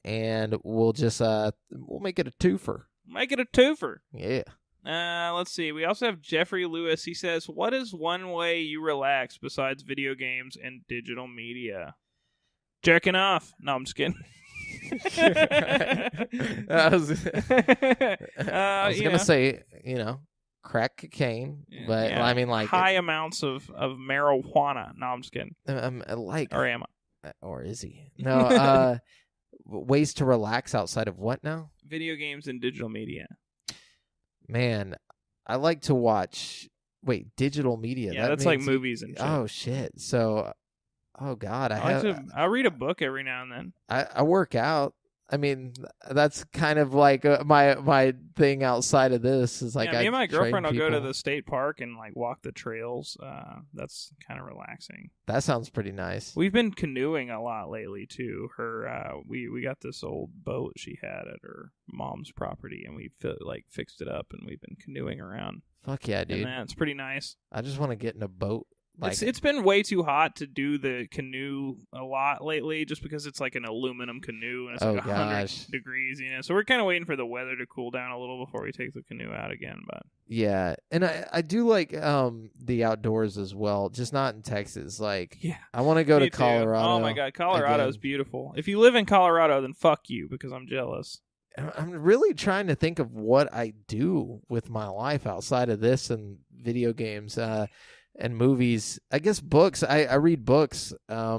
and we'll just we'll make it a twofer. Make it a twofer. Yeah. Let's see. We also have Jeffrey Lewis. He says, "What is one way you relax besides video games and digital media?" Jerking off. No, I'm just kidding. I was gonna say, crack cocaine, but I mean, like high amounts of marijuana. No, I'm just kidding. Or am I? Or is he? No. Ways to relax outside of what now? Video games and digital media. Man, I like to watch. Wait, digital media? Yeah, that's like movies and shit. Oh shit! So, oh god, I'll read a book every now and then. I work out. I mean, that's kind of like my thing outside of this is like, me and my girlfriend will go to the state park and like walk the trails. That's kind of relaxing. That sounds pretty nice. We've been canoeing a lot lately too. We got this old boat she had at her mom's property, and we fixed it up, and we've been canoeing around. Fuck yeah, dude! And it's pretty nice. I just want to get in a boat. It's been way too hot to do the canoe a lot lately, just because it's like an aluminum canoe and it's like 100 degrees, So we're kind of waiting for the weather to cool down a little before we take the canoe out again. But yeah, and I do like the outdoors as well, just not in Texas. Like, yeah, I want to go to too. Colorado. Oh my god, Colorado is beautiful. If you live in Colorado, then fuck you, because I'm jealous. I'm really trying to think of what I do with my life outside of this and video games. And movies, I guess books. I read books. I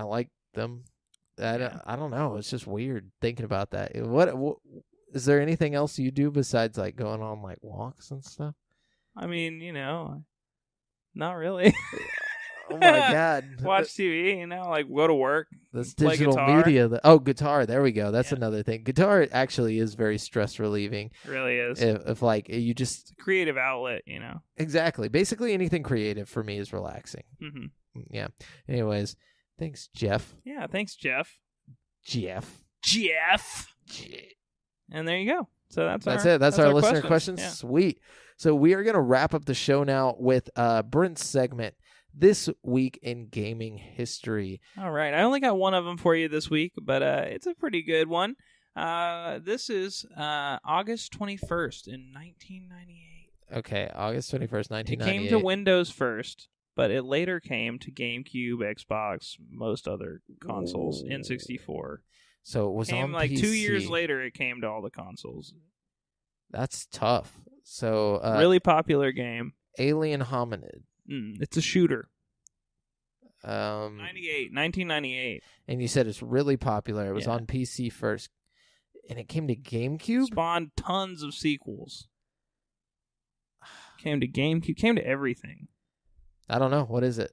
like them. I don't know. It's just weird thinking about that. What is there anything else you do besides like going on like walks and stuff? I mean, not really. Oh my god! Watch TV, like go to work. That's digital media. Guitar. There we go. That's another thing. Guitar actually is very stress relieving. It really is. If like you just it's a creative outlet, Exactly. Basically, anything creative for me is relaxing. Mm-hmm. Yeah. Anyways, thanks, Jeff. Yeah. Thanks, Jeff. Jeff. And there you go. So that's it. That's our listener questions. Yeah. Sweet. So we are gonna wrap up the show now with Brent's segment. This week in gaming history. All right. I only got one of them for you this week, but it's a pretty good one. This is August 21st in 1998. Okay, August 21st, 1998. It came to Windows first, but it later came to GameCube, Xbox, most other consoles, N64. So it was on like PC. 2 years later, it came to all the consoles. That's tough. So really popular game. Alien Hominid. It's a shooter. 1998. And you said it's really popular. It was on PC first. And it came to GameCube? Spawned tons of sequels. Came to GameCube. Came to everything. I don't know. What is it?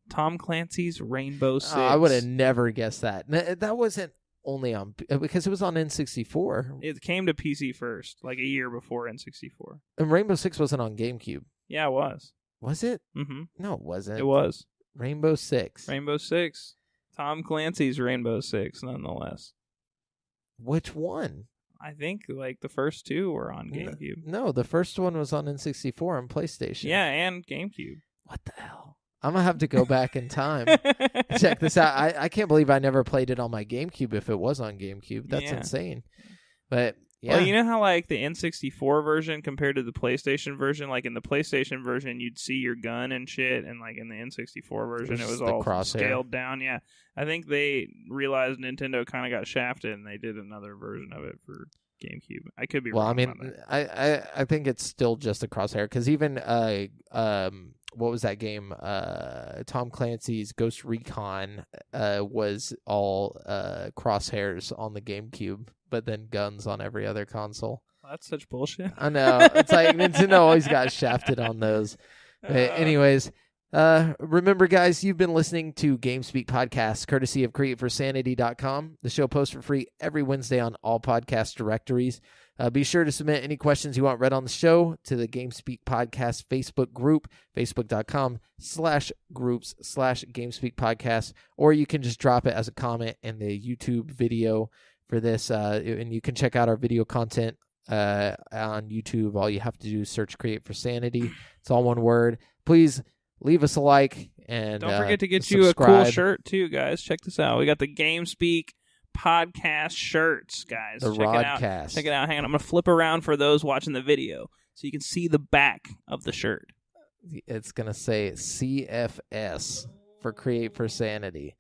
Tom Clancy's Rainbow Six. I would have never guessed that. That wasn't only on... Because it was on N64. It came to PC first, like a year before N64. And Rainbow Six wasn't on GameCube. Yeah, it was. Was it? Mm-hmm. No, it wasn't. It was. Rainbow Six. Rainbow Six. Tom Clancy's Rainbow Six, nonetheless. Which one? I think like the first two were on GameCube. No, the first one was on N64 and PlayStation. Yeah, and GameCube. What the hell? I'm gonna have to go back in time. Check this out. I can't believe I never played it on my GameCube if it was on GameCube. That's insane. But yeah. Well, you know how like the N64 version compared to the PlayStation version, like in the PlayStation version you'd see your gun and shit, and like in the N64 version it was all scaled down. Yeah. I think they realized Nintendo kind of got shafted and they did another version of it for GameCube. I could be wrong. Well, I mean, I think it's still just a crosshair, because even what was that game? Tom Clancy's Ghost Recon was all crosshairs on the GameCube, but then guns on every other console. Well, that's such bullshit. I know. It's like Nintendo always got shafted on those. But anyways, remember, guys, you've been listening to GameSpeak Podcast, courtesy of CreateForSanity.com. The show posts for free every Wednesday on all podcast directories. Be sure to submit any questions you want read on the show to the GameSpeak Podcast Facebook group, facebook.com/groups/GameSpeak Podcast, or you can just drop it as a comment in the YouTube video for this, and you can check out our video content on YouTube. All you have to do is search Create for Sanity. It's all one word. Please leave us a like, and don't forget to get subscribe. You a cool shirt too, guys. Check this out. We got the GameSpeak Podcast shirts, guys. The Check Rodcast. it out. Check it out. Hang on, I'm gonna flip around for those watching the video so you can see the back of the shirt. It's gonna say CFS for Create for Sanity.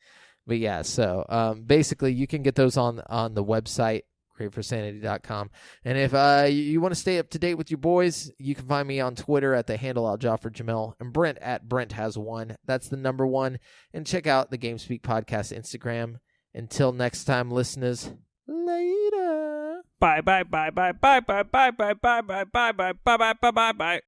But yeah, so basically you can get those on the website, createforsanity.com. And if you want to stay up to date with your boys, you can find me on Twitter at the handle Aljaafreh Jamal, and Brent at Brent has one. That's the number 1. And check out the GameSpeak Podcast Instagram. Until next time, listeners, later. Bye bye bye bye bye bye bye bye bye bye bye bye bye bye bye bye bye.